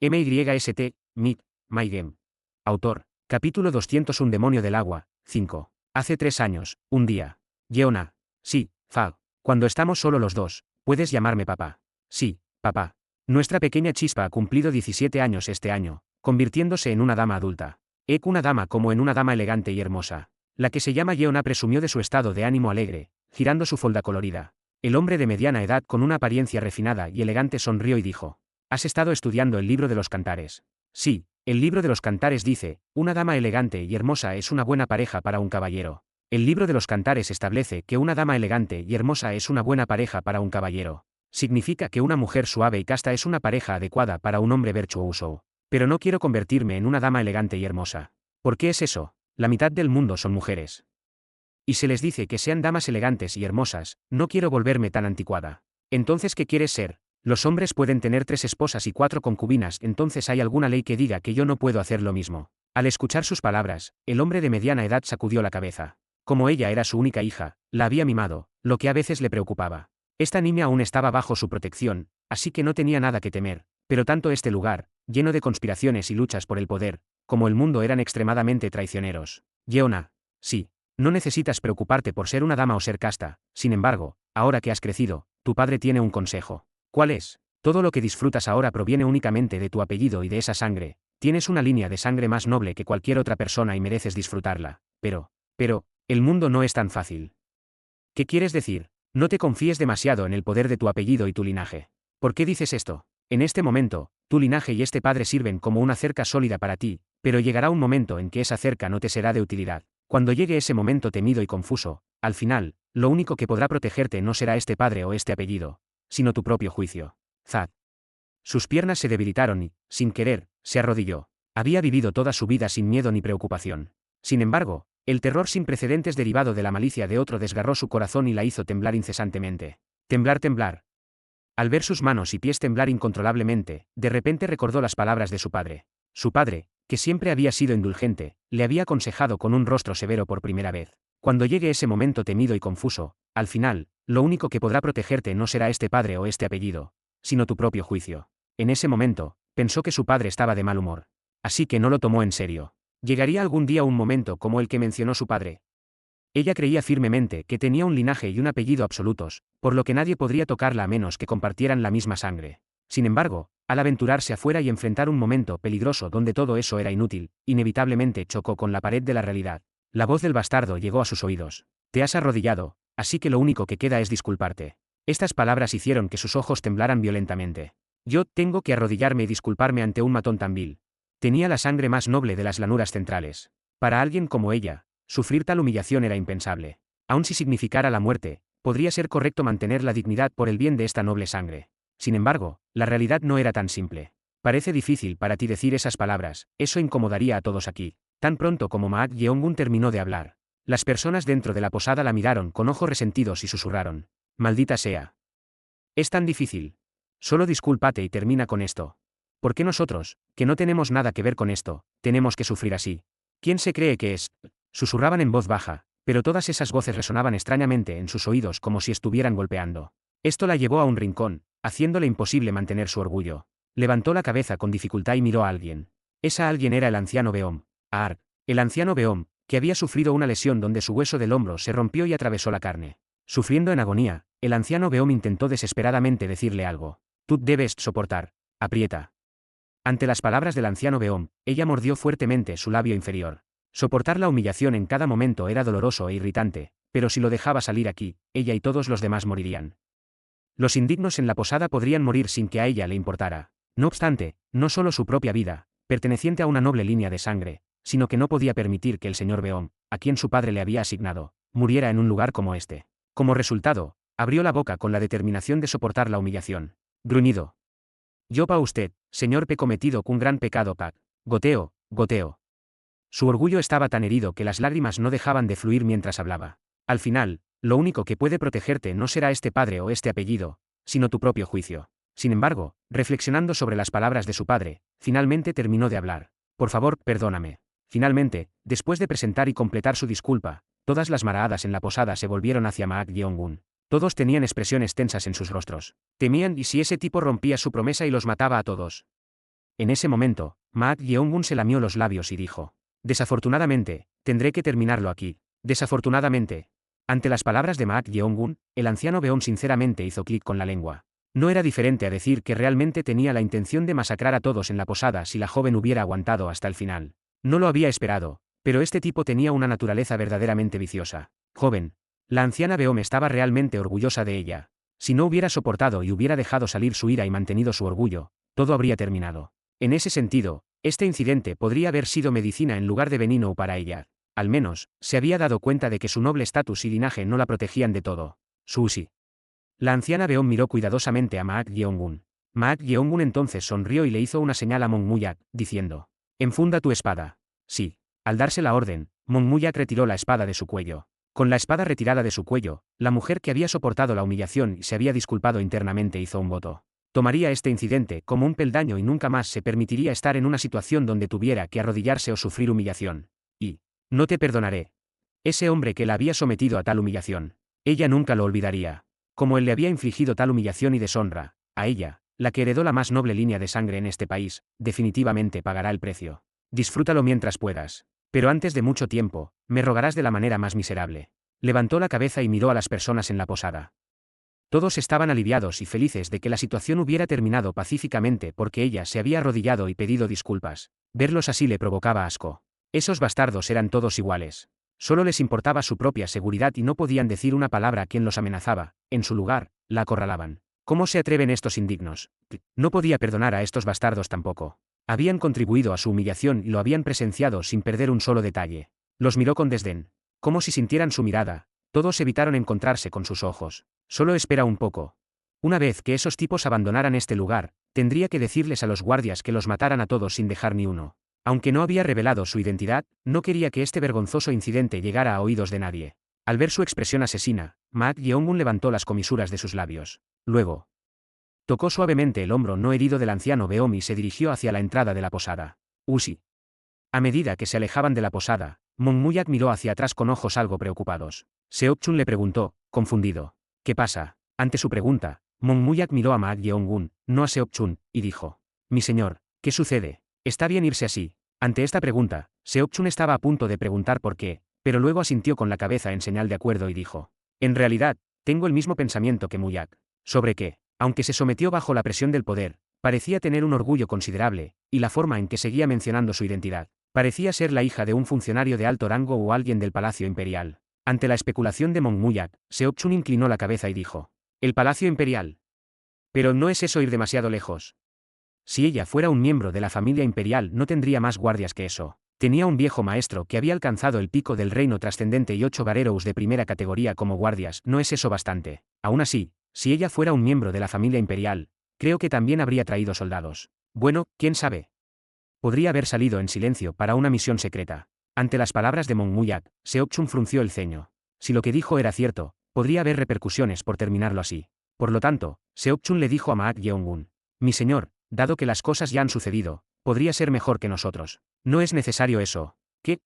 MYST, MIT, My Game. Autor. Capítulo 200. Un demonio del agua. 5. Hace 3 años, un día. Yeona. Sí, Fag. Cuando estamos solo los dos, puedes llamarme papá. Sí, papá. Nuestra pequeña chispa ha cumplido 17 años este año, convirtiéndose en una dama adulta. Una dama como en una dama elegante y hermosa. La que se llama Yeona presumió de su estado de ánimo alegre, girando su falda colorida. El hombre de mediana edad con una apariencia refinada y elegante sonrió y dijo: ¿Has estado estudiando el libro de los cantares? Sí, el libro de los cantares dice, una dama elegante y hermosa es una buena pareja para un caballero. El libro de los cantares establece que una dama elegante y hermosa es una buena pareja para un caballero. Significa que una mujer suave y casta es una pareja adecuada para un hombre virtuoso. Pero no quiero convertirme en una dama elegante y hermosa. ¿Por qué es eso? La mitad del mundo son mujeres. Y se les dice que sean damas elegantes y hermosas, no quiero volverme tan anticuada. Entonces, ¿qué quieres ser? Los hombres pueden tener 3 esposas y 4 concubinas, entonces ¿hay alguna ley que diga que yo no puedo hacer lo mismo? Al escuchar sus palabras, el hombre de mediana edad sacudió la cabeza. Como ella era su única hija, la había mimado, lo que a veces le preocupaba. Esta niña aún estaba bajo su protección, así que no tenía nada que temer, pero tanto este lugar, lleno de conspiraciones y luchas por el poder, como el mundo eran extremadamente traicioneros. Yeona. Sí. No necesitas preocuparte por ser una dama o ser casta, sin embargo, ahora que has crecido, tu padre tiene un consejo. ¿Cuál es? Todo lo que disfrutas ahora proviene únicamente de tu apellido y de esa sangre. Tienes una línea de sangre más noble que cualquier otra persona y mereces disfrutarla. Pero, el mundo no es tan fácil. ¿Qué quieres decir? No te confíes demasiado en el poder de tu apellido y tu linaje. ¿Por qué dices esto? En este momento, tu linaje y este padre sirven como una cerca sólida para ti, pero llegará un momento en que esa cerca no te será de utilidad. Cuando llegue ese momento temido y confuso, al final, lo único que podrá protegerte no será este padre o este apellido, sino tu propio juicio. Zad. Sus piernas se debilitaron y, sin querer, se arrodilló. Había vivido toda su vida sin miedo ni preocupación. Sin embargo, el terror sin precedentes derivado de la malicia de otro desgarró su corazón y la hizo temblar incesantemente. Temblar. Al ver sus manos y pies temblar incontrolablemente, de repente recordó las palabras de su padre. Su padre, que siempre había sido indulgente, le había aconsejado con un rostro severo por primera vez. Cuando llegue ese momento temido y confuso, al final, lo único que podrá protegerte no será este padre o este apellido, sino tu propio juicio. En ese momento, pensó que su padre estaba de mal humor. Así que no lo tomó en serio. ¿Llegaría algún día un momento como el que mencionó su padre? Ella creía firmemente que tenía un linaje y un apellido absolutos, por lo que nadie podría tocarla a menos que compartieran la misma sangre. Sin embargo, al aventurarse afuera y enfrentar un momento peligroso donde todo eso era inútil, inevitablemente chocó con la pared de la realidad. La voz del bastardo llegó a sus oídos. Te has arrodillado, así que lo único que queda es disculparte. Estas palabras hicieron que sus ojos temblaran violentamente. Yo tengo que arrodillarme y disculparme ante un matón tan vil. Tenía la sangre más noble de las llanuras centrales. Para alguien como ella, sufrir tal humillación era impensable. Aun si significara la muerte, podría ser correcto mantener la dignidad por el bien de esta noble sangre. Sin embargo, la realidad no era tan simple. Parece difícil para ti decir esas palabras, eso incomodaría a todos aquí. Tan pronto como Maak Yeongun terminó de hablar, las personas dentro de la posada la miraron con ojos resentidos y susurraron: «Maldita sea. Es tan difícil. Solo discúlpate y termina con esto. ¿Por qué nosotros, que no tenemos nada que ver con esto, tenemos que sufrir así? ¿Quién se cree que es?». Susurraban en voz baja, pero todas esas voces resonaban extrañamente en sus oídos como si estuvieran golpeando. Esto la llevó a un rincón, haciéndole imposible mantener su orgullo. Levantó la cabeza con dificultad y miró a alguien. Esa alguien era el anciano Beom. Aark. El anciano Beom, que había sufrido una lesión donde su hueso del hombro se rompió y atravesó la carne. Sufriendo en agonía, el anciano Beom intentó desesperadamente decirle algo. Tú debes soportar. Aprieta. Ante las palabras del anciano Beom, ella mordió fuertemente su labio inferior. Soportar la humillación en cada momento era doloroso e irritante, pero si lo dejaba salir aquí, ella y todos los demás morirían. Los indignos en la posada podrían morir sin que a ella le importara. No obstante, no solo su propia vida, perteneciente a una noble línea de sangre, sino que no podía permitir que el señor Beom, a quien su padre le había asignado, muriera en un lugar como este. Como resultado, abrió la boca con la determinación de soportar la humillación. Gruñido. Yo pa usted, señor, he cometido un gran pecado, Pak. Goteo. Su orgullo estaba tan herido que las lágrimas no dejaban de fluir mientras hablaba. Al final, lo único que puede protegerte no será este padre o este apellido, sino tu propio juicio. Sin embargo, reflexionando sobre las palabras de su padre, finalmente terminó de hablar. Por favor, perdóname. Finalmente, después de presentar y completar su disculpa, todas las maraadas en la posada se volvieron hacia Maak Yeongun. Todos tenían expresiones tensas en sus rostros. Temían y si ese tipo rompía su promesa y los mataba a todos. En ese momento, Maak Yeongun se lamió los labios y dijo: desafortunadamente, tendré que terminarlo aquí. Desafortunadamente. Ante las palabras de Maak Yeongun, el anciano Beom sinceramente hizo clic con la lengua. No era diferente a decir que realmente tenía la intención de masacrar a todos en la posada si la joven hubiera aguantado hasta el final. No lo había esperado, pero este tipo tenía una naturaleza verdaderamente viciosa. Joven. La anciana Beom estaba realmente orgullosa de ella. Si no hubiera soportado y hubiera dejado salir su ira y mantenido su orgullo, todo habría terminado. En ese sentido, este incidente podría haber sido medicina en lugar de veneno para ella. Al menos, se había dado cuenta de que su noble estatus y linaje no la protegían de todo. Sushi. La anciana Beom miró cuidadosamente a Maak Yeongun. Maak Yeongun entonces sonrió y le hizo una señal a Monmuyak, diciendo: enfunda tu espada. Sí. Al darse la orden, Monmuyak retiró la espada de su cuello. Con la espada retirada de su cuello, la mujer que había soportado la humillación y se había disculpado internamente hizo un voto. Tomaría este incidente como un peldaño y nunca más se permitiría estar en una situación donde tuviera que arrodillarse o sufrir humillación. Y no te perdonaré. Ese hombre que la había sometido a tal humillación. Ella nunca lo olvidaría. Como él le había infligido tal humillación y deshonra, a ella, la que heredó la más noble línea de sangre en este país, definitivamente pagará el precio. Disfrútalo mientras puedas. Pero antes de mucho tiempo, me rogarás de la manera más miserable. Levantó la cabeza y miró a las personas en la posada. Todos estaban aliviados y felices de que la situación hubiera terminado pacíficamente porque ella se había arrodillado y pedido disculpas. Verlos así le provocaba asco. Esos bastardos eran todos iguales. Solo les importaba su propia seguridad y no podían decir una palabra a quien los amenazaba. En su lugar, la acorralaban. ¿Cómo se atreven estos indignos? No podía perdonar a estos bastardos tampoco. Habían contribuido a su humillación y lo habían presenciado sin perder un solo detalle. Los miró con desdén. Como si sintieran su mirada. Todos evitaron encontrarse con sus ojos. Solo espera un poco. Una vez que esos tipos abandonaran este lugar, tendría que decirles a los guardias que los mataran a todos sin dejar ni uno. Aunque no había revelado su identidad, no quería que este vergonzoso incidente llegara a oídos de nadie. Al ver su expresión asesina, Maak Yeongun levantó las comisuras de sus labios. Luego, tocó suavemente el hombro no herido del anciano Beom y se dirigió hacia la entrada de la posada. Usi. A medida que se alejaban de la posada, Monmuyak miró hacia atrás con ojos algo preocupados. Seokchun le preguntó, confundido: ¿qué pasa? Ante su pregunta, Monmuyak miró a Maak Yeongun, no a Seokchun, y dijo: mi señor, ¿qué sucede? ¿Está bien irse así? Ante esta pregunta, Seokchun estaba a punto de preguntar por qué, pero luego asintió con la cabeza en señal de acuerdo y dijo: en realidad, tengo el mismo pensamiento que Muyak. ¿Sobre qué? Aunque se sometió bajo la presión del poder, parecía tener un orgullo considerable, y la forma en que seguía mencionando su identidad. Parecía ser la hija de un funcionario de alto rango o alguien del Palacio Imperial. Ante la especulación de Monmuyak, Seokchun inclinó la cabeza y dijo: ¿el Palacio Imperial? Pero ¿no es eso ir demasiado lejos? Si ella fuera un miembro de la familia imperial no tendría más guardias que eso. Tenía un viejo maestro que había alcanzado el pico del reino trascendente y 8 Garerous de primera categoría como guardias. ¿No es eso bastante? Aún así, si ella fuera un miembro de la familia imperial, creo que también habría traído soldados. Bueno, quién sabe. Podría haber salido en silencio para una misión secreta. Ante las palabras de Monmuyak, Seokchun frunció el ceño. Si lo que dijo era cierto, podría haber repercusiones por terminarlo así. Por lo tanto, Seokchun le dijo a Maak Yeongun: mi señor, dado que las cosas ya han sucedido, podría ser mejor que nosotros. No es necesario eso. ¿Qué?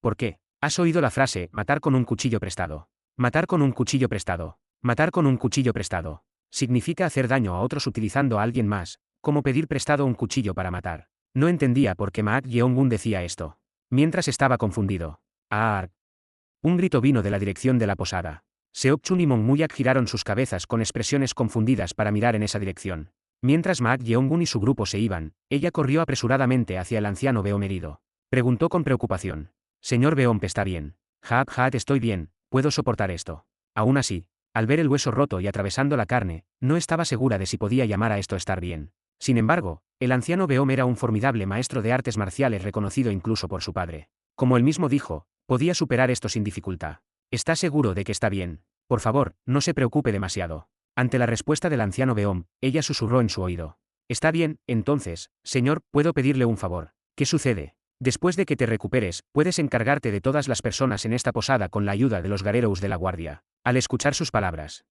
¿Por qué? ¿Has oído la frase, matar con un cuchillo prestado? Matar con un cuchillo prestado. Matar con un cuchillo prestado. Significa hacer daño a otros utilizando a alguien más, como pedir prestado un cuchillo para matar. No entendía por qué Maak Yeongun decía esto. Mientras estaba confundido. ¡Ah! Un grito vino de la dirección de la posada. Seokchun y Monmuyak giraron sus cabezas con expresiones confundidas para mirar en esa dirección. Mientras Maak Yeongun y su grupo se iban, ella corrió apresuradamente hacia el anciano Beom herido. Preguntó con preocupación: señor Beom, ¿está bien? Jaat, estoy bien, puedo soportar esto. Aún así, al ver el hueso roto y atravesando la carne, no estaba segura de si podía llamar a esto estar bien. Sin embargo, el anciano Beom era un formidable maestro de artes marciales reconocido incluso por su padre. Como él mismo dijo, podía superar esto sin dificultad. ¿Está seguro de que está bien? Por favor, no se preocupe demasiado. Ante la respuesta del anciano Beom, ella susurró en su oído: está bien, entonces, señor, puedo pedirle un favor. ¿Qué sucede? Después de que te recuperes, puedes encargarte de todas las personas en esta posada con la ayuda de los Garerous de la guardia. Al escuchar sus palabras,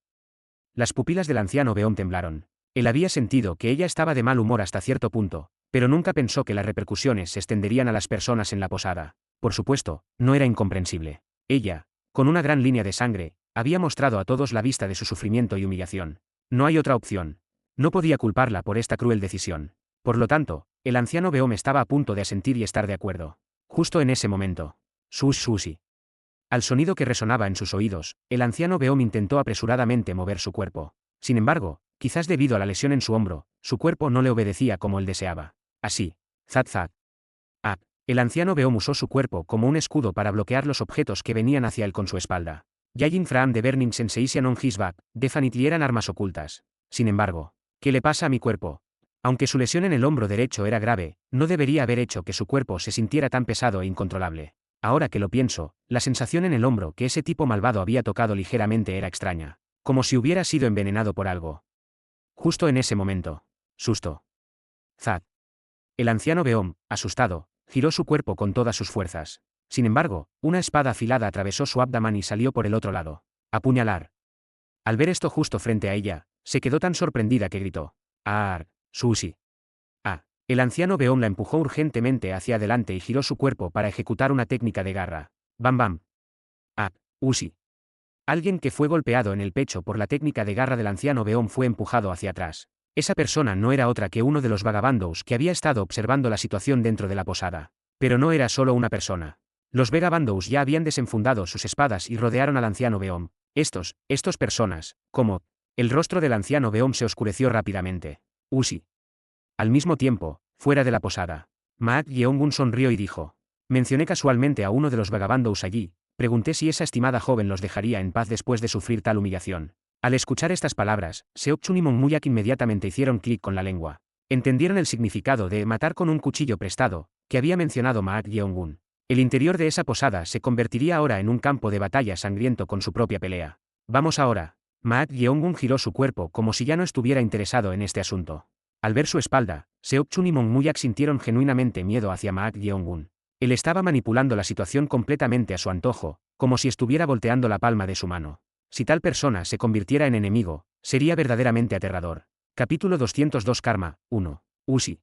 las pupilas del anciano Beom temblaron. Él había sentido que ella estaba de mal humor hasta cierto punto, pero nunca pensó que las repercusiones se extenderían a las personas en la posada. Por supuesto, no era incomprensible. Ella, con una gran línea de sangre, había mostrado a todos la vista de su sufrimiento y humillación. No hay otra opción. No podía culparla por esta cruel decisión. Por lo tanto, El anciano Beom estaba a punto de asentir y estar de acuerdo. Justo en ese momento. Sushi. Al sonido que resonaba en sus oídos, el anciano Beom intentó apresuradamente mover su cuerpo. Sin embargo, quizás debido a la lesión en su hombro, su cuerpo no le obedecía como él deseaba. Así. Zat. Ah. El anciano Beom usó su cuerpo como un escudo para bloquear los objetos que venían hacia él con su espalda. Yayin Fraam de Burning Sensation on his back, definitely eran armas ocultas. Sin embargo, ¿qué le pasa a mi cuerpo? Aunque su lesión en el hombro derecho era grave, no debería haber hecho que su cuerpo se sintiera tan pesado e incontrolable. Ahora que lo pienso, la sensación en el hombro que ese tipo malvado había tocado ligeramente era extraña. Como si hubiera sido envenenado por algo. Justo en ese momento. Susto. Zat. El anciano Beom, asustado, giró su cuerpo con todas sus fuerzas. Sin embargo, una espada afilada atravesó su abdomen y salió por el otro lado. Apuñalar. Al ver esto justo frente a ella, se quedó tan sorprendida que gritó. ¡Ah! Sushi. Ah. El anciano Beom la empujó urgentemente hacia adelante y giró su cuerpo para ejecutar una técnica de garra. Bam bam. Ah. Ushi. Alguien que fue golpeado en el pecho por la técnica de garra del anciano Beom fue empujado hacia atrás. Esa persona no era otra que uno de los vagabundos que había estado observando la situación dentro de la posada. Pero no era solo una persona. Los vagabundos ya habían desenfundado sus espadas y rodearon al anciano Beom. Estos personas, como... El rostro del anciano Beom se oscureció rápidamente. Ushi. Al mismo tiempo, fuera de la posada, Maak Yeongun sonrió y dijo. Mencioné casualmente a uno de los vagabundos allí, pregunté si esa estimada joven los dejaría en paz después de sufrir tal humillación. Al escuchar estas palabras, Seokchun y Monmuyak inmediatamente hicieron clic con la lengua. Entendieron el significado de matar con un cuchillo prestado, que había mencionado Maak Yeongun. El interior de esa posada se convertiría ahora en un campo de batalla sangriento con su propia pelea. Vamos ahora. Maak Yeongun giró su cuerpo como si ya no estuviera interesado en este asunto. Al ver su espalda, Seokchun y Monmuyak sintieron genuinamente miedo hacia Maak Yeongun. Él estaba manipulando la situación completamente a su antojo, como si estuviera volteando la palma de su mano. Si tal persona se convirtiera en enemigo, sería verdaderamente aterrador. Capítulo 202 Karma, 1. Ushi.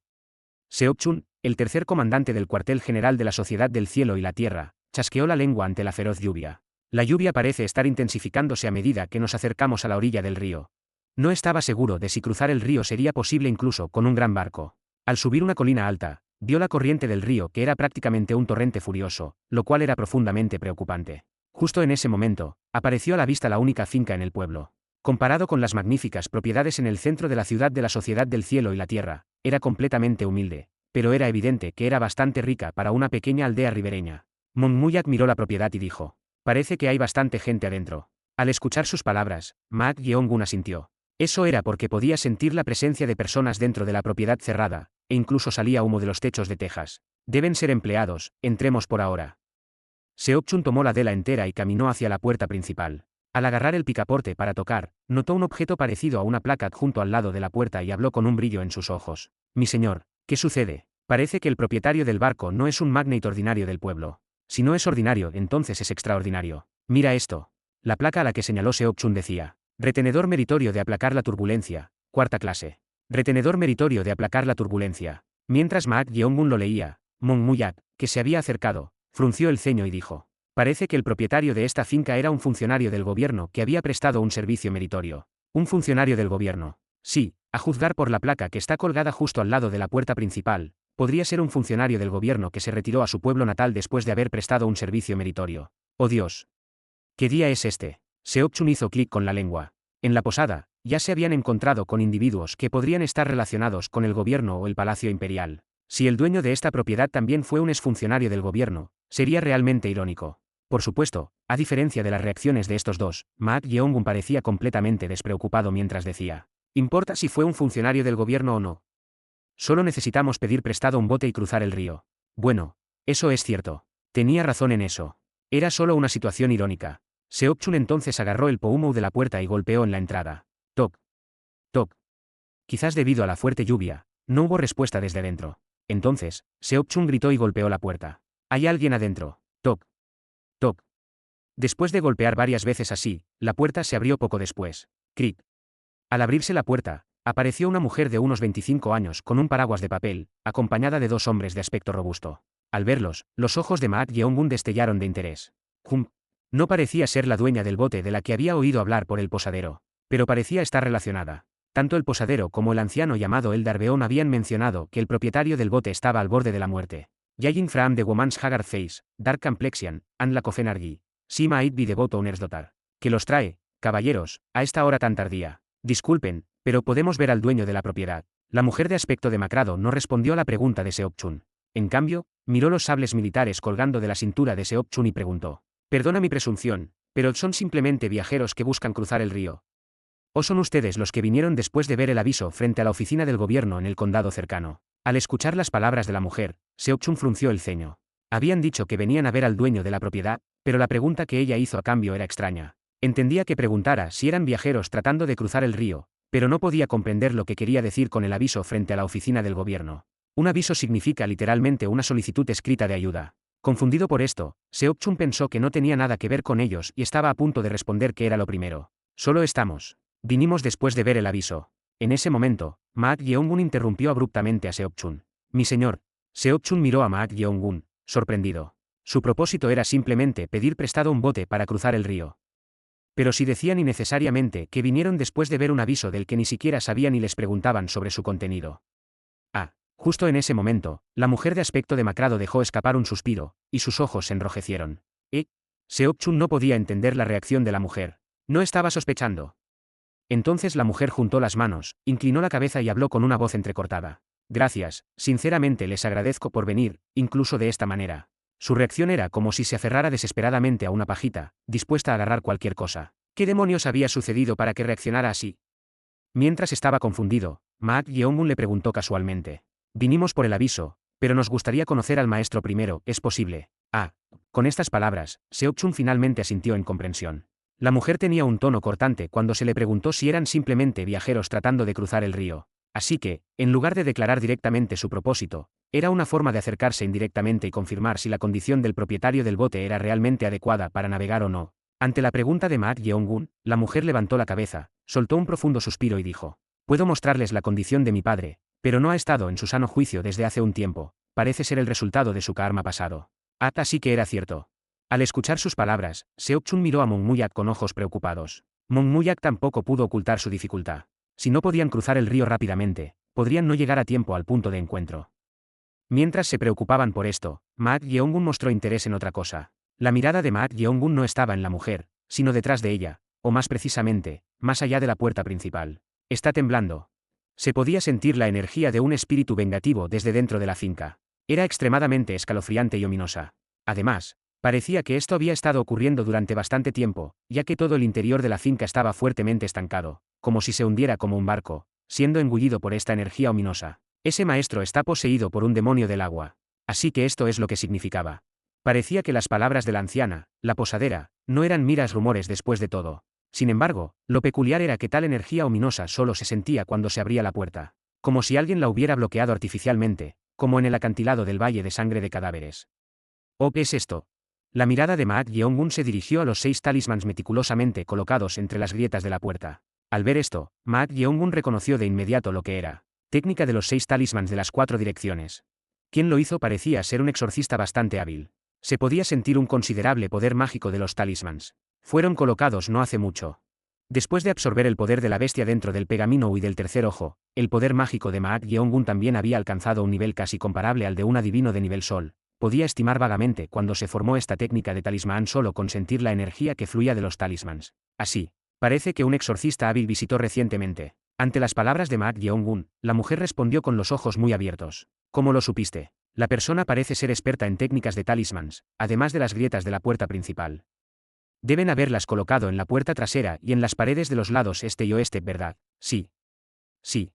Seokchun, el tercer comandante del cuartel general de la Sociedad del Cielo y la Tierra, chasqueó la lengua ante la feroz lluvia. La lluvia parece estar intensificándose a medida que nos acercamos a la orilla del río. No estaba seguro de si cruzar el río sería posible incluso con un gran barco. Al subir una colina alta, vio la corriente del río que era prácticamente un torrente furioso, lo cual era profundamente preocupante. Justo en ese momento, apareció a la vista la única finca en el pueblo. Comparado con las magníficas propiedades en el centro de la ciudad de la Sociedad del Cielo y la Tierra, era completamente humilde, pero era evidente que era bastante rica para una pequeña aldea ribereña. Monmuyak miró la propiedad y dijo, parece que hay bastante gente adentro. Al escuchar sus palabras, Maak Yeongun asintió. Eso era porque podía sentir la presencia de personas dentro de la propiedad cerrada, e incluso salía humo de los techos de tejas. Deben ser empleados, entremos por ahora. Seokchun tomó la dela entera y caminó hacia la puerta principal. Al agarrar el picaporte para tocar, notó un objeto parecido a una placa adjunto al lado de la puerta y habló con un brillo en sus ojos. Mi señor, ¿qué sucede? Parece que el propietario del barco no es un magnate ordinario del pueblo. Si no es ordinario, entonces es extraordinario. Mira esto. La placa a la que señaló Seokchun decía. Retenedor meritorio de aplacar la turbulencia, cuarta clase. Retenedor meritorio de aplacar la turbulencia. Mientras Maak Yeongun lo leía, Monmuyak, que se había acercado, frunció el ceño y dijo. Parece que el propietario de esta finca era un funcionario del gobierno que había prestado un servicio meritorio. Un funcionario del gobierno. Sí, a juzgar por la placa que está colgada justo al lado de la puerta principal, podría ser un funcionario del gobierno que se retiró a su pueblo natal después de haber prestado un servicio meritorio. ¡Oh Dios! ¿Qué día es este? Seokchun hizo clic con la lengua. En la posada, ya se habían encontrado con individuos que podrían estar relacionados con el gobierno o el palacio imperial. Si el dueño de esta propiedad también fue un exfuncionario del gobierno, sería realmente irónico. Por supuesto, a diferencia de las reacciones de estos dos, Maak Yeongun parecía completamente despreocupado mientras decía. ¿Importa si fue un funcionario del gobierno o no? Solo necesitamos pedir prestado un bote y cruzar el río. Bueno, eso es cierto. Tenía razón en eso. Era solo una situación irónica. Seokchun entonces agarró el poumou de la puerta y golpeó en la entrada. Toc. Toc. Quizás debido a la fuerte lluvia, no hubo respuesta desde dentro. Entonces, Seokchun gritó y golpeó la puerta. ¿Hay alguien adentro? Toc. Toc. Después de golpear varias veces así, la puerta se abrió poco después. Cric. Al abrirse la puerta, apareció una mujer de unos 25 años con un paraguas de papel, acompañada de dos hombres de aspecto robusto. Al verlos, los ojos de Maak Yeongun destellaron de interés. No parecía ser la dueña del bote de la que había oído hablar por el posadero, pero parecía estar relacionada. Tanto el posadero como el anciano llamado Eldar Beón habían mencionado que el propietario del bote estaba al borde de la muerte. Yajin Fraam de Woman's Haggard Face, Dark Complexion, and la Kofenargi. Sima It be the boat owners dotar. Que los trae, caballeros, a esta hora tan tardía. Disculpen, pero podemos ver al dueño de la propiedad. La mujer de aspecto demacrado no respondió a la pregunta de Seok-chun. En cambio, miró los sables militares colgando de la cintura de Seok-chun y preguntó. Perdona mi presunción, pero son simplemente viajeros que buscan cruzar el río. ¿O son ustedes los que vinieron después de ver el aviso frente a la oficina del gobierno en el condado cercano? Al escuchar las palabras de la mujer, Seok-chun frunció el ceño. Habían dicho que venían a ver al dueño de la propiedad, pero la pregunta que ella hizo a cambio era extraña. Entendía que preguntara si eran viajeros tratando de cruzar el río, pero no podía comprender lo que quería decir con el aviso frente a la oficina del gobierno. Un aviso significa literalmente una solicitud escrita de ayuda. Confundido por esto, Seok-chun pensó que no tenía nada que ver con ellos y estaba a punto de responder que era lo primero. Solo estamos. Vinimos después de ver el aviso. En ese momento, Maak Yeong-gun interrumpió abruptamente a Seok-chun. Mi señor. Seok-chun miró a Maak Yeong-gun, sorprendido. Su propósito era simplemente pedir prestado un bote para cruzar el río. Pero si decían innecesariamente que vinieron después de ver un aviso del que ni siquiera sabían y les preguntaban sobre su contenido. Justo en ese momento, la mujer de aspecto demacrado dejó escapar un suspiro, y sus ojos se enrojecieron. Seok-chun no podía entender la reacción de la mujer. No estaba sospechando. Entonces la mujer juntó las manos, inclinó la cabeza y habló con una voz entrecortada. Gracias, sinceramente les agradezco por venir, incluso de esta manera. Su reacción era como si se aferrara desesperadamente a una pajita, dispuesta a agarrar cualquier cosa. ¿Qué demonios había sucedido para que reaccionara así? Mientras estaba confundido, Maak Yeong-gun le preguntó casualmente. Vinimos por el aviso, pero nos gustaría conocer al maestro primero, ¿es posible? Con estas palabras, Seok-chun finalmente asintió en comprensión. La mujer tenía un tono cortante cuando se le preguntó si eran simplemente viajeros tratando de cruzar el río. Así que, en lugar de declarar directamente su propósito, era una forma de acercarse indirectamente y confirmar si la condición del propietario del bote era realmente adecuada para navegar o no. Ante la pregunta de Maak Yeong-gun, la mujer levantó la cabeza, soltó un profundo suspiro y dijo: Puedo mostrarles la condición de mi padre, pero no ha estado en su sano juicio desde hace un tiempo. Parece ser el resultado de su karma pasado. Así que era cierto. Al escuchar sus palabras, Seok-chun miró a Mong-muyak con ojos preocupados. Mong-muyak tampoco pudo ocultar su dificultad. Si no podían cruzar el río rápidamente, podrían no llegar a tiempo al punto de encuentro. Mientras se preocupaban por esto, Maak Yeong-gun mostró interés en otra cosa. La mirada de Maak Yeong-gun no estaba en la mujer, sino detrás de ella, o más precisamente, más allá de la puerta principal. Está temblando. Se podía sentir la energía de un espíritu vengativo desde dentro de la finca. Era extremadamente escalofriante y ominosa. Además, parecía que esto había estado ocurriendo durante bastante tiempo, ya que todo el interior de la finca estaba fuertemente estancado, como si se hundiera como un barco, siendo engullido por esta energía ominosa. Ese maestro está poseído por un demonio del agua. Así que esto es lo que significaba. Parecía que las palabras de la anciana, la posadera, no eran meros rumores después de todo. Sin embargo, lo peculiar era que tal energía ominosa solo se sentía cuando se abría la puerta. Como si alguien la hubiera bloqueado artificialmente, como en el acantilado del Valle de Sangre de Cadáveres. ¿Qué es esto? La mirada de Maak Yeong-gun se dirigió a los 6 talismans meticulosamente colocados entre las grietas de la puerta. Al ver esto, Maak Yeong-gun reconoció de inmediato lo que era. Técnica de los 6 talismans de las 4 direcciones. Quien lo hizo parecía ser un exorcista bastante hábil. Se podía sentir un considerable poder mágico de los talismans. Fueron colocados no hace mucho. Después de absorber el poder de la bestia dentro del pergamino y del tercer ojo, el poder mágico de Maak Yeong-gun también había alcanzado un nivel casi comparable al de un adivino de nivel sol. Podía estimar vagamente cuando se formó esta técnica de talismán solo con sentir la energía que fluía de los talismans. Así, parece que un exorcista hábil visitó recientemente. Ante las palabras de Maak Yeong-gun, la mujer respondió con los ojos muy abiertos. ¿Cómo lo supiste? La persona parece ser experta en técnicas de talismans, además de las grietas de la puerta principal. Deben haberlas colocado en la puerta trasera y en las paredes de los lados este y oeste, ¿verdad? Sí. Sí.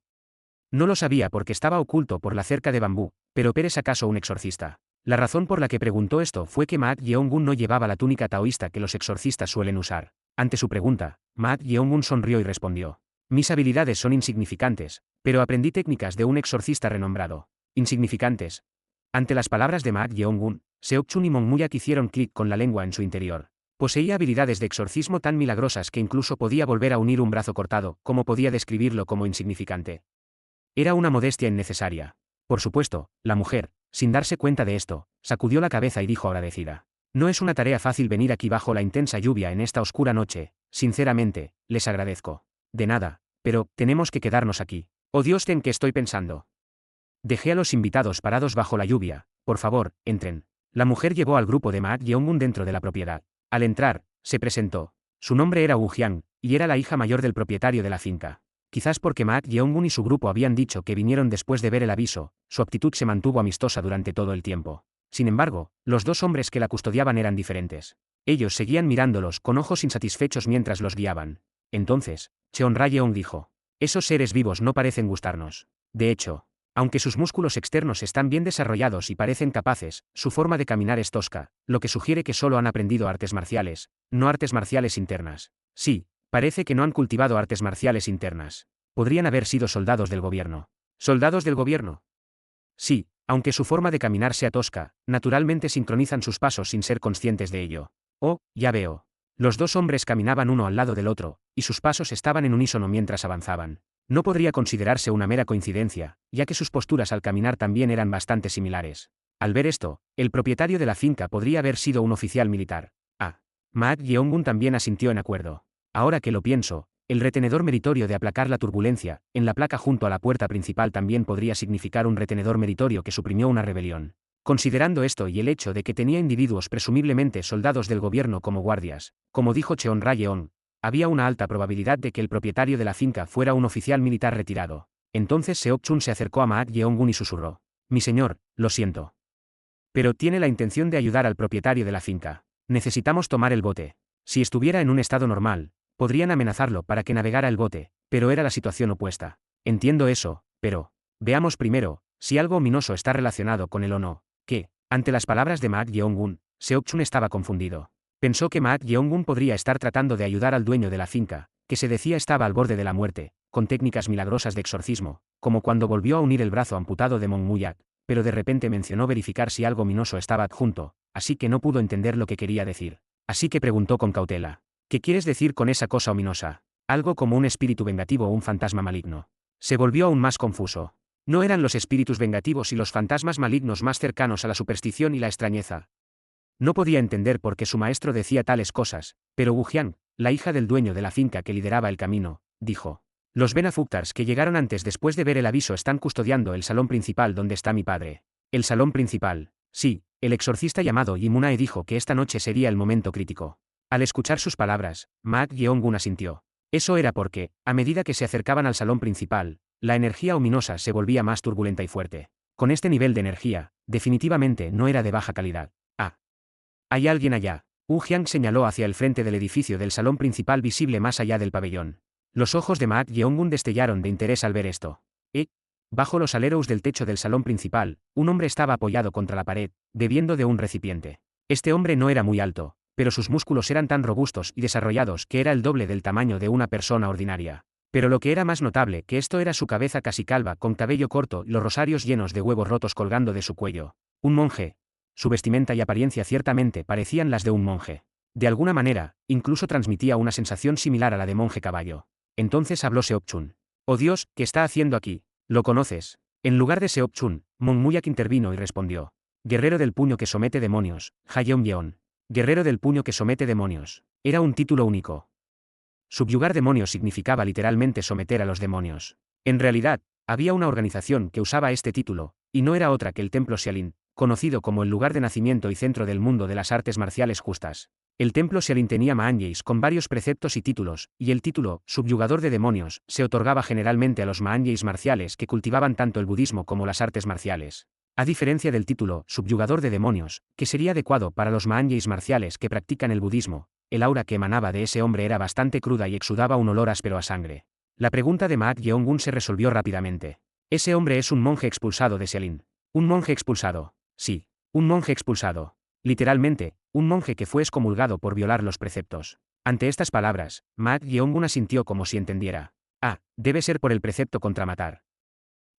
No lo sabía porque estaba oculto por la cerca de bambú, pero ¿eres acaso un exorcista? La razón por la que preguntó esto fue que Maak Yeong-gun no llevaba la túnica taoísta que los exorcistas suelen usar. Ante su pregunta, Maak Yeong-gun sonrió y respondió: Mis habilidades son insignificantes, pero aprendí técnicas de un exorcista renombrado. ¿Insignificantes? Ante las palabras de Maak Yeong-gun, Seok-chun y Mong-muyak hicieron clic con la lengua en su interior. Poseía habilidades de exorcismo tan milagrosas que incluso podía volver a unir un brazo cortado. ¿Cómo podía describirlo como insignificante? Era una modestia innecesaria. Por supuesto, la mujer, sin darse cuenta de esto, sacudió la cabeza y dijo agradecida: No es una tarea fácil venir aquí bajo la intensa lluvia en esta oscura noche. Sinceramente, les agradezco. De nada. pero tenemos que quedarnos aquí. Oh Dios, ¿en qué estoy pensando? Dejé a los invitados parados bajo la lluvia. Por favor, entren. La mujer llevó al grupo de Ma Yeongun dentro de la propiedad. Al entrar, se presentó. Su nombre era Wu Jiang, y era la hija mayor del propietario de la finca. Quizás porque Ma Yeongun y su grupo habían dicho que vinieron después de ver el aviso, su actitud se mantuvo amistosa durante todo el tiempo. Sin embargo, los dos hombres que la custodiaban eran diferentes. Ellos seguían mirándolos con ojos insatisfechos mientras los guiaban. Entonces, Cheon Rayeong dijo: esos seres vivos no parecen gustarnos. De hecho, aunque sus músculos externos están bien desarrollados y parecen capaces, su forma de caminar es tosca, lo que sugiere que solo han aprendido artes marciales, no artes marciales internas. Sí, parece que no han cultivado artes marciales internas. Podrían haber sido soldados del gobierno. ¿Soldados del gobierno? Sí, aunque su forma de caminar sea tosca, naturalmente sincronizan sus pasos sin ser conscientes de ello. Oh, ya veo. Los dos hombres caminaban uno al lado del otro, y sus pasos estaban en unísono mientras avanzaban. No podría considerarse una mera coincidencia, ya que sus posturas al caminar también eran bastante similares. Al ver esto, el propietario de la finca podría haber sido un oficial militar. Ah. Ma Yeongun también asintió en acuerdo. Ahora que lo pienso, el retenedor meritorio de aplacar la turbulencia, en la placa junto a la puerta principal también podría significar un retenedor meritorio que suprimió una rebelión. Considerando esto y el hecho de que tenía individuos presumiblemente soldados del gobierno como guardias, como dijo Cheon Rayeong, había una alta probabilidad de que el propietario de la finca fuera un oficial militar retirado. Entonces Seok-chun se acercó a Ma Yeongun y susurró: mi señor, lo siento. Pero tiene la intención de ayudar al propietario de la finca. Necesitamos tomar el bote. Si estuviera en un estado normal, podrían amenazarlo para que navegara el bote, pero era la situación opuesta. Entiendo eso, pero veamos primero si algo ominoso está relacionado con él o no. Que, ante las palabras de Ma Yeongun, Seok-chun estaba confundido. Pensó que Ma Yeongun podría estar tratando de ayudar al dueño de la finca, que se decía estaba al borde de la muerte, con técnicas milagrosas de exorcismo, como cuando volvió a unir el brazo amputado de Mong Muyak, pero de repente mencionó verificar si algo ominoso estaba adjunto, así que no pudo entender lo que quería decir. Así que preguntó con cautela: ¿qué quieres decir con esa cosa ominosa? ¿Algo como un espíritu vengativo o un fantasma maligno? Se volvió aún más confuso. No eran los espíritus vengativos y los fantasmas malignos más cercanos a la superstición y la extrañeza. No podía entender por qué su maestro decía tales cosas, pero Wu Jiang, la hija del dueño de la finca que lideraba el camino, dijo: los Benafuctars que llegaron antes después de ver el aviso están custodiando el salón principal donde está mi padre. El salón principal. Sí, el exorcista llamado Yimunae dijo que esta noche sería el momento crítico. Al escuchar sus palabras, Ma Yeongun asintió. Eso era porque, a medida que se acercaban al salón principal, la energía ominosa se volvía más turbulenta y fuerte. Con este nivel de energía, definitivamente no era de baja calidad. Ah. Hay alguien allá. Wu Jiang señaló hacia el frente del edificio del salón principal visible más allá del pabellón. Los ojos de Ma Yeongun destellaron de interés al ver esto. Bajo los aleros del techo del salón principal, un hombre estaba apoyado contra la pared, bebiendo de un recipiente. Este hombre no era muy alto, pero sus músculos eran tan robustos y desarrollados que era el doble del tamaño de una persona ordinaria. Pero lo que era más notable que esto era su cabeza casi calva con cabello corto y los rosarios llenos de huevos rotos colgando de su cuello. Un monje. Su vestimenta y apariencia ciertamente parecían las de un monje. De alguna manera, incluso transmitía una sensación similar a la de monje caballo. Entonces habló Seok-chun. Oh Dios, ¿qué está haciendo aquí? ¿Lo conoces? En lugar de Seok-chun, Mong Muyak intervino y respondió: guerrero del puño que somete demonios, Hayeon-yeon. Guerrero del puño que somete demonios. Era un título único. Subyugar demonios significaba literalmente someter a los demonios. En realidad, había una organización que usaba este título, y no era otra que el Templo Xialin, conocido como el lugar de nacimiento y centro del mundo de las artes marciales justas. El templo Xialin tenía maanyeis con varios preceptos y títulos, y el título, subyugador de demonios, se otorgaba generalmente a los maanyeis marciales que cultivaban tanto el budismo como las artes marciales. A diferencia del título, subyugador de demonios, que sería adecuado para los maanyeis marciales que practican el budismo, el aura que emanaba de ese hombre era bastante cruda y exudaba un olor áspero a sangre. La pregunta de Ma Yeongun se resolvió rápidamente. Ese hombre es un monje expulsado de Xialin. ¿Un monje expulsado? Sí, un monje expulsado. Literalmente, un monje que fue excomulgado por violar los preceptos. Ante estas palabras, Ma Yeongun asintió como si entendiera. Ah, debe ser por el precepto contra matar.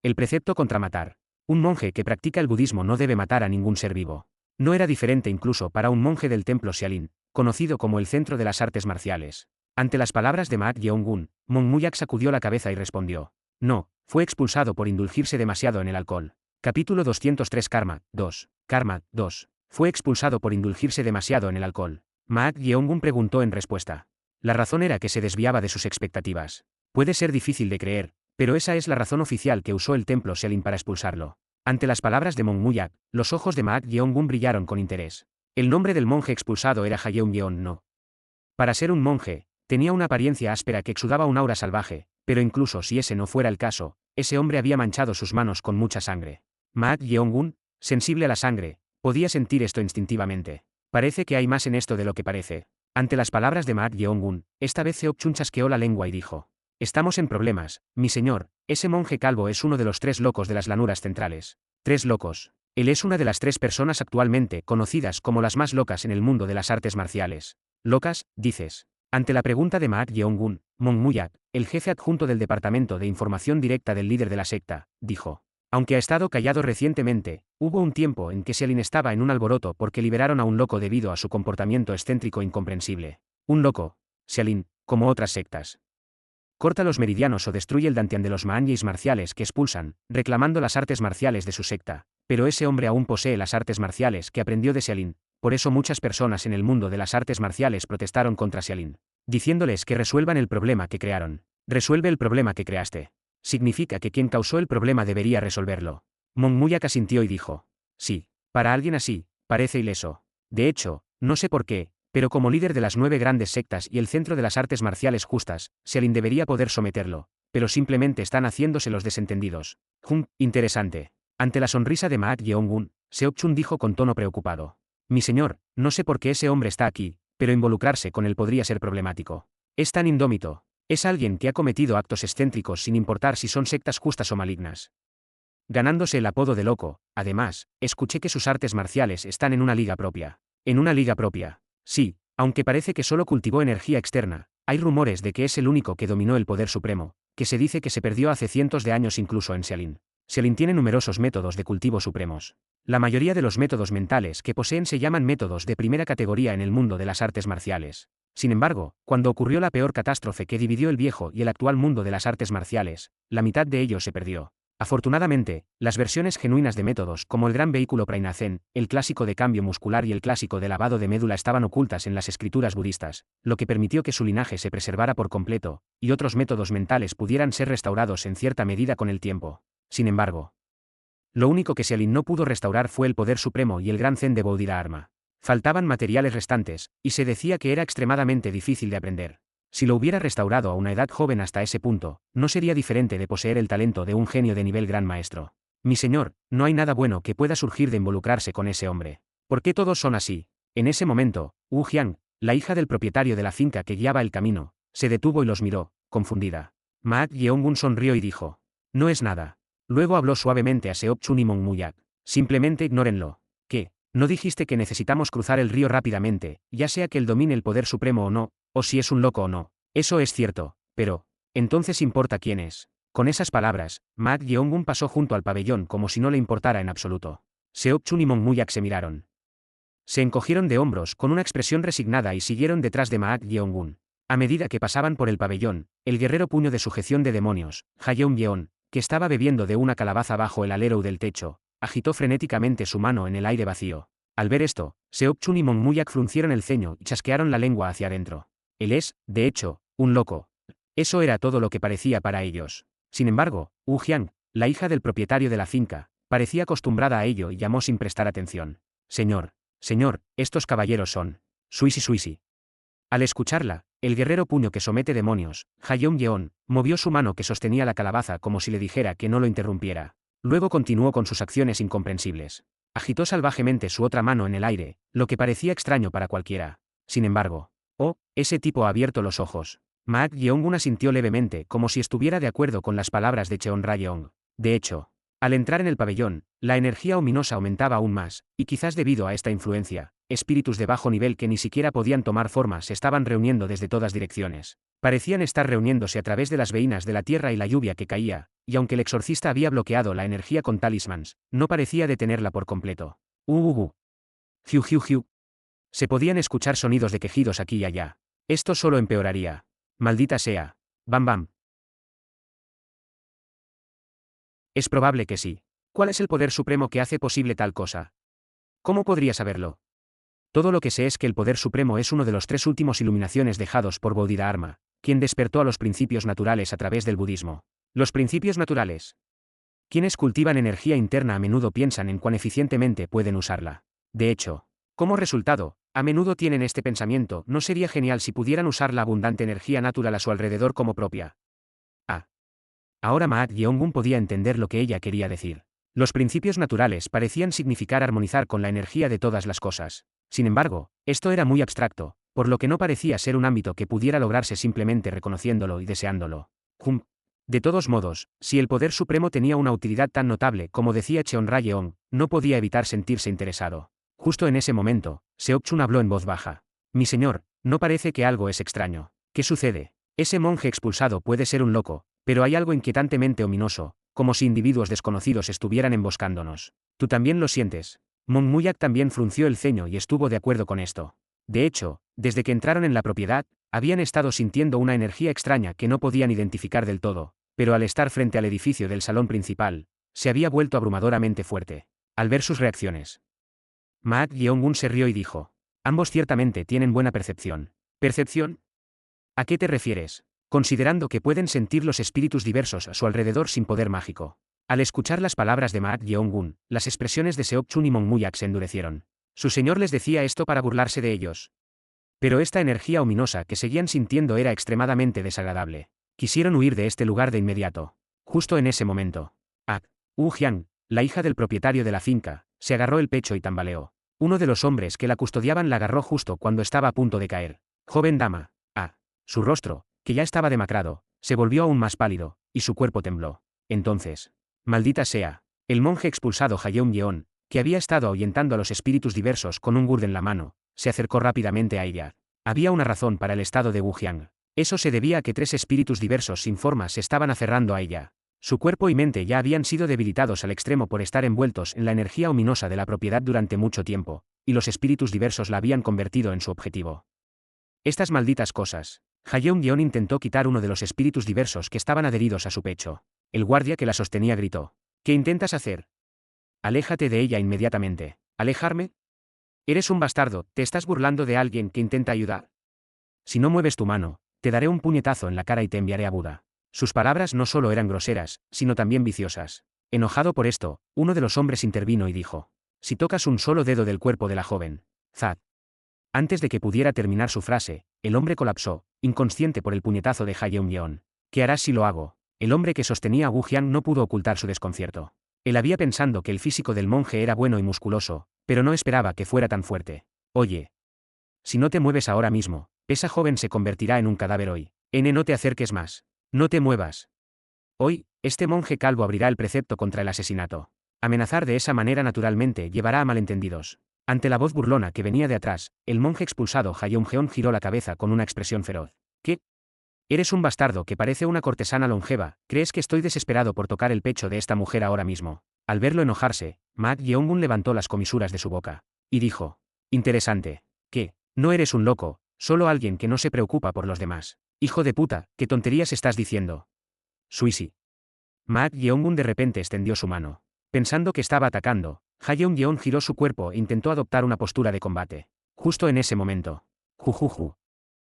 El precepto contra matar. Un monje que practica el budismo no debe matar a ningún ser vivo. No era diferente incluso para un monje del templo Xialin, conocido como el centro de las artes marciales. Ante las palabras de Ma Yeongun, Mong Muyak sacudió la cabeza y respondió: no, fue expulsado por indulgirse demasiado en el alcohol. Capítulo 203 Karma 2. Karma 2. Fue expulsado por indulgirse demasiado en el alcohol. Ma Yeongun preguntó en respuesta. La razón era que se desviaba de sus expectativas. Puede ser difícil de creer, pero esa es la razón oficial que usó el templo Selim para expulsarlo. Ante las palabras de Monmuyak, los ojos de Maak Yeongun brillaron con interés. El nombre del monje expulsado era Hayeon No. Para ser un monje, tenía una apariencia áspera que exudaba un aura salvaje, pero incluso si ese no fuera el caso, ese hombre había manchado sus manos con mucha sangre. Maak Yeongun, sensible a la sangre, podía sentir esto instintivamente. Parece que hay más en esto de lo que parece. Ante las palabras de Maak Yeongun, esta vez Seok-chun chasqueó la lengua y dijo: Estamos en problemas, mi señor, ese monje calvo es uno de los 3 locos de las lanuras centrales. 3 locos. Él es una de las 3 personas actualmente conocidas como las más locas en el mundo de las artes marciales. ¿Locas, dices? Ante la pregunta de Maak Yeongun, Monmuyak, el jefe adjunto del Departamento de Información Directa del líder de la secta, dijo: Aunque ha estado callado recientemente, hubo un tiempo en que Selim estaba en un alboroto porque liberaron a un loco debido a su comportamiento excéntrico e incomprensible. Un loco, Selim, como otras sectas. Corta los meridianos o destruye el dantian de los maanyis marciales que expulsan, reclamando las artes marciales de su secta. Pero ese hombre aún posee las artes marciales que aprendió de Selim, por eso muchas personas en el mundo de las artes marciales protestaron contra Selim, diciéndoles que resuelvan el problema que crearon. Resuelve el problema que creaste. Significa que quien causó el problema debería resolverlo. Monmuyak asintió y dijo: Sí, para alguien así, parece ileso. De hecho, no sé por qué, pero como líder de las 9 grandes sectas y el centro de las artes marciales justas, Selim debería poder someterlo, pero simplemente están haciéndose los desentendidos. Interesante. Ante la sonrisa de Maak Yeongun, Seok-chun dijo con tono preocupado: Mi señor, no sé por qué ese hombre está aquí, pero involucrarse con él podría ser problemático. Es tan indómito. Es alguien que ha cometido actos excéntricos sin importar si son sectas justas o malignas. Ganándose el apodo de loco, además, escuché que sus artes marciales están en una liga propia. En una liga propia. Sí, aunque parece que solo cultivó energía externa, hay rumores de que es el único que dominó el poder supremo, que se dice que se perdió hace cientos de años incluso en Selim. Selim tiene numerosos métodos de cultivo supremos. La mayoría de los métodos mentales que poseen se llaman métodos de primera categoría en el mundo de las artes marciales. Sin embargo, cuando ocurrió la peor catástrofe que dividió el viejo y el actual mundo de las artes marciales, la mitad de ellos se perdió. Afortunadamente, las versiones genuinas de métodos como el gran vehículo Prainazen, el clásico de cambio muscular y el clásico de lavado de médula estaban ocultas en las escrituras budistas, lo que permitió que su linaje se preservara por completo, y otros métodos mentales pudieran ser restaurados en cierta medida con el tiempo. Sin embargo, lo único que Selim no pudo restaurar fue el poder supremo y el gran zen de Bodhidharma. Faltaban materiales restantes, y se decía que era extremadamente difícil de aprender. Si lo hubiera restaurado a una edad joven hasta ese punto, no sería diferente de poseer el talento de un genio de nivel gran maestro. Mi señor, no hay nada bueno que pueda surgir de involucrarse con ese hombre. ¿Por qué todos son así? En ese momento, Wu Jiang, la hija del propietario de la finca que guiaba el camino, se detuvo y los miró, confundida. Maak Yeongun sonrió y dijo: No es nada. Luego habló suavemente a Seok-chun y Monmuyak. Simplemente ignórenlo. ¿Qué? ¿No dijiste que necesitamos cruzar el río rápidamente, ya sea que él domine el poder supremo o no, o si es un loco o no? Eso es cierto, pero, entonces importa quién es. Con esas palabras, Maak Yeongun pasó junto al pabellón como si no le importara en absoluto. Seok-chun y Monmuyak se miraron. Se encogieron de hombros con una expresión resignada y siguieron detrás de Maak Yeongun. A medida que pasaban por el pabellón, el guerrero puño de sujeción de demonios, Hayeon-yeon, que estaba bebiendo de una calabaza bajo el alero del techo, agitó frenéticamente su mano en el aire vacío. Al ver esto, Seok-chun y Monmuyak fruncieron el ceño y chasquearon la lengua hacia adentro. Él es, de hecho, un loco. Eso era todo lo que parecía para ellos. Sin embargo, Wu Jiang, la hija del propietario de la finca, parecía acostumbrada a ello y llamó sin prestar atención. Señor, estos caballeros son Suisi. Al escucharla, el guerrero puño que somete demonios, Hayeon-yeon, movió su mano que sostenía la calabaza como si le dijera que no lo interrumpiera. Luego continuó con sus acciones incomprensibles. Agitó salvajemente su otra mano en el aire, lo que parecía extraño para cualquiera. Sin embargo, ese tipo ha abierto los ojos. Maak Yeongun asintió levemente como si estuviera de acuerdo con las palabras de Cheon Rayeong. De hecho, al entrar en el pabellón, la energía ominosa aumentaba aún más, y quizás debido a esta influencia, espíritus de bajo nivel que ni siquiera podían tomar forma se estaban reuniendo desde todas direcciones. Parecían estar reuniéndose a través de las veinas de la tierra y la lluvia que caía, y aunque el exorcista había bloqueado la energía con talismans, no parecía detenerla por completo. Hiu. Se podían escuchar sonidos de quejidos aquí y allá. Esto solo empeoraría. Maldita sea. Bam. Es probable que sí. ¿Cuál es el poder supremo que hace posible tal cosa? ¿Cómo podría saberlo? Todo lo que sé es que el poder supremo es uno de los 3 últimos iluminaciones dejados por Bodhidharma, quien despertó a los principios naturales a través del budismo. Los principios naturales. Quienes cultivan energía interna a menudo piensan en cuán eficientemente pueden usarla. De hecho, como resultado, a menudo tienen este pensamiento: ¿no sería genial si pudieran usar la abundante energía natural a su alrededor como propia? Ah. Ahora Maat Yeongun podía entender lo que ella quería decir. Los principios naturales parecían significar armonizar con la energía de todas las cosas. Sin embargo, esto era muy abstracto, por lo que no parecía ser un ámbito que pudiera lograrse simplemente reconociéndolo y deseándolo. De todos modos, si el poder supremo tenía una utilidad tan notable como decía Cheonra Yeon, no podía evitar sentirse interesado. Justo en ese momento, Seokchun habló en voz baja. Mi señor, ¿no parece que algo es extraño? ¿Qué sucede? Ese monje expulsado puede ser un loco, pero hay algo inquietantemente ominoso, como si individuos desconocidos estuvieran emboscándonos. ¿Tú también lo sientes? Mon Muyak también frunció el ceño y estuvo de acuerdo con esto. De hecho, desde que entraron en la propiedad, habían estado sintiendo una energía extraña que no podían identificar del todo, pero al estar frente al edificio del salón principal, se había vuelto abrumadoramente fuerte. Al ver sus reacciones, Maat Yeongun se rió y dijo: ambos ciertamente tienen buena percepción. ¿Percepción? ¿A qué te refieres? Considerando que pueden sentir los espíritus diversos a su alrededor sin poder mágico. Al escuchar las palabras de Maat Yeongun, las expresiones de Seokchun y Mon Muyak se endurecieron. Su señor les decía esto para burlarse de ellos. Pero esta energía ominosa que seguían sintiendo era extremadamente desagradable. Quisieron huir de este lugar de inmediato. Justo en ese momento, Wu Jiang, la hija del propietario de la finca, se agarró el pecho y tambaleó. Uno de los hombres que la custodiaban la agarró justo cuando estaba a punto de caer. Joven dama. Su rostro, que ya estaba demacrado, se volvió aún más pálido, y su cuerpo tembló. Entonces, maldita sea, el monje expulsado Hayeon Yeon, que había estado ahuyentando a los espíritus diversos con un gurd en la mano, se acercó rápidamente a ella. Había una razón para el estado de Wu Jiang. Eso se debía a que 3 espíritus diversos sin forma se estaban aferrando a ella. Su cuerpo y mente ya habían sido debilitados al extremo por estar envueltos en la energía ominosa de la propiedad durante mucho tiempo, y los espíritus diversos la habían convertido en su objetivo. Estas malditas cosas. Hayeon Yeon intentó quitar uno de los espíritus diversos que estaban adheridos a su pecho. El guardia que la sostenía gritó: ¿qué intentas hacer? Aléjate de ella inmediatamente. ¿Alejarme? Eres un bastardo, ¿te estás burlando de alguien que intenta ayudar? Si no mueves tu mano, te daré un puñetazo en la cara y te enviaré a Buda. Sus palabras no solo eran groseras, sino también viciosas. Enojado por esto, uno de los hombres intervino y dijo: si tocas un solo dedo del cuerpo de la joven, Zad. Antes de que pudiera terminar su frase, el hombre colapsó, inconsciente por el puñetazo de Hayeon Yeon. ¿Qué harás si lo hago? El hombre que sostenía a Wu Jiang no pudo ocultar su desconcierto. Él había pensado que el físico del monje era bueno y musculoso, pero no esperaba que fuera tan fuerte. Oye. Si no te mueves ahora mismo, esa joven se convertirá en un cadáver hoy. No te acerques más. No te muevas. Hoy, este monje calvo abrirá el precepto contra el asesinato. Amenazar de esa manera naturalmente llevará a malentendidos. Ante la voz burlona que venía de atrás, el monje expulsado Hayeon Jeon giró la cabeza con una expresión feroz. ¿Qué? Eres un bastardo que parece una cortesana longeva. ¿Crees que estoy desesperado por tocar el pecho de esta mujer ahora mismo? Al verlo enojarse, Maat Yeongun levantó las comisuras de su boca y dijo: interesante. ¿Qué? No eres un loco, solo alguien que no se preocupa por los demás. Hijo de puta, ¿qué tonterías estás diciendo? Suisi. Maat Yeongun de repente extendió su mano. Pensando que estaba atacando, Hayeon Yeon giró su cuerpo e intentó adoptar una postura de combate. Justo en ese momento. Jujuju.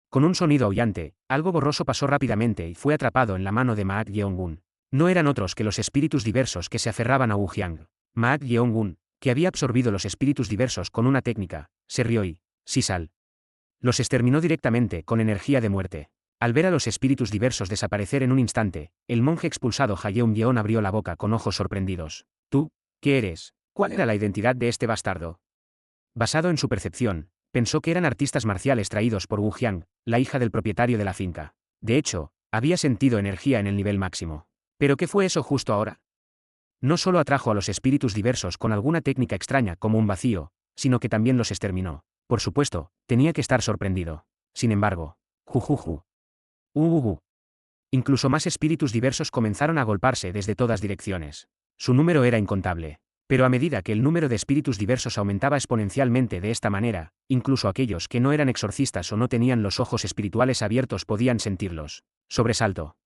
Con un sonido aullante, algo borroso pasó rápidamente y fue atrapado en la mano de Maat Yeongun. No eran otros que los espíritus diversos que se aferraban a Wu Jiang. Maat Yeongun, que había absorbido los espíritus diversos con una técnica, se rió y, Sisal. Los exterminó directamente con energía de muerte. Al ver a los espíritus diversos desaparecer en un instante, el monje expulsado Hayeon Yeon abrió la boca con ojos sorprendidos. ¿Tú? ¿Qué eres? ¿Cuál era la identidad de este bastardo? Basado en su percepción, pensó que eran artistas marciales traídos por Wu Jiang, la hija del propietario de la finca. De hecho, había sentido energía en el nivel máximo. ¿Pero qué fue eso justo ahora? No solo atrajo a los espíritus diversos con alguna técnica extraña como un vacío, sino que también los exterminó. Por supuesto, tenía que estar sorprendido. Sin embargo, jujuju. Incluso más espíritus diversos comenzaron a agolparse desde todas direcciones. Su número era incontable. Pero a medida que el número de espíritus diversos aumentaba exponencialmente de esta manera, incluso aquellos que no eran exorcistas o no tenían los ojos espirituales abiertos podían sentirlos. Sobresalto.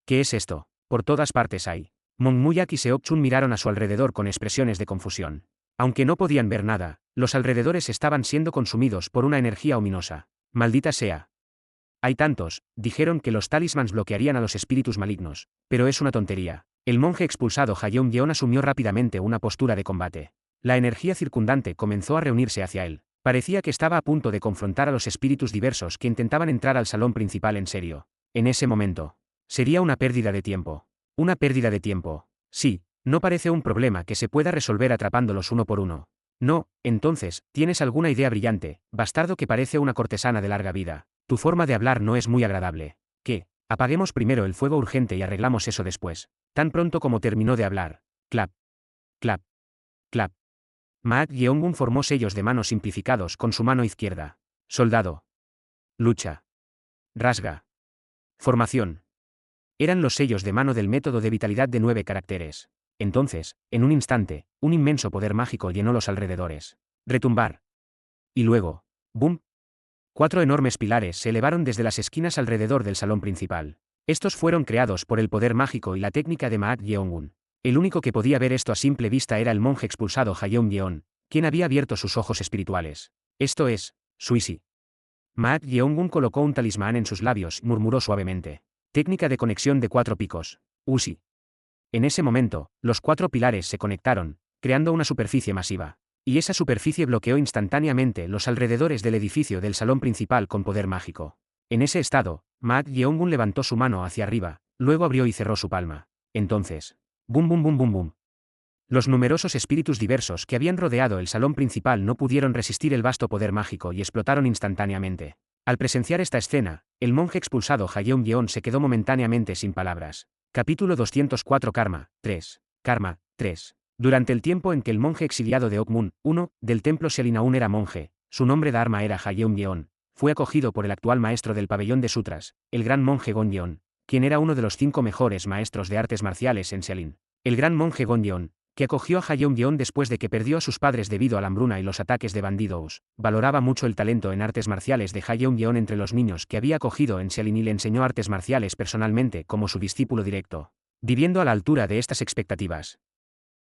¿Qué es esto? Por todas partes hay. Mon Muyak y Seokchun miraron a su alrededor con expresiones de confusión. Aunque no podían ver nada, los alrededores estaban siendo consumidos por una energía ominosa. Maldita sea. Hay tantos, dijeron que los talismans bloquearían a los espíritus malignos, pero es una tontería. El monje expulsado Hayeon Yeon asumió rápidamente una postura de combate. La energía circundante comenzó a reunirse hacia él. Parecía que estaba a punto de confrontar a los espíritus diversos que intentaban entrar al salón principal en serio. En ese momento. Sería una pérdida de tiempo. Una pérdida de tiempo. Sí, no parece un problema que se pueda resolver atrapándolos uno por uno. No, entonces, tienes alguna idea brillante, bastardo que parece una cortesana de larga vida. Tu forma de hablar no es muy agradable. ¿Qué? Apaguemos primero el fuego urgente y arreglamos eso después. Tan pronto como terminó de hablar. Clap. Clap. Clap. Maak Yeongun formó sellos de mano simplificados con su mano izquierda. Soldado. Lucha. Rasga. Formación. Eran los sellos de mano del método de vitalidad de 9 caracteres. Entonces, en un instante, un inmenso poder mágico llenó los alrededores. Retumbar. Y luego, ¡boom! 4 enormes pilares se elevaron desde las esquinas alrededor del salón principal. Estos fueron creados por el poder mágico y la técnica de Maak Yeongun. El único que podía ver esto a simple vista era el monje expulsado Hayeon Yeon, quien había abierto sus ojos espirituales. Esto es, Suisi. Maak Yeongun colocó un talismán en sus labios y murmuró suavemente. Técnica de conexión de 4 picos. Usi. En ese momento, los 4 pilares se conectaron, creando una superficie masiva. Y esa superficie bloqueó instantáneamente los alrededores del edificio del salón principal con poder mágico. En ese estado, Maak Yeongun levantó su mano hacia arriba, luego abrió y cerró su palma. Entonces, bum bum bum bum bum. Los numerosos espíritus diversos que habían rodeado el salón principal no pudieron resistir el vasto poder mágico y explotaron instantáneamente. Al presenciar esta escena, el monje expulsado Hayeon Yeon se quedó momentáneamente sin palabras. Capítulo 204 Karma 3. Karma 3. Durante el tiempo en que el monje exiliado de Okmun, 1, del templo Seolin aún era monje, su nombre Dharma era Hayeon Yeon, fue acogido por el actual maestro del pabellón de sutras, el gran monje Gon Yeon, quien era uno de los 5 mejores maestros de artes marciales en Seolin. El gran monje Gon Yeon, que acogió a Hayeon Yeon después de que perdió a sus padres debido a la hambruna y los ataques de bandidos, valoraba mucho el talento en artes marciales de Hayeon Yeon entre los niños que había acogido en Seolin y le enseñó artes marciales personalmente como su discípulo directo, viviendo a la altura de estas expectativas.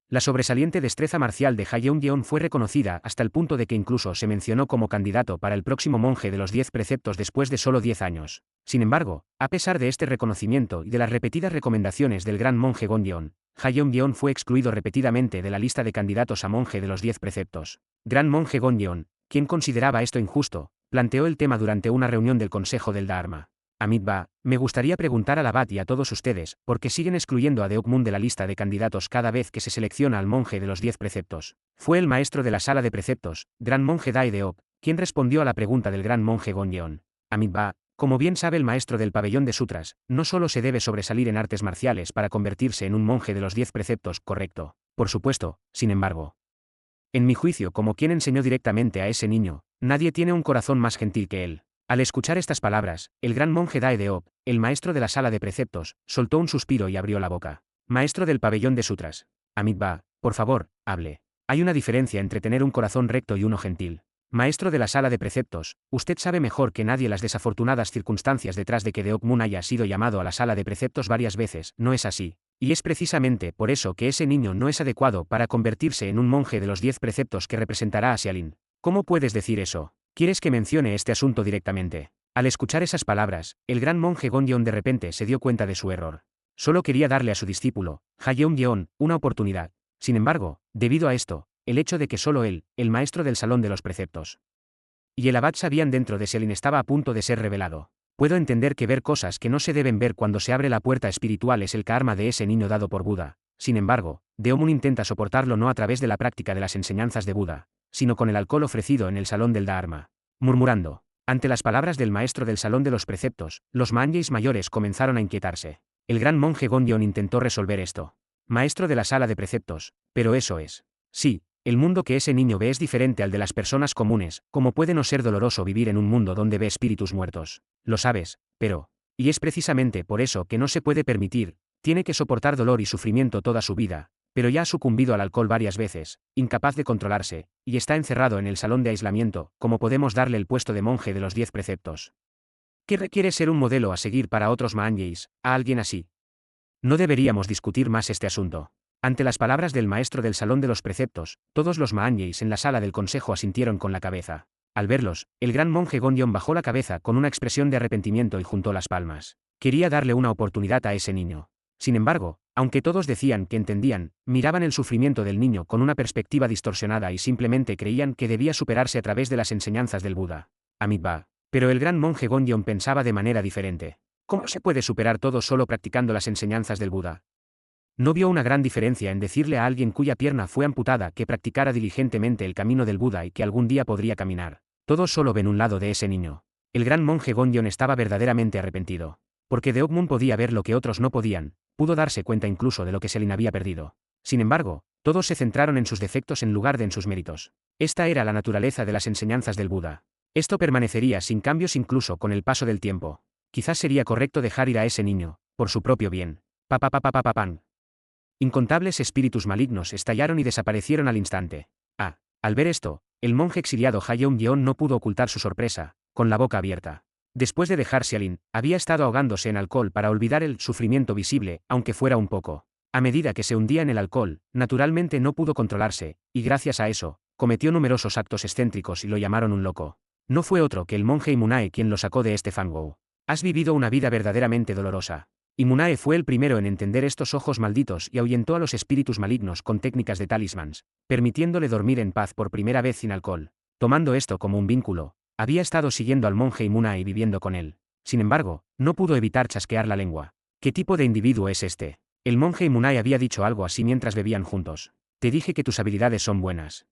La sobresaliente destreza marcial de Hayeon Yeon fue reconocida hasta el punto de que incluso se mencionó como candidato para el próximo monje de los 10 preceptos después de solo 10 años. Sin embargo, a pesar de este reconocimiento y de las repetidas recomendaciones del gran monje Gon Yeon, Hayeon Yeon fue excluido repetidamente de la lista de candidatos a monje de los 10 preceptos. Gran monje Gon Yeon, quien consideraba esto injusto, planteó el tema durante una reunión del Consejo del Dharma. Amidba, me gustaría preguntar al abad y a todos ustedes, ¿por qué siguen excluyendo a Deokmun de la lista de candidatos cada vez que se selecciona al monje de los 10 preceptos? Fue el maestro de la sala de preceptos, gran monje Dae Deok, quien respondió a la pregunta del gran monje Gon Yeon. Amidba, como bien sabe el maestro del pabellón de sutras, no solo se debe sobresalir en artes marciales para convertirse en un monje de los 10 preceptos, correcto, por supuesto, sin embargo. En mi juicio, como quien enseñó directamente a ese niño, nadie tiene un corazón más gentil que él. Al escuchar estas palabras, el gran monje Dae Deok, el maestro de la sala de preceptos, soltó un suspiro y abrió la boca. Maestro del pabellón de sutras. Amidba, por favor, hable. Hay una diferencia entre tener un corazón recto y uno gentil. Maestro de la sala de preceptos, usted sabe mejor que nadie las desafortunadas circunstancias detrás de que Deokmun haya sido llamado a la sala de preceptos varias veces, ¿no es así? Y es precisamente por eso que ese niño no es adecuado para convertirse en un monje de los 10 preceptos que representará a Seolin. ¿Cómo puedes decir eso? ¿Quieres que mencione este asunto directamente? Al escuchar esas palabras, el gran monje Gon Yeon de repente se dio cuenta de su error. Solo quería darle a su discípulo, Hayeon Yeon, una oportunidad. Sin embargo, debido a esto, el hecho de que solo él, el maestro del salón de los preceptos, y el abad sabían dentro de Seolin estaba a punto de ser revelado. Puedo entender que ver cosas que no se deben ver cuando se abre la puerta espiritual es el karma de ese niño dado por Buda. Sin embargo, Deokmun intenta soportarlo no a través de la práctica de las enseñanzas de Buda, sino con el alcohol ofrecido en el salón del Dharma. Murmurando. Ante las palabras del maestro del salón de los preceptos, los manjeis mayores comenzaron a inquietarse. El gran monje Gon Yeon intentó resolver esto. Maestro de la sala de preceptos, pero eso es. Sí, el mundo que ese niño ve es diferente al de las personas comunes, como puede no ser doloroso vivir en un mundo donde ve espíritus muertos. Lo sabes, pero... Y es precisamente por eso que no se puede permitir, tiene que soportar dolor y sufrimiento toda su vida, pero ya ha sucumbido al alcohol varias veces, incapaz de controlarse, y está encerrado en el salón de aislamiento, como podemos darle el puesto de monje de los 10 preceptos. ¿Qué requiere ser un modelo a seguir para otros manjeis, a alguien así? No deberíamos discutir más este asunto. Ante las palabras del maestro del salón de los preceptos, todos los manjeis en la sala del consejo asintieron con la cabeza. Al verlos, el gran monje Gondion bajó la cabeza con una expresión de arrepentimiento y juntó las palmas. Quería darle una oportunidad a ese niño. Sin embargo, aunque todos decían que entendían, miraban el sufrimiento del niño con una perspectiva distorsionada y simplemente creían que debía superarse a través de las enseñanzas del Buda. Amitabha. Pero el gran monje Gondion pensaba de manera diferente. ¿Cómo se puede superar todo solo practicando las enseñanzas del Buda? No vio una gran diferencia en decirle a alguien cuya pierna fue amputada que practicara diligentemente el camino del Buda y que algún día podría caminar. Todos solo ven un lado de ese niño. El gran monje Gondion estaba verdaderamente arrepentido. Porque Deokmun podía ver lo que otros no podían, pudo darse cuenta incluso de lo que Selin había perdido. Sin embargo, todos se centraron en sus defectos en lugar de en sus méritos. Esta era la naturaleza de las enseñanzas del Buda. Esto permanecería sin cambios incluso con el paso del tiempo. Quizás sería correcto dejar ir a ese niño, por su propio bien. Pan. Incontables espíritus malignos estallaron y desaparecieron al instante. Al ver esto, el monje exiliado Hayeon no pudo ocultar su sorpresa, con la boca abierta. Después de dejar Xialin, había estado ahogándose en alcohol para olvidar el sufrimiento visible, aunque fuera un poco. A medida que se hundía en el alcohol, naturalmente no pudo controlarse, y gracias a eso, cometió numerosos actos excéntricos y lo llamaron un loco. No fue otro que el monje Imunae quien lo sacó de este fango. Has vivido una vida verdaderamente dolorosa. Imunae fue el primero en entender estos ojos malditos y ahuyentó a los espíritus malignos con técnicas de talismans, permitiéndole dormir en paz por primera vez sin alcohol. Tomando esto como un vínculo, había estado siguiendo al monje Imunae y viviendo con él. Sin embargo, no pudo evitar chasquear la lengua. ¿Qué tipo de individuo es este? El monje Imunae había dicho algo así mientras bebían juntos. Te dije que tus habilidades son buenas.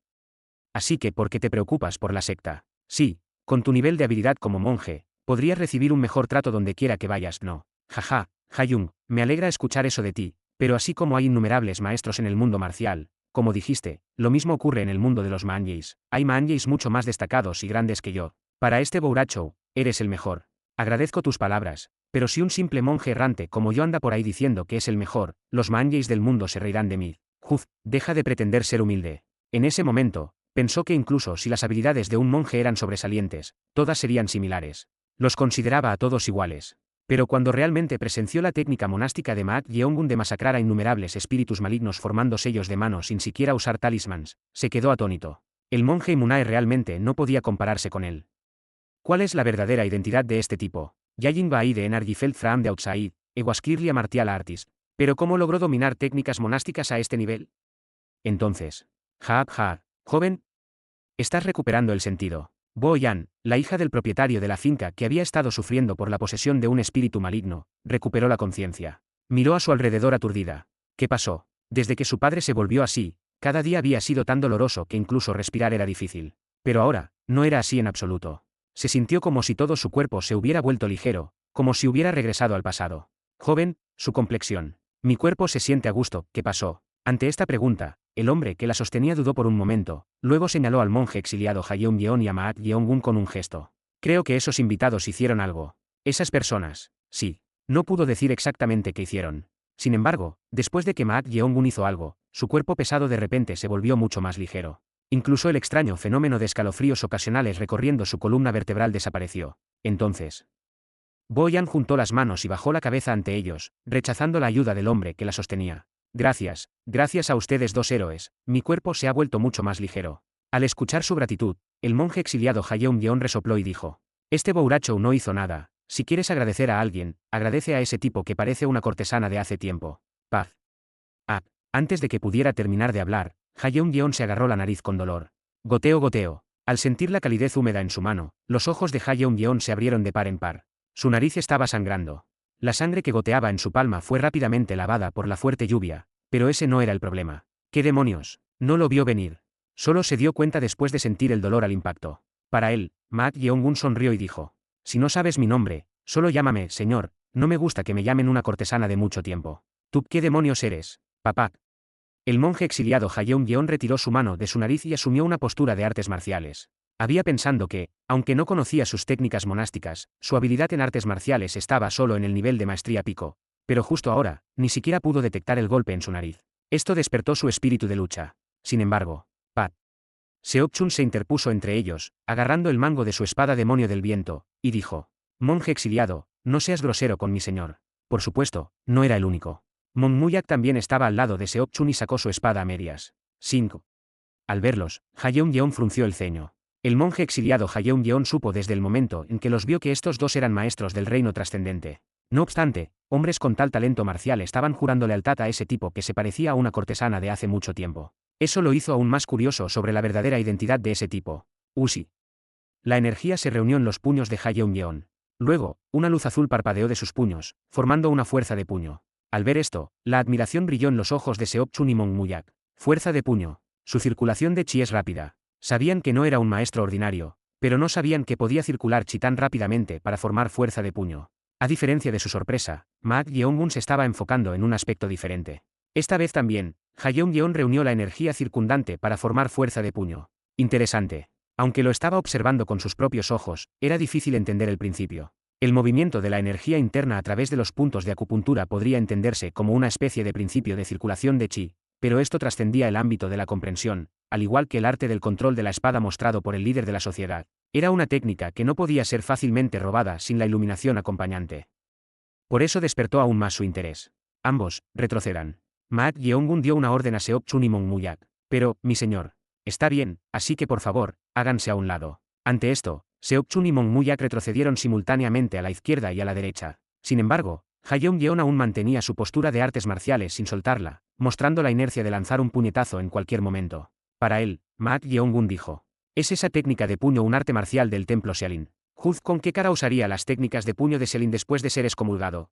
Así que, ¿por qué te preocupas por la secta? Sí, con tu nivel de habilidad como monje, podrías recibir un mejor trato donde quiera que vayas, ¿no? Jaja, Hayung, me alegra escuchar eso de ti, pero así como hay innumerables maestros en el mundo marcial, como dijiste, lo mismo ocurre en el mundo de los Manyeis. Hay Manyeis mucho más destacados y grandes que yo. Para este Bouracho, eres el mejor. Agradezco tus palabras, pero si un simple monje errante como yo anda por ahí diciendo que es el mejor, los Manyeis del mundo se reirán de mí. Juz, deja de pretender ser humilde. En ese momento, pensó que incluso si las habilidades de un monje eran sobresalientes, todas serían similares. Los consideraba a todos iguales. Pero cuando realmente presenció la técnica monástica de Maat Yeongun de masacrar a innumerables espíritus malignos formando sellos de mano sin siquiera usar talismans, se quedó atónito. El monje Imunae realmente no podía compararse con él. ¿Cuál es la verdadera identidad de este tipo? Yayin Bai de Energifeld Fram de Outside, Ewaskirlia Martial Artist. ¿Pero cómo logró dominar técnicas monásticas a este nivel? Entonces. Joven. Estás recuperando el sentido. Bo Yan, la hija del propietario de la finca que había estado sufriendo por la posesión de un espíritu maligno, recuperó la conciencia. Miró a su alrededor aturdida. ¿Qué pasó? Desde que su padre se volvió así, cada día había sido tan doloroso que incluso respirar era difícil. Pero ahora, no era así en absoluto. Se sintió como si todo su cuerpo se hubiera vuelto ligero, como si hubiera regresado al pasado. Joven, su complexión. Mi cuerpo se siente a gusto, ¿qué pasó? Ante esta pregunta, el hombre que la sostenía dudó por un momento, luego señaló al monje exiliado Hayeon y a Maat Yeongun con un gesto. Creo que esos invitados hicieron algo. Esas personas, sí. No pudo decir exactamente qué hicieron. Sin embargo, después de que Maat Yeongun hizo algo, su cuerpo pesado de repente se volvió mucho más ligero. Incluso el extraño fenómeno de escalofríos ocasionales recorriendo su columna vertebral desapareció. Entonces, Boyan juntó las manos y bajó la cabeza ante ellos, rechazando la ayuda del hombre que la sostenía. Gracias a ustedes dos héroes, mi cuerpo se ha vuelto mucho más ligero. Al escuchar su gratitud, el monje exiliado Hayeon resopló y dijo. Este Bouracho no hizo nada, si quieres agradecer a alguien, agradece a ese tipo que parece una cortesana de hace tiempo. Paz. Antes de que pudiera terminar de hablar, Hayeon se agarró la nariz con dolor. Goteo. Al sentir la calidez húmeda en su mano, los ojos de Hayeon se abrieron de par en par. Su nariz estaba sangrando. La sangre que goteaba en su palma fue rápidamente lavada por la fuerte lluvia, pero ese no era el problema. ¿Qué demonios? No lo vio venir. Solo se dio cuenta después de sentir el dolor al impacto. Para él, Maat Yeongun sonrió y dijo. Si no sabes mi nombre, solo llámame, señor, no me gusta que me llamen una cortesana de mucho tiempo. ¿Tú qué demonios eres, papá? El monje exiliado Hayeon retiró su mano de su nariz y asumió una postura de artes marciales. Había pensando que, aunque no conocía sus técnicas monásticas, su habilidad en artes marciales estaba solo en el nivel de maestría pico, pero justo ahora, ni siquiera pudo detectar el golpe en su nariz. Esto despertó su espíritu de lucha. Sin embargo, Seokchun se interpuso entre ellos, agarrando el mango de su espada demonio del viento, y dijo: Monje exiliado, no seas grosero con mi señor. Por supuesto, no era el único. Monmuyak también estaba al lado de Seokchun y sacó su espada a medias. 5. Al verlos, Hayeon frunció el ceño. El monje exiliado Hayeon supo desde el momento en que los vio que estos dos eran maestros del reino trascendente. No obstante, hombres con tal talento marcial estaban jurando lealtad a ese tipo que se parecía a una cortesana de hace mucho tiempo. Eso lo hizo aún más curioso sobre la verdadera identidad de ese tipo. Uzi. La energía se reunió en los puños de Hayeon. Luego, una luz azul parpadeó de sus puños, formando una fuerza de puño. Al ver esto, la admiración brilló en los ojos de Seok-chun y Mong-muyak. Fuerza de puño. Su circulación de chi es rápida. Sabían que no era un maestro ordinario, pero no sabían que podía circular chi tan rápidamente para formar fuerza de puño. A diferencia de su sorpresa, Maak Yeongun se estaba enfocando en un aspecto diferente. Esta vez también, Hayeon reunió la energía circundante para formar fuerza de puño. Interesante. Aunque lo estaba observando con sus propios ojos, era difícil entender el principio. El movimiento de la energía interna a través de los puntos de acupuntura podría entenderse como una especie de principio de circulación de chi, pero esto trascendía el ámbito de la comprensión, al igual que el arte del control de la espada mostrado por el líder de la sociedad. Era una técnica que no podía ser fácilmente robada sin la iluminación acompañante. Por eso despertó aún más su interés. Ambos, retrocedan. Maak Yeongun dio una orden a Seok-chun y Mong-muyak. Pero, mi señor. Está bien, así que por favor, háganse a un lado. Ante esto, Seok-chun y Mong-muyak retrocedieron simultáneamente a la izquierda y a la derecha. Sin embargo, Hayeon aún mantenía su postura de artes marciales sin soltarla, mostrando la inercia de lanzar un puñetazo en cualquier momento. Para él, Maak Yeongun dijo: ¿es esa técnica de puño un arte marcial del templo Seolin? Juz, ¿con qué cara usaría las técnicas de puño de Seolin después de ser excomulgado?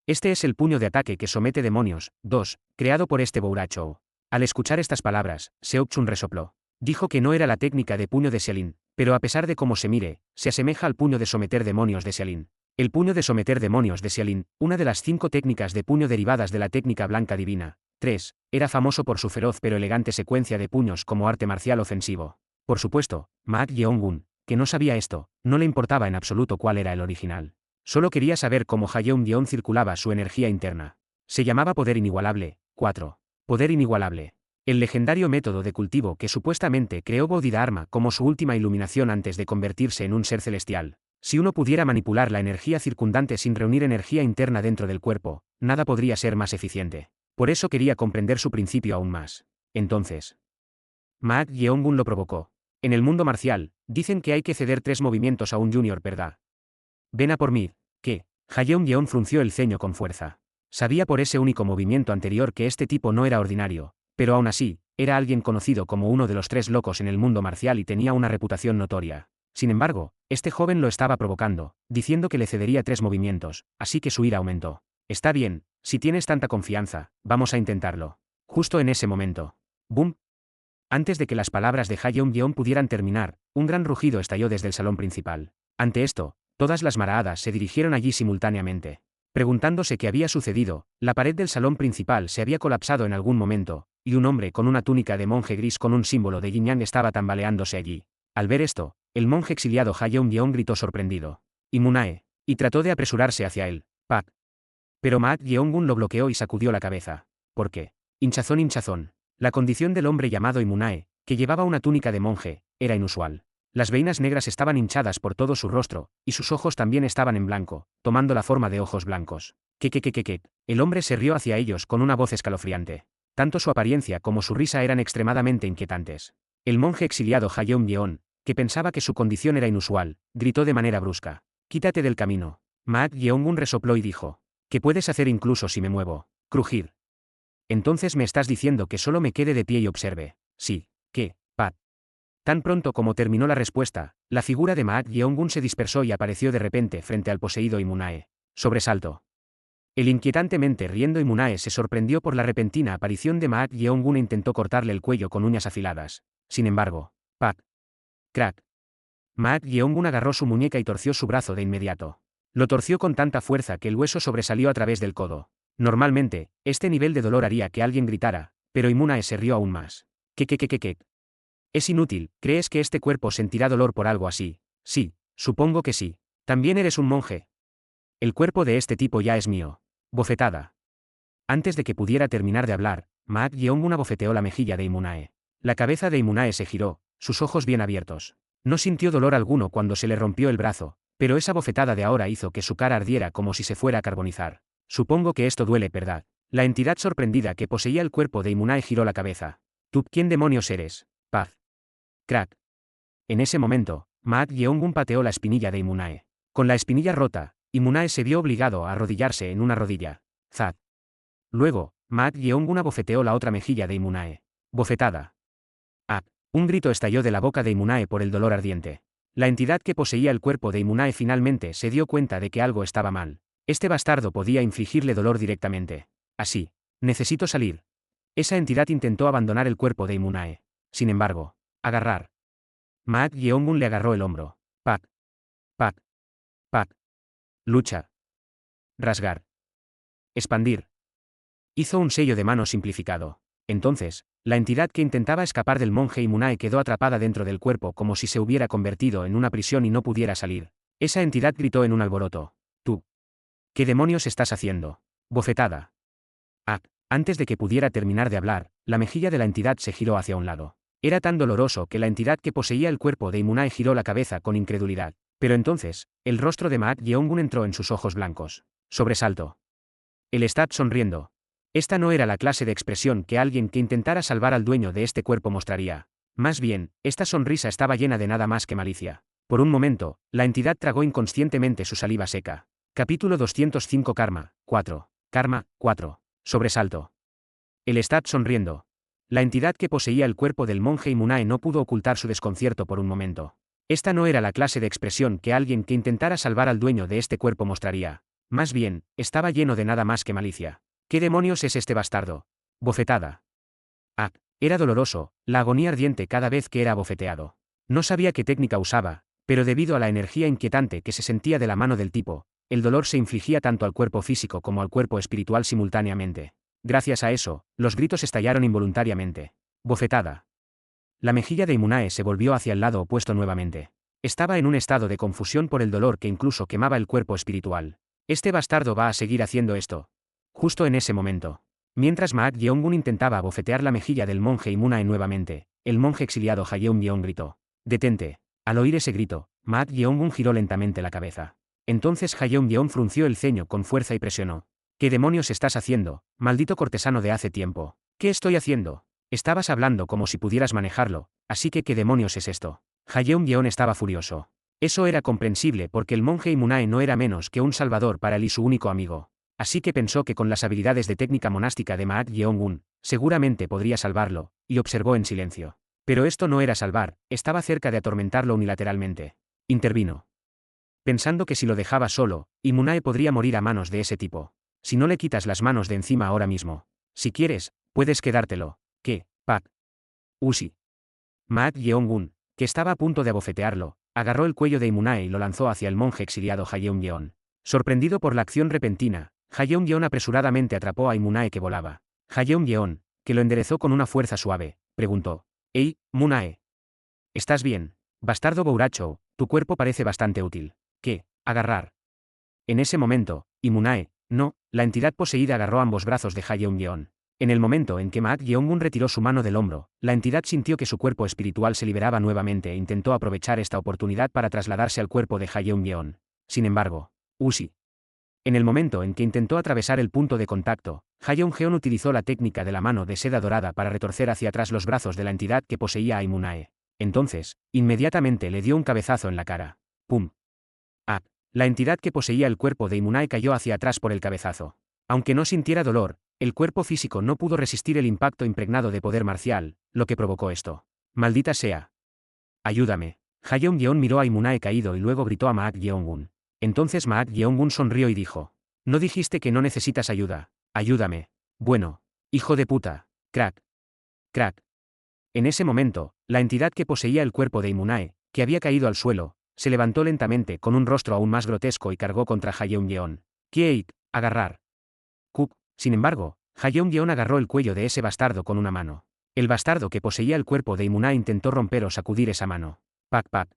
Este es el puño de ataque que somete demonios, 2, creado por este Bourachou. Al escuchar estas palabras, Seok-chun resopló. Dijo que no era la técnica de puño de Seolin, pero a pesar de cómo se mire, se asemeja al puño de someter demonios de Seolin. El puño de someter demonios de Seolin, una de las 5 técnicas de puño derivadas de la técnica blanca divina. 3. Era famoso por su feroz pero elegante secuencia de puños como arte marcial ofensivo. Por supuesto, Maak Yeongun, que no sabía esto, no le importaba en absoluto cuál era el original. Solo quería saber cómo Hayeon circulaba su energía interna. Se llamaba poder inigualable. 4. Poder inigualable. El legendario método de cultivo que supuestamente creó Bodhidharma como su última iluminación antes de convertirse en un ser celestial. Si uno pudiera manipular la energía circundante sin reunir energía interna dentro del cuerpo, nada podría ser más eficiente. Por eso quería comprender su principio aún más. Entonces, Maak Yeongun lo provocó. En el mundo marcial, dicen que hay que ceder 3 movimientos a un junior, ¿verdad? Ven a por mí. ¿Qué? Hayeon frunció el ceño con fuerza. Sabía por ese único movimiento anterior que este tipo no era ordinario, pero aún así, era alguien conocido como uno de los 3 locos en el mundo marcial y tenía una reputación notoria. Sin embargo, este joven lo estaba provocando, diciendo que le cedería 3 movimientos, así que su ira aumentó. Está bien, si tienes tanta confianza, vamos a intentarlo. Justo en ese momento. ¡Bum! Antes de que las palabras de Hayeon pudieran terminar, un gran rugido estalló desde el salón principal. Ante esto, todas las maraadas se dirigieron allí simultáneamente. Preguntándose qué había sucedido, la pared del salón principal se había colapsado en algún momento, y un hombre con una túnica de monje gris con un símbolo de yin-yang estaba tambaleándose allí. Al ver esto, el monje exiliado Hayeon gritó sorprendido. «Imunae», y trató de apresurarse hacia él. «Pak». Pero Maak Yeongun lo bloqueó y sacudió la cabeza. ¿Por qué? Hinchazón, hinchazón. La condición del hombre llamado Imunae, que llevaba una túnica de monje, era inusual. Las veinas negras estaban hinchadas por todo su rostro, y sus ojos también estaban en blanco, tomando la forma de ojos blancos. ¿Qué? El hombre se rió hacia ellos con una voz escalofriante. Tanto su apariencia como su risa eran extremadamente inquietantes. El monje exiliado Hayeon, que pensaba que su condición era inusual, gritó de manera brusca. «Quítate del camino». Maak Yeongun resopló y dijo. «¿Qué puedes hacer incluso si me muevo?» Crujir. «Entonces me estás diciendo que solo me quede de pie y observe». «Sí». «¿Qué, Pat?» Tan pronto como terminó la respuesta, la figura de Maak Yeongun se dispersó y apareció de repente frente al poseído Imunae. Sobresalto. El inquietantemente riendo Imunae se sorprendió por la repentina aparición de Maak Yeongun e intentó cortarle el cuello con uñas afiladas. Sin embargo, ¡pac! ¡Crack! Maak Yeongun agarró su muñeca y torció su brazo de inmediato. Lo torció con tanta fuerza que el hueso sobresalió a través del codo. Normalmente, este nivel de dolor haría que alguien gritara, pero Imunae se rió aún más. ¿Qué? Es inútil, ¿crees que este cuerpo sentirá dolor por algo así? Sí, supongo que sí. ¿También eres un monje? El cuerpo de este tipo ya es mío. Bofetada. Antes de que pudiera terminar de hablar, Maak Yeongun abofeteó la mejilla de Imunae. La cabeza de Imunae se giró, sus ojos bien abiertos. No sintió dolor alguno cuando se le rompió el brazo, pero esa bofetada de ahora hizo que su cara ardiera como si se fuera a carbonizar. Supongo que esto duele, ¿verdad? La entidad sorprendida que poseía el cuerpo de Imunae giró la cabeza. ¿Tú quién demonios eres? Paz. Crack. En ese momento, Maat Yeongun pateó la espinilla de Imunae. Con la espinilla rota, Imunae se vio obligado a arrodillarse en una rodilla. Zad. Luego, Maat Yeongun abofeteó la otra mejilla de Imunae. Bofetada. Ah. Un grito estalló de la boca de Imunae por el dolor ardiente. La entidad que poseía el cuerpo de Imunae finalmente se dio cuenta de que algo estaba mal. Este bastardo podía infligirle dolor directamente. Así. Necesito salir. Esa entidad intentó abandonar el cuerpo de Imunae. Sin embargo, agarrar. Maat Yeongun le agarró el hombro. Pac. Pac. Pac. Lucha. Rasgar. Expandir. Hizo un sello de mano simplificado. Entonces, la entidad que intentaba escapar del monje Imunae quedó atrapada dentro del cuerpo como si se hubiera convertido en una prisión y no pudiera salir. Esa entidad gritó en un alboroto. ¿Tú? ¿Qué demonios estás haciendo? Bofetada. Ah. Antes de que pudiera terminar de hablar, la mejilla de la entidad se giró hacia un lado. Era tan doloroso que la entidad que poseía el cuerpo de Imunae giró la cabeza con incredulidad. Pero entonces, el rostro de Maat Yeongun entró en sus ojos blancos. Sobresalto. Él está sonriendo. Esta no era la clase de expresión que alguien que intentara salvar al dueño de este cuerpo mostraría. Más bien, esta sonrisa estaba llena de nada más que malicia. Por un momento, la entidad tragó inconscientemente su saliva seca. Capítulo 205 Karma, 4. Karma, 4. Sobresalto. Él está sonriendo. La entidad que poseía el cuerpo del monje Imunae no pudo ocultar su desconcierto por un momento. Esta no era la clase de expresión que alguien que intentara salvar al dueño de este cuerpo mostraría. Más bien, estaba lleno de nada más que malicia. ¿Qué demonios es este bastardo? Bofetada. Ah. Era doloroso, la agonía ardiente cada vez que era abofeteado. No sabía qué técnica usaba, pero debido a la energía inquietante que se sentía de la mano del tipo, el dolor se infligía tanto al cuerpo físico como al cuerpo espiritual simultáneamente. Gracias a eso, los gritos estallaron involuntariamente. Bofetada. La mejilla de Imunae se volvió hacia el lado opuesto nuevamente. Estaba en un estado de confusión por el dolor que incluso quemaba el cuerpo espiritual. Este bastardo va a seguir haciendo esto. Justo en ese momento. Mientras Maat Yeongun intentaba abofetear la mejilla del monje Imunae nuevamente, el monje exiliado Hayeon Yeon gritó. «Detente». Al oír ese grito, Maat Yeongun giró lentamente la cabeza. Entonces Hayeon Yeon frunció el ceño con fuerza y presionó. «¿Qué demonios estás haciendo, maldito cortesano de hace tiempo? ¿Qué estoy haciendo? Estabas hablando como si pudieras manejarlo, así que ¿qué demonios es esto?» Hayeon Yeon estaba furioso. Eso era comprensible porque el monje Imunae no era menos que un salvador para él y su único amigo. Así que pensó que con las habilidades de técnica monástica de Maat Yeongun, seguramente podría salvarlo, y observó en silencio. Pero esto no era salvar, estaba cerca de atormentarlo unilateralmente. Intervino. Pensando que si lo dejaba solo, Imunae podría morir a manos de ese tipo. Si no le quitas las manos de encima ahora mismo. Si quieres, puedes quedártelo. ¿Qué, Pac? Usi. Maat Yeongun, que estaba a punto de abofetearlo, agarró el cuello de Imunae y lo lanzó hacia el monje exiliado Hayeon Yeon. Sorprendido por la acción repentina, Hayeon Yeon apresuradamente atrapó a Imunae que volaba. Hayeon Yeon, que lo enderezó con una fuerza suave, preguntó. «Hey, Munae. ¿Estás bien? Bastardo Bouracho, tu cuerpo parece bastante útil. ¿Qué? Agarrar». En ese momento, Imunae, no, la entidad poseída agarró ambos brazos de Hayeon Yeon. En el momento en que Maat Yeongun retiró su mano del hombro, la entidad sintió que su cuerpo espiritual se liberaba nuevamente e intentó aprovechar esta oportunidad para trasladarse al cuerpo de Hayeon Yeon. Sin embargo, Usi. En el momento en que intentó atravesar el punto de contacto, Hayeon Jeon utilizó la técnica de la mano de seda dorada para retorcer hacia atrás los brazos de la entidad que poseía a Imunae. Entonces, inmediatamente le dio un cabezazo en la cara. ¡Pum! Ah. La entidad que poseía el cuerpo de Imunae cayó hacia atrás por el cabezazo. Aunque no sintiera dolor, el cuerpo físico no pudo resistir el impacto impregnado de poder marcial, lo que provocó esto. ¡Maldita sea! ¡Ayúdame! Hayeon Yeon miró a Imunae caído y luego gritó a Maat Yeongun. Entonces Maat Yeongun sonrió y dijo. «¿No dijiste que no necesitas ayuda? Ayúdame. Bueno. Hijo de puta. Crack. Crack». En ese momento, la entidad que poseía el cuerpo de Imunae, que había caído al suelo, se levantó lentamente con un rostro aún más grotesco y cargó contra Hayeon Yeon. «Kieit, agarrar». Kuk. Sin embargo, Hayeon Yeon agarró el cuello de ese bastardo con una mano. El bastardo que poseía el cuerpo de Imunae intentó romper o sacudir esa mano. Pac pac.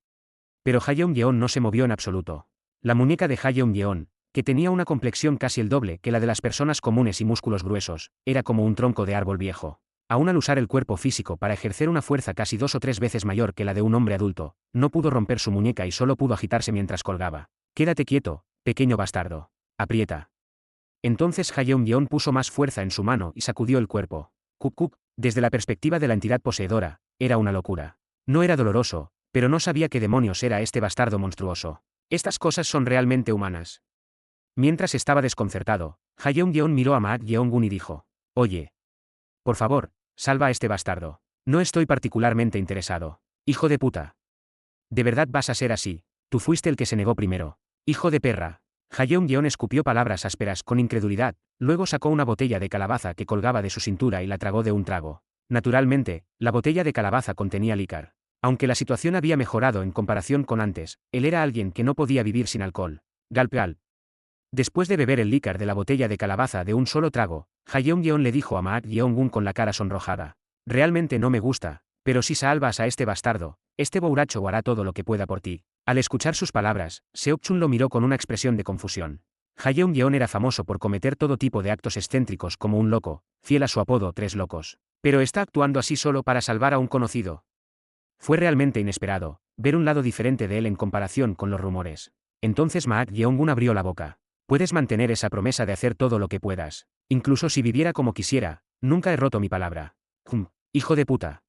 Pero Hayeon Yeon no se movió en absoluto. La muñeca de Hayeon Yeon, que tenía una complexión casi el doble que la de las personas comunes y músculos gruesos, era como un tronco de árbol viejo. Aún al usar el cuerpo físico para ejercer una fuerza casi 2 o 3 veces mayor que la de un hombre adulto, no pudo romper su muñeca y solo pudo agitarse mientras colgaba. «Quédate quieto, pequeño bastardo. Aprieta». Entonces Hayeon Yeon puso más fuerza en su mano y sacudió el cuerpo. Kuk kuk, desde la perspectiva de la entidad poseedora, era una locura. No era doloroso, Pero no sabía qué demonios era este bastardo monstruoso. Estas cosas son realmente humanas. Mientras estaba desconcertado, Hayeon miró a Maak Yeong-gun y dijo: Oye. Por favor, salva a este bastardo. No estoy particularmente interesado. Hijo de puta. ¿De verdad vas a ser así? Tú fuiste el que se negó primero. Hijo de perra. Hayeon escupió palabras ásperas con incredulidad, luego sacó una botella de calabaza que colgaba de su cintura y la tragó de un trago. Naturalmente, la botella de calabaza contenía lícar. Aunque la situación había mejorado en comparación con antes, él era alguien que no podía vivir sin alcohol. Galp galp. Después de beber el lícar de la botella de calabaza de un solo trago, Hayeon le dijo a Maak Yeong-gun con la cara sonrojada: Realmente no me gusta, pero si salvas a este bastardo, este bouracho hará todo lo que pueda por ti. Al escuchar sus palabras, Seok-chun lo miró con una expresión de confusión. Hayeon era famoso por cometer todo tipo de actos excéntricos como un loco, fiel a su apodo Tres Locos. Pero está actuando así solo para salvar a un conocido. Fue realmente inesperado ver un lado diferente de él en comparación con los rumores. Entonces Maak Yeong-gun abrió la boca. Puedes mantener esa promesa de hacer todo lo que puedas. Incluso si viviera como quisiera, nunca he roto mi palabra. Hijo de puta.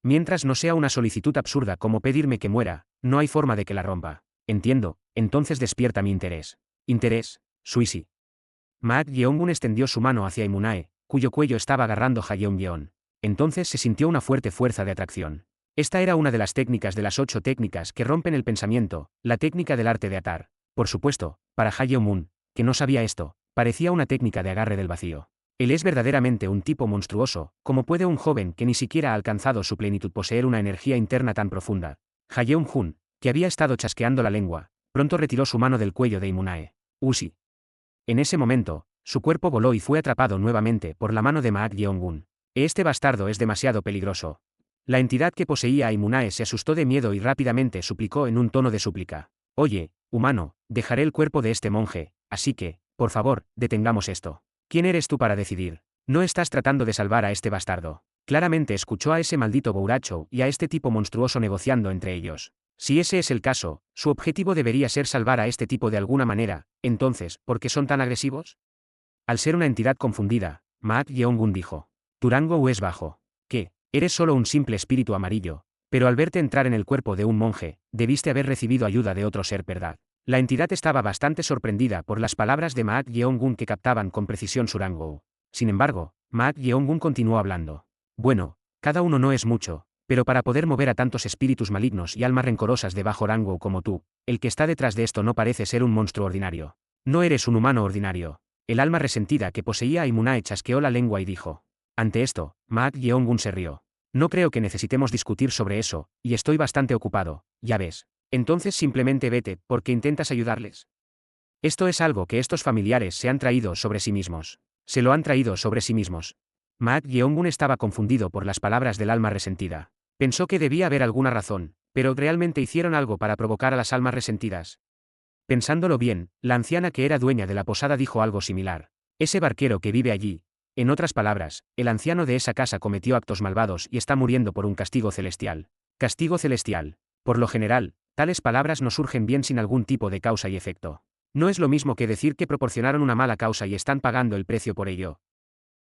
Mientras no sea una solicitud absurda como pedirme que muera, no hay forma de que la rompa. Entiendo, entonces despierta mi interés. ¿Interés? Suisi. Maak Yeong-gun extendió su mano hacia Imunae, cuyo cuello estaba agarrando Hayeon. Entonces se sintió una fuerte fuerza de atracción. Esta era una de las técnicas de las 8 técnicas que rompen el pensamiento, la técnica del arte de atar. Por supuesto, para Hayeon, que no sabía esto, parecía una técnica de agarre del vacío. Él es verdaderamente un tipo monstruoso, como puede un joven que ni siquiera ha alcanzado su plenitud poseer una energía interna tan profunda. Hayeon, que había estado chasqueando la lengua, pronto retiró su mano del cuello de Imunae. Usi. En ese momento, su cuerpo voló y fue atrapado nuevamente por la mano de Maak Yeong-gun. Este bastardo es demasiado peligroso. La entidad que poseía a Imunae se asustó de miedo y rápidamente suplicó en un tono de súplica: Oye, humano, dejaré el cuerpo de este monje, así que, por favor, detengamos esto. ¿Quién eres tú para decidir? No estás tratando de salvar a este bastardo. Claramente escuchó a ese maldito bouracho y a este tipo monstruoso negociando entre ellos. Si ese es el caso, su objetivo debería ser salvar a este tipo de alguna manera. Entonces, ¿por qué son tan agresivos? Al ser una entidad confundida, Maak Yeong-gun dijo: Tu rango es bajo. ¿Qué? Eres solo un simple espíritu amarillo. Pero al verte entrar en el cuerpo de un monje, debiste haber recibido ayuda de otro ser, ¿verdad? La entidad estaba bastante sorprendida por las palabras de Maak Yeong-gun que captaban con precisión su rango. Sin embargo, Maak Yeong-gun continuó hablando. Bueno, cada uno no es mucho, pero para poder mover a tantos espíritus malignos y almas rencorosas de bajo rango como tú, el que está detrás de esto no parece ser un monstruo ordinario. No eres un humano ordinario. El alma resentida que poseía a Imunae chasqueó la lengua y dijo. Ante esto, Maak Yeong-gun se rió. No creo que necesitemos discutir sobre eso, y estoy bastante ocupado, ya ves. Entonces simplemente vete, porque intentas ayudarles. Esto es algo que estos familiares se han traído sobre sí mismos. Se lo han traído sobre sí mismos. Maak Yeong-gun estaba confundido por las palabras del alma resentida. Pensó que debía haber alguna razón, pero realmente hicieron algo para provocar a las almas resentidas. Pensándolo bien, la anciana que era dueña de la posada dijo algo similar. Ese barquero que vive allí. En otras palabras, el anciano de esa casa cometió actos malvados y está muriendo por un castigo celestial. Castigo celestial. Por lo general, tales palabras no surgen bien sin algún tipo de causa y efecto. No es lo mismo que decir que proporcionaron una mala causa y están pagando el precio por ello.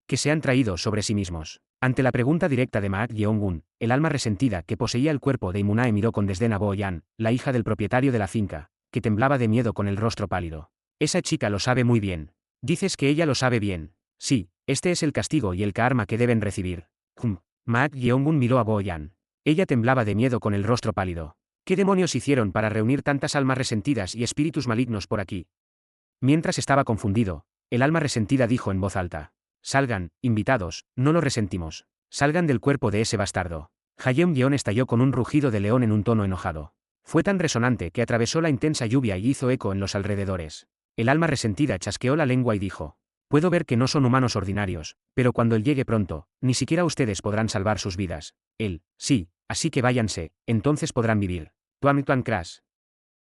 Que se han traído sobre sí mismos. Ante la pregunta directa de Maak Yeong-gun, el alma resentida que poseía el cuerpo de Imunae miró con desdén a Bo-yan, la hija del propietario de la finca, que temblaba de miedo con el rostro pálido. Esa chica lo sabe muy bien. Dices que ella lo sabe bien. Sí, este es el castigo y el karma que deben recibir. Maak Yeong-gun miró a Bo-yan. Ella temblaba de miedo con el rostro pálido. ¿Qué demonios hicieron para reunir tantas almas resentidas y espíritus malignos por aquí? Mientras estaba confundido, el alma resentida dijo en voz alta. Salgan, invitados, no lo resentimos. Salgan del cuerpo de ese bastardo. Hayeon estalló con un rugido de león en un tono enojado. Fue tan resonante que atravesó la intensa lluvia y hizo eco en los alrededores. El alma resentida chasqueó la lengua y dijo. Puedo ver que no son humanos ordinarios, pero cuando él llegue pronto, ni siquiera ustedes podrán salvar sus vidas. Él, sí, así que váyanse, entonces podrán vivir. Tuan crash.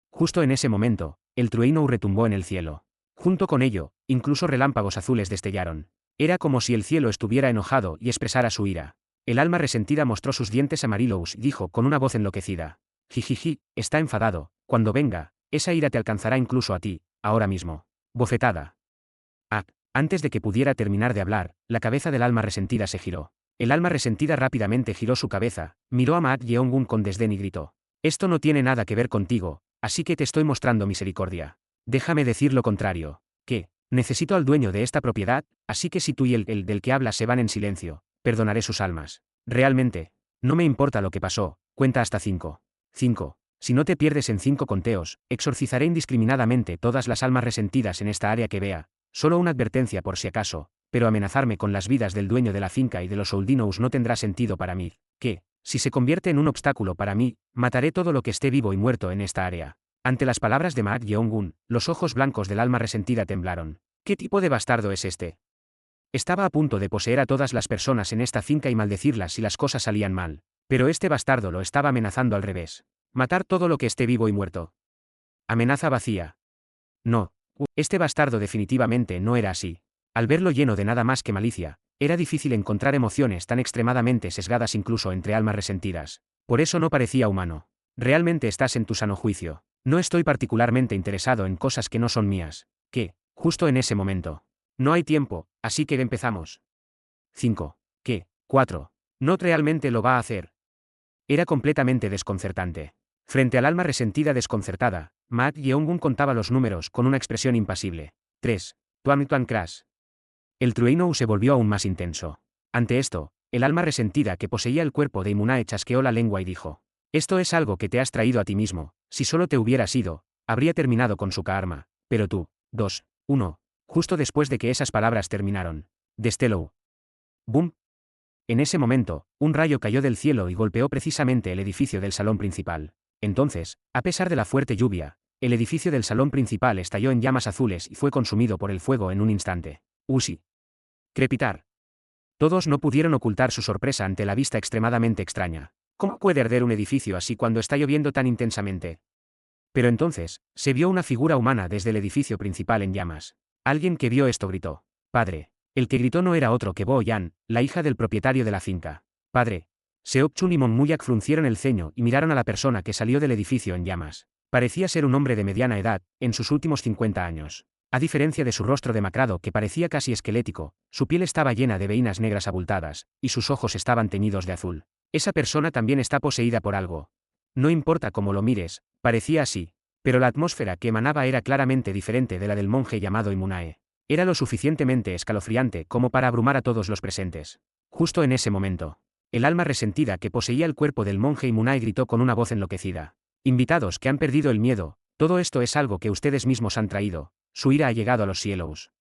Justo en ese momento, el trueno retumbó en el cielo. Junto con ello, incluso relámpagos azules destellaron. Era como si el cielo estuviera enojado y expresara su ira. El alma resentida mostró sus dientes amarillos y dijo con una voz enloquecida. Jijiji, está enfadado, cuando venga, esa ira te alcanzará incluso a ti, ahora mismo. Bofetada. Ah. Antes de que pudiera terminar de hablar, la cabeza del alma resentida se giró. El alma resentida rápidamente giró su cabeza, miró a Maak Yeong-gun con desdén y gritó. Esto no tiene nada que ver contigo, así que te estoy mostrando misericordia. Déjame decir lo contrario, que, necesito al dueño de esta propiedad, así que si tú y el del que hablas se van en silencio, perdonaré sus almas. Realmente, no me importa lo que pasó, cuenta hasta 5. 5. Si no te pierdes en 5 conteos, exorcizaré indiscriminadamente todas las almas resentidas en esta área que vea, solo una advertencia por si acaso, pero amenazarme con las vidas del dueño de la finca y de los Oldinous no tendrá sentido para mí, que, si se convierte en un obstáculo para mí, mataré todo lo que esté vivo y muerto en esta área. Ante las palabras de Maak Yeong-gun, los ojos blancos del alma resentida temblaron. ¿Qué tipo de bastardo es este? Estaba a punto de poseer a todas las personas en esta finca y maldecirlas si las cosas salían mal. Pero este bastardo lo estaba amenazando al revés. Matar todo lo que esté vivo y muerto. Amenaza vacía. No. Este bastardo definitivamente no era así. Al verlo lleno de nada más que malicia, era difícil encontrar emociones tan extremadamente sesgadas incluso entre almas resentidas. Por eso no parecía humano. Realmente estás en tu sano juicio. No estoy particularmente interesado en cosas que no son mías. ¿Qué? Justo en ese momento. No hay tiempo, así que empezamos. 5. ¿Qué? 4. No realmente lo va a hacer. Era completamente desconcertante. Frente al alma resentida desconcertada, Maak Yeong-gun contaba los números con una expresión impasible. 3. Tuan Tuan Crash. El trueno se volvió aún más intenso. Ante esto, el alma resentida que poseía el cuerpo de Imunae chasqueó la lengua y dijo: esto es algo que te has traído a ti mismo, si solo te hubieras ido, habría terminado con su karma, pero tú. 2. 1. Justo después de que esas palabras terminaron. Destello. Boom. En ese momento, un rayo cayó del cielo y golpeó precisamente el edificio del salón principal. Entonces, a pesar de la fuerte lluvia, el edificio del salón principal estalló en llamas azules y fue consumido por el fuego en un instante. Usi. Crepitar. Todos no pudieron ocultar su sorpresa ante la vista extremadamente extraña. ¿Cómo puede arder un edificio así cuando está lloviendo tan intensamente? Pero entonces, se vio una figura humana desde el edificio principal en llamas. Alguien que vio esto gritó: padre. El que gritó no era otro que Bo Yan, la hija del propietario de la finca. Padre. Seok Chun y Mon Muyak fruncieron el ceño y miraron a la persona que salió del edificio en llamas. Parecía ser un hombre de mediana edad, en sus últimos 50 años. A diferencia de su rostro demacrado que parecía casi esquelético, su piel estaba llena de veinas negras abultadas, y sus ojos estaban teñidos de azul. Esa persona también está poseída por algo. No importa cómo lo mires, parecía así. Pero la atmósfera que emanaba era claramente diferente de la del monje llamado Imunae. Era lo suficientemente escalofriante como para abrumar a todos los presentes. Justo en ese momento, el alma resentida que poseía el cuerpo del monje Imunae gritó con una voz enloquecida: invitados que han perdido el miedo, todo esto es algo que ustedes mismos han traído, su ira ha llegado a los cielos.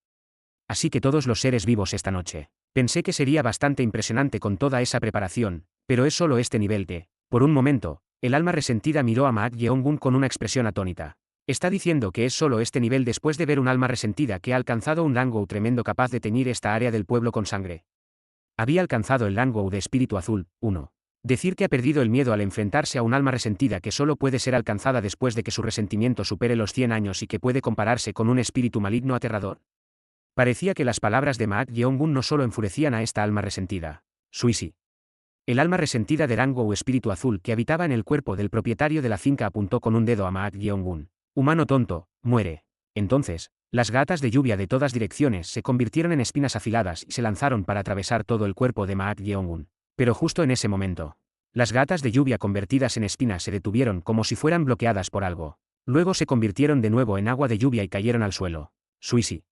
Así que todos los seres vivos esta noche. Pensé que sería bastante impresionante con toda esa preparación, pero es solo este nivel de. Por un momento, el alma resentida miró a Maak Yeong-gun con una expresión atónita. Está diciendo que es solo este nivel después de ver un alma resentida que ha alcanzado un rango tremendo capaz de teñir esta área del pueblo con sangre. Había alcanzado el rango de espíritu azul. 1. Decir que ha perdido el miedo al enfrentarse a un alma resentida que solo puede ser alcanzada después de que su resentimiento supere los 100 años y que puede compararse con un espíritu maligno aterrador. Parecía que las palabras de Maak Yeong-gun no solo enfurecían a esta alma resentida. Suisi. El alma resentida de rango o espíritu azul que habitaba en el cuerpo del propietario de la finca apuntó con un dedo a Maak Yeong-gun. Humano tonto, muere. Entonces, las gatas de lluvia de todas direcciones se convirtieron en espinas afiladas y se lanzaron para atravesar todo el cuerpo de Maak Yeong-gun. Pero justo en ese momento, las gatas de lluvia convertidas en espinas se detuvieron como si fueran bloqueadas por algo. Luego se convirtieron de nuevo en agua de lluvia y cayeron al suelo. Suisi.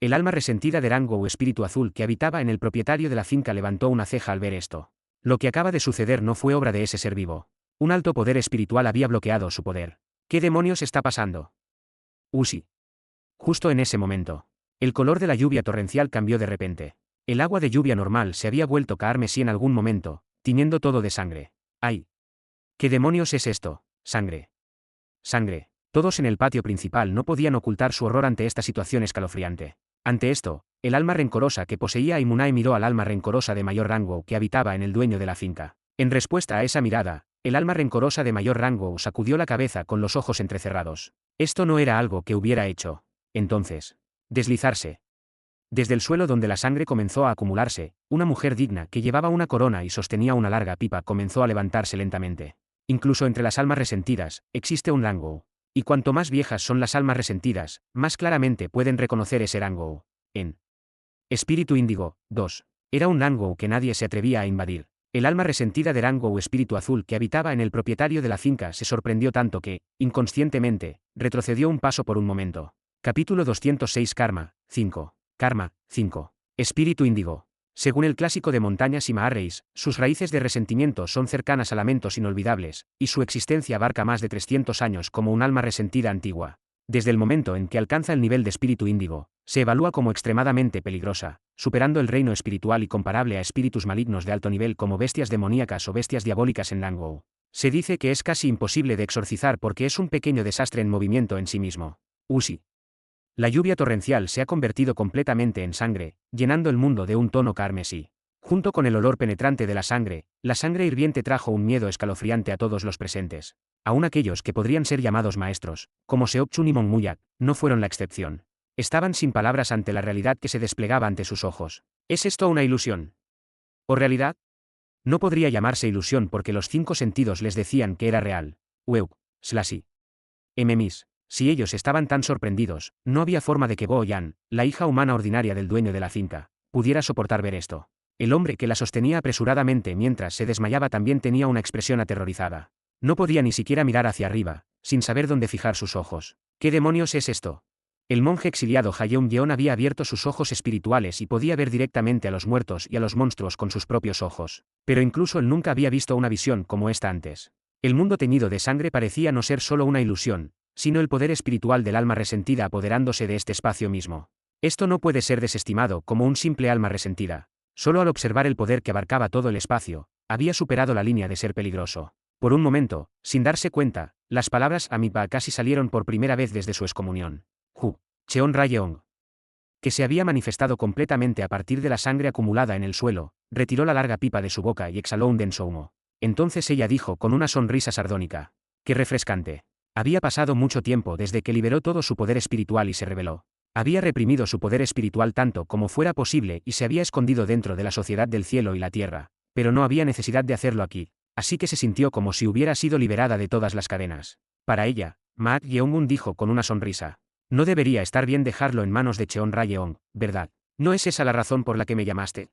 El alma resentida de rango o espíritu azul que habitaba en el propietario de la finca levantó una ceja al ver esto. Lo que acaba de suceder no fue obra de ese ser vivo. Un alto poder espiritual había bloqueado su poder. ¿Qué demonios está pasando? Usi. Justo en ese momento, el color de la lluvia torrencial cambió de repente. El agua de lluvia normal se había vuelto carmesí en algún momento, tiñendo todo de sangre. ¡Ay! ¿Qué demonios es esto? Sangre. Sangre. Todos en el patio principal no podían ocultar su horror ante esta situación escalofriante. Ante esto, el alma rencorosa que poseía a Imunae miró al alma rencorosa de mayor rango que habitaba en el dueño de la finca. En respuesta a esa mirada, el alma rencorosa de mayor rango sacudió la cabeza con los ojos entrecerrados. Esto no era algo que hubiera hecho. Entonces, deslizarse. Desde el suelo donde la sangre comenzó a acumularse, una mujer digna que llevaba una corona y sostenía una larga pipa comenzó a levantarse lentamente. Incluso entre las almas resentidas, existe un rango. Y cuanto más viejas son las almas resentidas, más claramente pueden reconocer ese rango. En Espíritu Índigo, 2. Era un rango que nadie se atrevía a invadir. El alma resentida de Rango o espíritu azul que habitaba en el propietario de la finca se sorprendió tanto que, inconscientemente, retrocedió un paso por un momento. Capítulo 206 Karma, 5. Karma, 5. Espíritu índigo. Según el clásico de Montañas y Maharreis, sus raíces de resentimiento son cercanas a lamentos inolvidables, y su existencia abarca más de 300 años como un alma resentida antigua. Desde el momento en que alcanza el nivel de espíritu índigo, se evalúa como extremadamente peligrosa, superando el reino espiritual y comparable a espíritus malignos de alto nivel como bestias demoníacas o bestias diabólicas en Langou. Se dice que es casi imposible de exorcizar porque es un pequeño desastre en movimiento en sí mismo. Usi. La lluvia torrencial se ha convertido completamente en sangre, llenando el mundo de un tono carmesí. Junto con el olor penetrante de la sangre hirviente trajo un miedo escalofriante a todos los presentes. Aún aquellos que podrían ser llamados maestros, como Seokchun y Monmuyak, no fueron la excepción. Estaban sin palabras ante la realidad que se desplegaba ante sus ojos. ¿Es esto una ilusión? ¿O realidad? No podría llamarse ilusión porque los 5 sentidos les decían que era real. Weuk, Slashy. Mmis. Si ellos estaban tan sorprendidos, no había forma de que Bo Yan, la hija humana ordinaria del dueño de la finca, pudiera soportar ver esto. El hombre que la sostenía apresuradamente mientras se desmayaba también tenía una expresión aterrorizada. No podía ni siquiera mirar hacia arriba, sin saber dónde fijar sus ojos. ¿Qué demonios es esto? El monje exiliado Hayeon Yeon había abierto sus ojos espirituales y podía ver directamente a los muertos y a los monstruos con sus propios ojos. Pero incluso él nunca había visto una visión como esta antes. El mundo teñido de sangre parecía no ser solo una ilusión, sino el poder espiritual del alma resentida apoderándose de este espacio mismo. Esto no puede ser desestimado como un simple alma resentida. Solo al observar el poder que abarcaba todo el espacio, había superado la línea de ser peligroso. Por un momento, sin darse cuenta, las palabras Amipa casi salieron por primera vez desde su excomunión. Cheon Rayeong, que se había manifestado completamente a partir de la sangre acumulada en el suelo, retiró la larga pipa de su boca y exhaló un denso humo. Entonces ella dijo con una sonrisa sardónica: ¡qué refrescante! Había pasado mucho tiempo desde que liberó todo su poder espiritual y se rebeló. Había reprimido su poder espiritual tanto como fuera posible y se había escondido dentro de la sociedad del cielo y la tierra, pero no había necesidad de hacerlo aquí, así que se sintió como si hubiera sido liberada de todas las cadenas. Para ella, Maat Yeongun dijo con una sonrisa: no debería estar bien dejarlo en manos de Cheon Rayeong, ¿verdad? ¿No es esa la razón por la que me llamaste?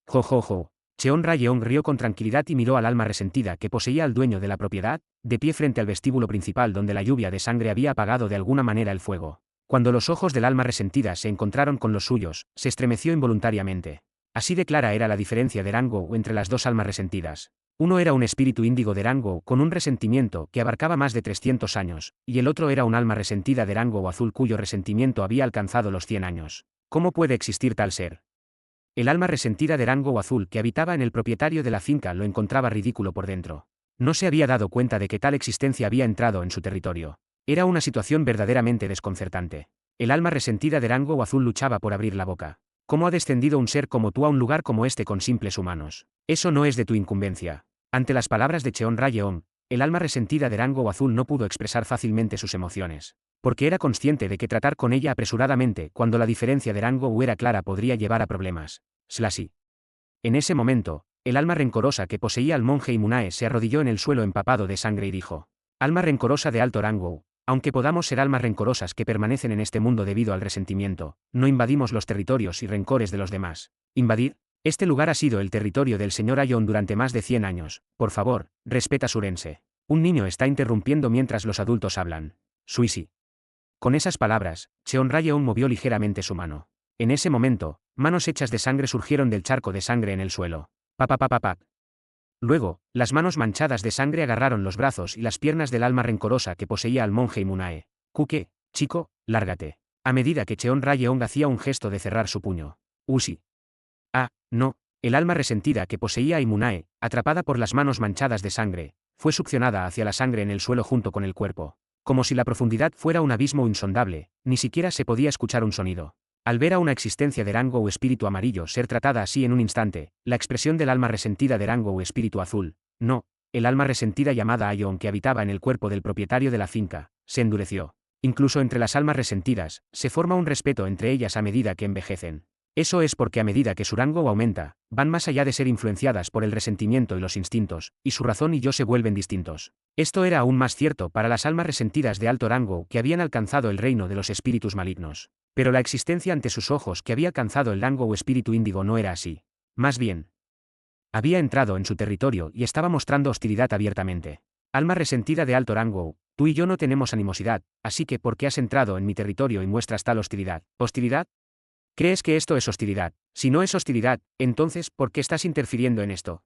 Jo. Cheon Rayeong rió con tranquilidad y miró al alma resentida que poseía al dueño de la propiedad, de pie frente al vestíbulo principal donde la lluvia de sangre había apagado de alguna manera el fuego. Cuando los ojos del alma resentida se encontraron con los suyos, se estremeció involuntariamente. Así de clara era la diferencia de rango entre las dos almas resentidas. Uno era un espíritu índigo de rango con un resentimiento que abarcaba más de 300 años, y el otro era un alma resentida de rango azul cuyo resentimiento había alcanzado los 100 años. ¿Cómo puede existir tal ser? El alma resentida de rango azul que habitaba en el propietario de la finca lo encontraba ridículo por dentro. No se había dado cuenta de que tal existencia había entrado en su territorio. Era una situación verdaderamente desconcertante. El alma resentida de rango azul luchaba por abrir la boca. ¿Cómo ha descendido un ser como tú a un lugar como este con simples humanos? Eso no es de tu incumbencia. Ante las palabras de Cheon Rayeong, el alma resentida de rango azul no pudo expresar fácilmente sus emociones, porque era consciente de que tratar con ella apresuradamente cuando la diferencia de rango era clara podría llevar a problemas. Slashy. En ese momento, el alma rencorosa que poseía al monje Imunae se arrodilló en el suelo empapado de sangre y dijo: alma rencorosa de alto rango, aunque podamos ser almas rencorosas que permanecen en este mundo debido al resentimiento, no invadimos los territorios y rencores de los demás. ¿Invadir? Este lugar ha sido el territorio del señor Ayon durante más de 100 años. Por favor, respeta Surense. Un niño está interrumpiendo mientras los adultos hablan. Suisi. Con esas palabras, Cheon Rayeong movió ligeramente su mano. En ese momento, manos hechas de sangre surgieron del charco de sangre en el suelo. Papapapapap. Luego, las manos manchadas de sangre agarraron los brazos y las piernas del alma rencorosa que poseía al monje Imunae. Kuke, chico, lárgate. A medida que Cheon Rayeong hacía un gesto de cerrar su puño. Usi. Ah, no. El alma resentida que poseía a Imunae, atrapada por las manos manchadas de sangre, fue succionada hacia la sangre en el suelo junto con el cuerpo. Como si la profundidad fuera un abismo insondable, ni siquiera se podía escuchar un sonido. Al ver a una existencia de rango o espíritu amarillo ser tratada así en un instante, la expresión del alma resentida de rango o espíritu azul, no, el alma resentida llamada Ayon que habitaba en el cuerpo del propietario de la finca, se endureció. Incluso entre las almas resentidas, se forma un respeto entre ellas a medida que envejecen. Eso es porque a medida que su rango aumenta, van más allá de ser influenciadas por el resentimiento y los instintos, y su razón y yo se vuelven distintos. Esto era aún más cierto para las almas resentidas de alto rango que habían alcanzado el reino de los espíritus malignos. Pero la existencia ante sus ojos que había alcanzado el rango o espíritu índigo no era así. Más bien, Había entrado en su territorio y estaba mostrando hostilidad abiertamente. Alma resentida de alto rango, tú y yo no tenemos animosidad, así que ¿por qué has entrado en mi territorio y muestras tal hostilidad? ¿Hostilidad? ¿Crees que esto es hostilidad? Si no es hostilidad, entonces, ¿por qué estás interfiriendo en esto?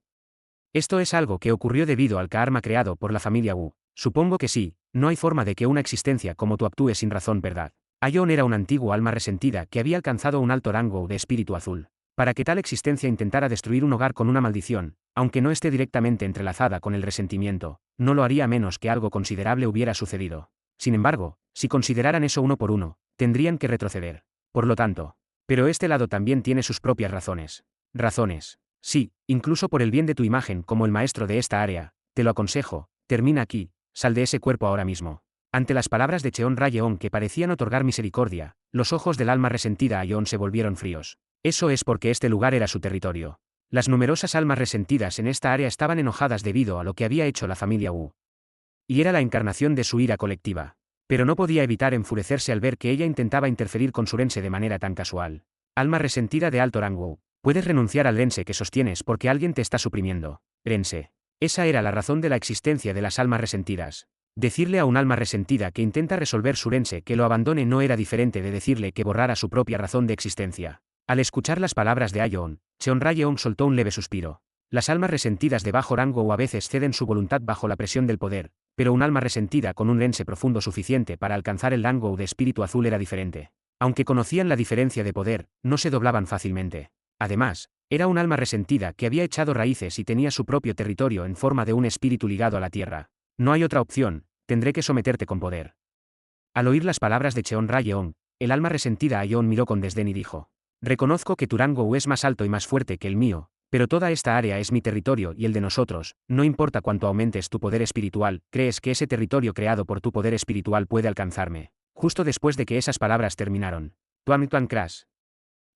Esto es algo que ocurrió debido al karma creado por la familia Wu. Supongo que sí, no hay forma de que una existencia como tú actúe sin razón, ¿verdad? Aion era un antiguo alma resentida que había alcanzado un alto rango de espíritu azul. Para que tal existencia intentara destruir un hogar con una maldición, aunque no esté directamente entrelazada con el resentimiento, no lo haría a menos que algo considerable hubiera sucedido. Sin embargo, si consideraran eso uno por uno, tendrían que retroceder. Por lo tanto. Pero este lado también tiene sus propias razones. Razones. Sí, incluso por el bien de tu imagen como el maestro de esta área, te lo aconsejo, termina aquí, sal de ese cuerpo ahora mismo. Ante las palabras de Cheon Rayeon que parecían otorgar misericordia, los ojos del alma resentida a Aion se volvieron fríos. Eso es porque este lugar era su territorio. Las numerosas almas resentidas en esta área estaban enojadas debido a lo que había hecho la familia Wu. Y era la encarnación de su ira colectiva. Pero no podía evitar enfurecerse al ver que ella intentaba interferir con su Rense de manera tan casual. Alma resentida de alto rango. Puedes renunciar al Rense que sostienes porque alguien te está suprimiendo. Rense. Esa era la razón de la existencia de las almas resentidas. Decirle a un alma resentida que intenta resolver su Rense que lo abandone no era diferente de decirle que borrara su propia razón de existencia. Al escuchar las palabras de Aion, Cheon Rayeon soltó un leve suspiro. Las almas resentidas de bajo rango o a veces ceden su voluntad bajo la presión del poder, pero un alma resentida con un lense profundo suficiente para alcanzar el rango de espíritu azul era diferente. Aunque conocían la diferencia de poder, no se doblaban fácilmente. Además, era un alma resentida que había echado raíces y tenía su propio territorio en forma de un espíritu ligado a la tierra. No hay otra opción, tendré que someterte con poder. Al oír las palabras de Cheon Rayeon, el alma resentida Aion miró con desdén y dijo: reconozco que tu rango es más alto y más fuerte que el mío, pero toda esta área es mi territorio y el de nosotros, no importa cuánto aumentes tu poder espiritual, ¿crees que ese territorio creado por tu poder espiritual puede alcanzarme? Justo después de que esas palabras terminaron. Tuan Tuan Crash.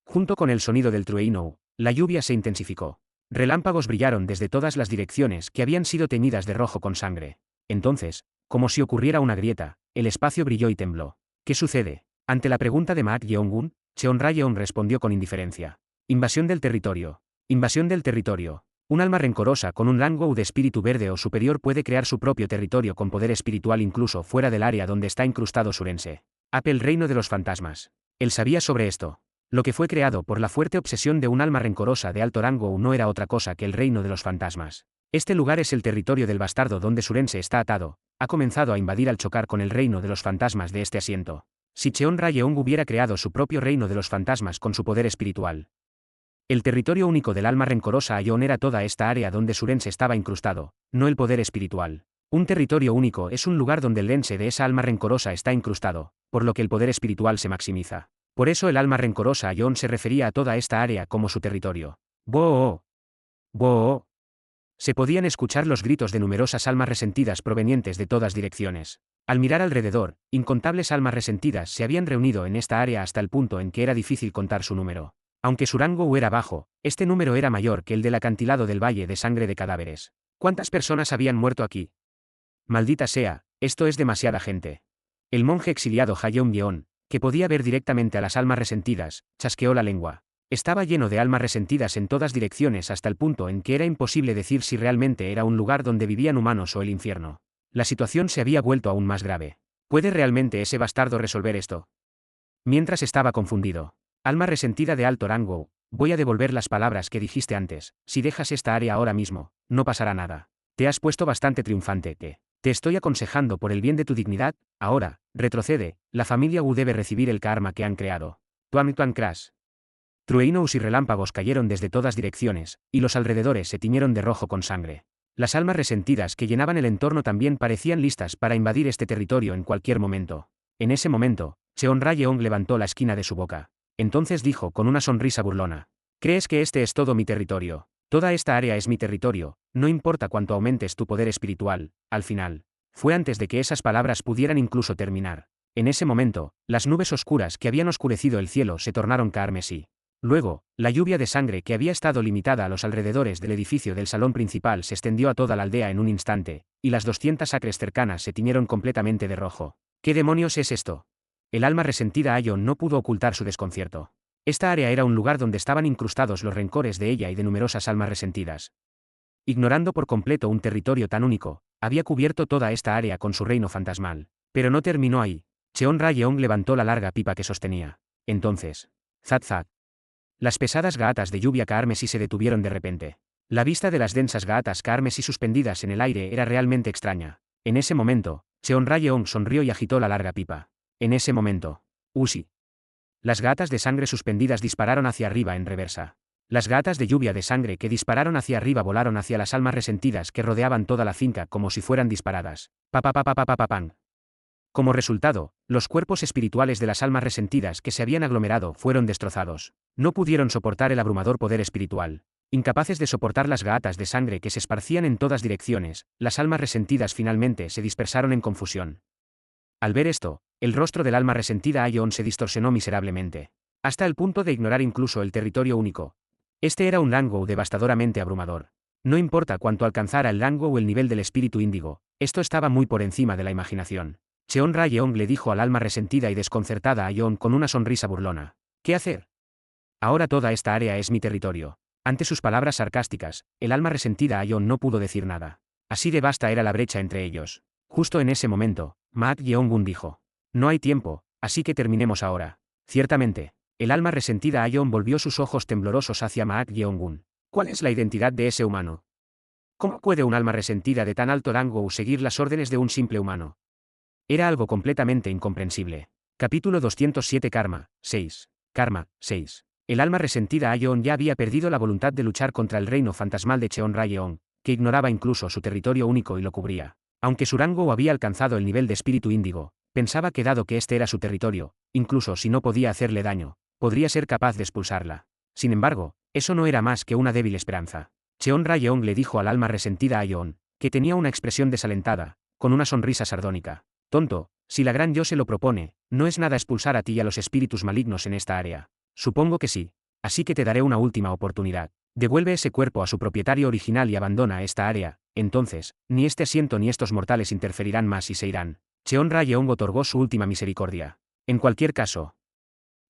Junto con el sonido del trueno, la lluvia se intensificó. Relámpagos brillaron desde todas las direcciones que habían sido teñidas de rojo con sangre. Entonces, como si ocurriera una grieta, el espacio brilló y tembló. ¿Qué sucede? Ante la pregunta de Mak Yeongun, Cheon Rayeon respondió con indiferencia. Invasión del territorio. Invasión del territorio. Un alma rencorosa con un rango de espíritu verde o superior puede crear su propio territorio con poder espiritual incluso fuera del área donde está incrustado su Rense. El reino de los fantasmas. Él sabía sobre esto. Lo que fue creado por la fuerte obsesión de un alma rencorosa de alto rango no era otra cosa que el reino de los fantasmas. Este lugar es el territorio del bastardo donde Surense está atado. Ha comenzado a invadir al chocar con el reino de los fantasmas de este asiento. Si Cheon Rayeon hubiera creado su propio reino de los fantasmas con su poder espiritual. El territorio único del alma rencorosa Aion era toda esta área donde Surense estaba incrustado, no el poder espiritual. Un territorio único es un lugar donde el lense de esa alma rencorosa está incrustado, por lo que el poder espiritual se maximiza. Por eso el alma rencorosa Aion se refería a toda esta área como su territorio. ¡Boo! ¡Boo! Se podían escuchar los gritos de numerosas almas resentidas provenientes de todas direcciones. Al mirar alrededor, incontables almas resentidas se habían reunido en esta área hasta el punto en que era difícil contar su número. Aunque su rango era bajo, este número era mayor que el del acantilado del valle de sangre de cadáveres. ¿Cuántas personas habían muerto aquí? Maldita sea, esto es demasiada gente. El monje exiliado Hayeon Yeon, que podía ver directamente a las almas resentidas, chasqueó la lengua. Estaba lleno de almas resentidas en todas direcciones hasta el punto en que era imposible decir si realmente era un lugar donde vivían humanos o el infierno. La situación se había vuelto aún más grave. ¿Puede realmente ese bastardo resolver esto? Mientras estaba confundido. Alma resentida de alto rango, voy a devolver las palabras que dijiste antes. Si dejas esta área ahora mismo, no pasará nada. Te has puesto bastante triunfante. Te estoy aconsejando por el bien de tu dignidad. Ahora, retrocede. La familia Wu debe recibir el karma que han creado. Tuan Tuan Crash. Truenos y relámpagos cayeron desde todas direcciones, y los alrededores se tiñeron de rojo con sangre. Las almas resentidas que llenaban el entorno también parecían listas para invadir este territorio en cualquier momento. En ese momento, Cheon Rayeon levantó la esquina de su boca. Entonces dijo con una sonrisa burlona: ¿crees que este es todo mi territorio? Toda esta área es mi territorio, no importa cuánto aumentes tu poder espiritual. Al final, fue antes de que esas palabras pudieran incluso terminar. En ese momento, las nubes oscuras que habían oscurecido el cielo se tornaron carmesí. Luego, la lluvia de sangre que había estado limitada a los alrededores del edificio del salón principal se extendió a toda la aldea en un instante, y las 200 acres cercanas se tiñeron completamente de rojo. ¿Qué demonios es esto? El alma resentida Aion no pudo ocultar su desconcierto. Esta área era un lugar donde estaban incrustados los rencores de ella y de numerosas almas resentidas. Ignorando por completo un territorio tan único, había cubierto toda esta área con su reino fantasmal. Pero no terminó ahí. Cheon Ra-yeong levantó la larga pipa que sostenía. Entonces, zat zat. Las pesadas gatas de lluvia carmesí se detuvieron de repente. La vista de las densas gatas carmesí suspendidas en el aire era realmente extraña. En ese momento, Cheon Ra-yeong sonrió y agitó la larga pipa. En ese momento, Usi. Las gatas de sangre suspendidas dispararon hacia arriba en reversa. Las gatas de lluvia de sangre que dispararon hacia arriba volaron hacia las almas resentidas que rodeaban toda la finca como si fueran disparadas. Pa pa pa pa pa pa pa pan. Como resultado, los cuerpos espirituales de las almas resentidas que se habían aglomerado fueron destrozados. No pudieron soportar el abrumador poder espiritual. Incapaces de soportar las gatas de sangre que se esparcían en todas direcciones, las almas resentidas finalmente se dispersaron en confusión. Al ver esto, el rostro del alma resentida Ayeon se distorsionó miserablemente. Hasta el punto de ignorar incluso el territorio único. Este era un Langou devastadoramente abrumador. No importa cuánto alcanzara el Langou o el nivel del espíritu índigo, esto estaba muy por encima de la imaginación. Cheon Ra-yeong le dijo al alma resentida y desconcertada a Ayeon con una sonrisa burlona. ¿Qué hacer? Ahora toda esta área es mi territorio. Ante sus palabras sarcásticas, el alma resentida Ayeon no pudo decir nada. Así de vasta era la brecha entre ellos. Justo en ese momento, Maak Yeong-gun dijo. No hay tiempo, así que terminemos ahora. Ciertamente. El alma resentida Ayeon volvió sus ojos temblorosos hacia Maak Yeong-gun. ¿Cuál es la identidad de ese humano? ¿Cómo puede un alma resentida de tan alto rango seguir las órdenes de un simple humano? Era algo completamente incomprensible. Capítulo 207 Karma, 6. Karma, 6. El alma resentida Ayeon ya había perdido la voluntad de luchar contra el reino fantasmal de Cheon Ra-yeong, que ignoraba incluso su territorio único y lo cubría. Aunque su rango había alcanzado el nivel de espíritu índigo, pensaba que dado que este era su territorio, incluso si no podía hacerle daño, podría ser capaz de expulsarla. Sin embargo, eso no era más que una débil esperanza. Cheon Ra-yeong le dijo al alma resentida Ayeon, que tenía una expresión desalentada, con una sonrisa sardónica. Tonto, si la gran yo se lo propone, no es nada expulsar a ti y a los espíritus malignos en esta área. Supongo que sí. Así que te daré una última oportunidad. Devuelve ese cuerpo a su propietario original y abandona esta área, entonces, ni este asiento ni estos mortales interferirán más y se irán. Cheon Ra-yeong otorgó su última misericordia. En cualquier caso,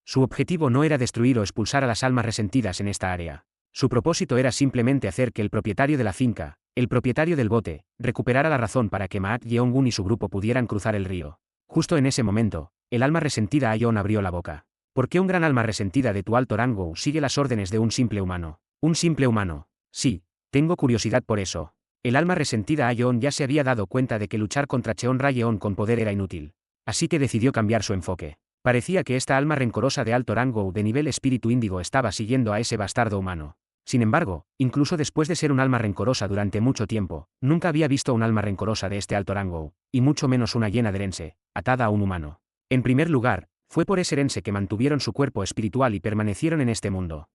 su objetivo no era destruir o expulsar a las almas resentidas en esta área. Su propósito era simplemente hacer que el propietario de la finca, el propietario del bote, recuperara la razón para que Maak Yeong-gun y su grupo pudieran cruzar el río. Justo en ese momento, el alma resentida Ayeon abrió la boca. ¿Por qué un gran alma resentida de tu alto rango sigue las órdenes de un simple humano? ¿Un simple humano? Sí, tengo curiosidad por eso. El alma resentida Ayeon ya se había dado cuenta de que luchar contra Cheon Ra-yeong con poder era inútil. Así que decidió cambiar su enfoque. Parecía que esta alma rencorosa de alto rango de nivel espíritu índigo estaba siguiendo a ese bastardo humano. Sin embargo, incluso después de ser un alma rencorosa durante mucho tiempo, nunca había visto un alma rencorosa de este alto rango, y mucho menos una hiena de Rense, atada a un humano. En primer lugar, fue por ese Rense que mantuvieron su cuerpo espiritual y permanecieron en este mundo.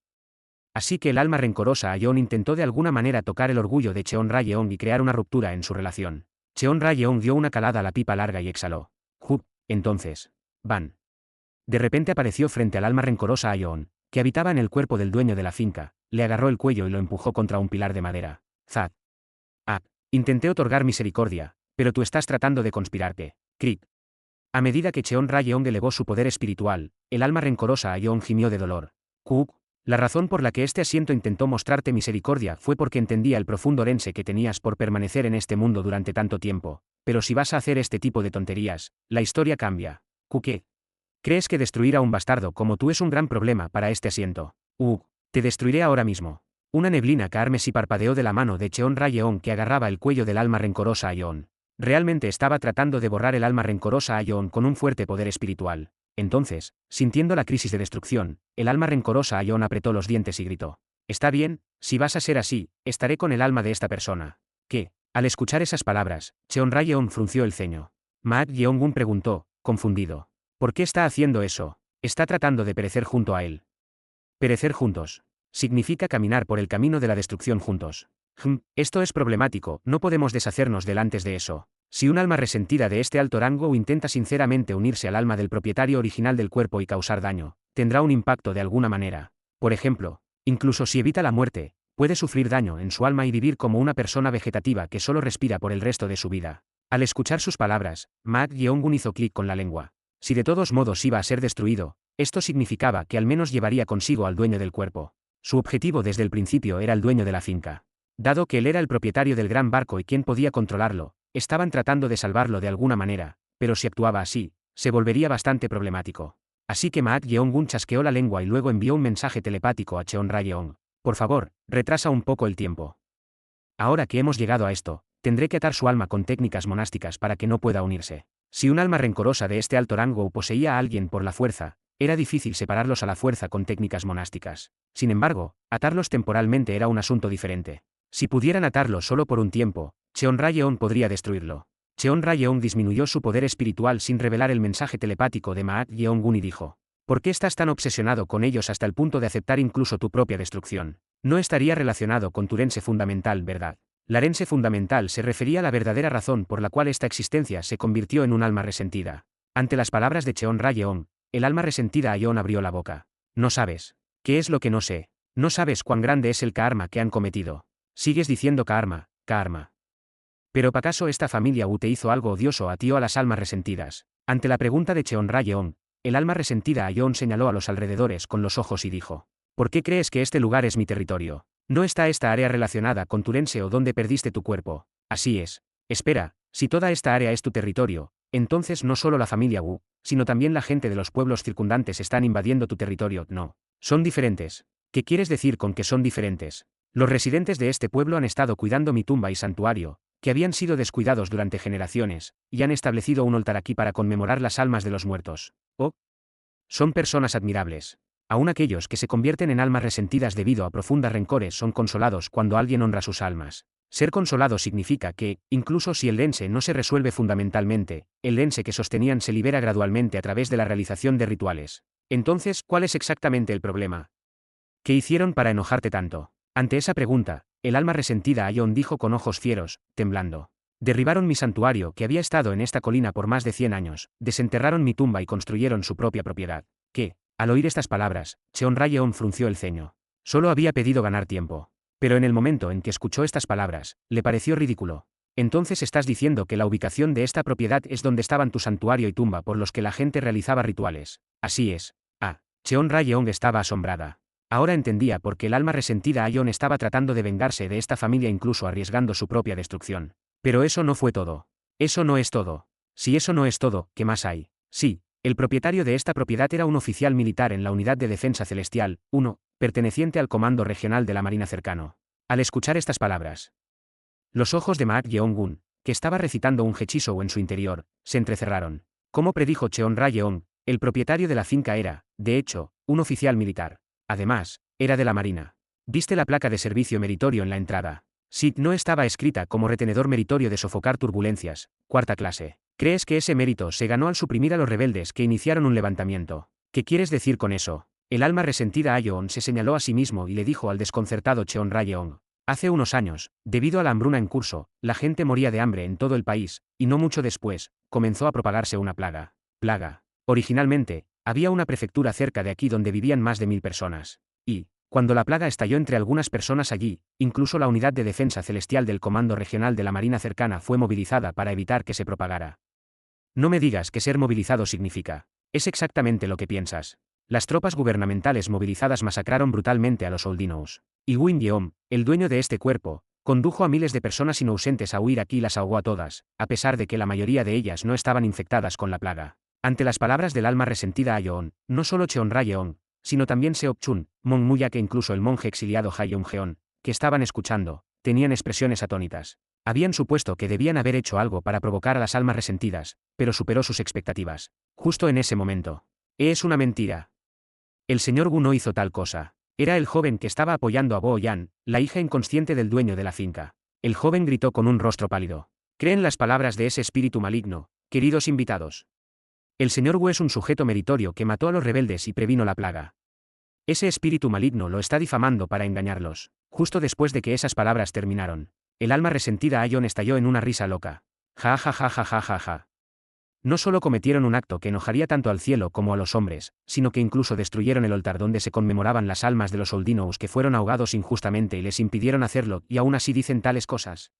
Así que el alma rencorosa Ayeon intentó de alguna manera tocar el orgullo de Cheon Ra-yeong y crear una ruptura en su relación. Cheon Ra-yeong dio una calada a la pipa larga y exhaló. Entonces. Van. De repente apareció frente al alma rencorosa Ayeon, que habitaba en el cuerpo del dueño de la finca, le agarró el cuello y lo empujó contra un pilar de madera. Zat. Intenté otorgar misericordia, pero tú estás tratando de conspirarte. Crit. A medida que Cheon Ra-yeong elevó su poder espiritual, el alma rencorosa Ayeon gimió de dolor. La razón por la que este asiento intentó mostrarte misericordia fue porque entendía el profundo Rense que tenías por permanecer en este mundo durante tanto tiempo, pero si vas a hacer este tipo de tonterías, la historia cambia. ¿Qué? ¿Crees que destruir a un bastardo como tú es un gran problema para este asiento? Te destruiré ahora mismo. Una neblina carmesí parpadeó de la mano de Cheon Ra-yeong que agarraba el cuello del alma rencorosa Ayeon. Realmente estaba tratando de borrar el alma rencorosa Ayeon con un fuerte poder espiritual. Entonces, sintiendo la crisis de destrucción, el alma rencorosa Ayeon apretó los dientes y gritó. Está bien, si vas a ser así, estaré con el alma de esta persona. ¿Qué? Al escuchar esas palabras, Cheon Ra-yeong frunció el ceño. Maak Yeong-gun preguntó, confundido. ¿Por qué está haciendo eso? Está tratando de perecer junto a él. Perecer juntos. Significa caminar por el camino de la destrucción juntos. Esto es problemático, no podemos deshacernos del antes de eso. Si un alma resentida de este alto rango intenta sinceramente unirse al alma del propietario original del cuerpo y causar daño, tendrá un impacto de alguna manera. Por ejemplo, incluso si evita la muerte, puede sufrir daño en su alma y vivir como una persona vegetativa que solo respira por el resto de su vida. Al escuchar sus palabras, Maak Yeong-gun hizo clic con la lengua. Si de todos modos iba a ser destruido, Esto significaba que al menos llevaría consigo al dueño del cuerpo. Su objetivo desde el principio era el dueño de la finca. Dado que él era el propietario del gran barco y quien podía controlarlo, estaban tratando de salvarlo de alguna manera, pero si actuaba así, se volvería bastante problemático. Así que Maat Yeong-gun chasqueó la lengua y luego envió un mensaje telepático a Cheon Ra-yeong. Por favor, retrasa un poco el tiempo. Ahora que hemos llegado a esto, tendré que atar su alma con técnicas monásticas para que no pueda unirse. Si un alma rencorosa de este alto rango poseía a alguien por la fuerza, era difícil separarlos a la fuerza con técnicas monásticas. Sin embargo, atarlos temporalmente era un asunto diferente. Si pudieran atarlo solo por un tiempo, Cheon Ra-yeong podría destruirlo. Cheon Ra-yeong disminuyó su poder espiritual sin revelar el mensaje telepático de Maat Yeong-gun y dijo: ¿por qué estás tan obsesionado con ellos hasta el punto de aceptar incluso tu propia destrucción? No estaría relacionado con tu herencia fundamental, ¿verdad? La herencia fundamental se refería a la verdadera razón por la cual esta existencia se convirtió en un alma resentida. Ante las palabras de Cheon Ra-yeong, el alma resentida Aion abrió la boca. No sabes. ¿Qué es lo que no sé? No sabes cuán grande es el karma que han cometido. Sigues diciendo karma, karma. ¿Pero acaso esta familia te hizo algo odioso a ti o a las almas resentidas? Ante la pregunta de Cheon Ra-yeong, el alma resentida Aion señaló a los alrededores con los ojos y dijo: ¿por qué crees que este lugar es mi territorio? ¿No está esta área relacionada con tu herencia o donde perdiste tu cuerpo? Así es. Espera, si toda esta área es tu territorio, entonces no solo la familia Wu, sino también la gente de los pueblos circundantes están invadiendo tu territorio. No. Son diferentes. ¿Qué quieres decir con que son diferentes? Los residentes de este pueblo han estado cuidando mi tumba y santuario, que habían sido descuidados durante generaciones, y han establecido un altar aquí para conmemorar las almas de los muertos. Oh. Son personas admirables. Aún aquellos que se convierten en almas resentidas debido a profundas rencores son consolados cuando alguien honra sus almas. Ser consolado significa que, incluso si el lense no se resuelve fundamentalmente, el lense que sostenían se libera gradualmente a través de la realización de rituales. Entonces, ¿cuál es exactamente el problema? ¿Qué hicieron para enojarte tanto? Ante esa pregunta, el alma resentida Aion dijo con ojos fieros, temblando: derribaron mi santuario que había estado en esta colina por más de 100 años, desenterraron mi tumba y construyeron su propia propiedad. ¿Qué? Al oír estas palabras, Cheon Ra-yeong frunció el ceño. Solo había pedido ganar tiempo. Pero en el momento en que escuchó estas palabras, le pareció ridículo. Entonces estás diciendo que la ubicación de esta propiedad es donde estaban tu santuario y tumba por los que la gente realizaba rituales. Así es. Ah, Cheon Ra-yeong estaba asombrada. Ahora entendía por qué el alma resentida Aion estaba tratando de vengarse de esta familia incluso arriesgando su propia destrucción. Pero eso no fue todo. Eso no es todo. Si eso no es todo, ¿qué más hay? Sí, el propietario de esta propiedad era un oficial militar en la Unidad de Defensa Celestial, 1, perteneciente al Comando Regional de la Marina cercano. Al escuchar estas palabras, los ojos de Maat Yeong-gun, que estaba recitando un hechizo en su interior, se entrecerraron. Como predijo Cheon Ra-yeong, el propietario de la finca era, de hecho, un oficial militar. Además, era de la Marina. ¿Viste la placa de servicio meritorio en la entrada? Sí, no estaba escrita como retenedor meritorio de sofocar turbulencias, cuarta clase. ¿Crees que ese mérito se ganó al suprimir a los rebeldes que iniciaron un levantamiento? ¿Qué quieres decir con eso? El alma resentida Aion se señaló a sí mismo y le dijo al desconcertado Cheon Ra-yeong: hace unos años, debido a la hambruna en curso, la gente moría de hambre en todo el país, y no mucho después, comenzó a propagarse una plaga. Plaga. Originalmente, había una prefectura cerca de aquí donde vivían más de 1000 personas. Y, cuando la plaga estalló entre algunas personas allí, incluso la unidad de defensa celestial del Comando Regional de la Marina cercana fue movilizada para evitar que se propagara. No me digas que ser movilizado significa. Es exactamente lo que piensas. Las tropas gubernamentales movilizadas masacraron brutalmente a los Oldinos. Y Win Yeom, el dueño de este cuerpo, condujo a miles de personas inocentes a huir aquí y las ahogó a todas, a pesar de que la mayoría de ellas no estaban infectadas con la plaga. Ante las palabras del alma resentida Aion, no solo Cheon Ra-yeong, sino también Seok Chun, Mon Muyak e incluso el monje exiliado Haeyoung-jeon, que estaban escuchando, tenían expresiones atónitas. Habían supuesto que debían haber hecho algo para provocar a las almas resentidas, pero superó sus expectativas. Justo en ese momento. Es una mentira. El señor Wu no hizo tal cosa. Era el joven que estaba apoyando a Bo Yan, la hija inconsciente del dueño de la finca. El joven gritó con un rostro pálido: ¿creen las palabras de ese espíritu maligno, queridos invitados? El señor Wu es un sujeto meritorio que mató a los rebeldes y previno la plaga. Ese espíritu maligno lo está difamando para engañarlos. Justo después de que esas palabras terminaron, el alma resentida Aion estalló en una risa loca. Ja ja ja ja ja ja ja. No solo cometieron un acto que enojaría tanto al cielo como a los hombres, sino que incluso destruyeron el altar donde se conmemoraban las almas de los Oldinos que fueron ahogados injustamente y les impidieron hacerlo, y aún así dicen tales cosas.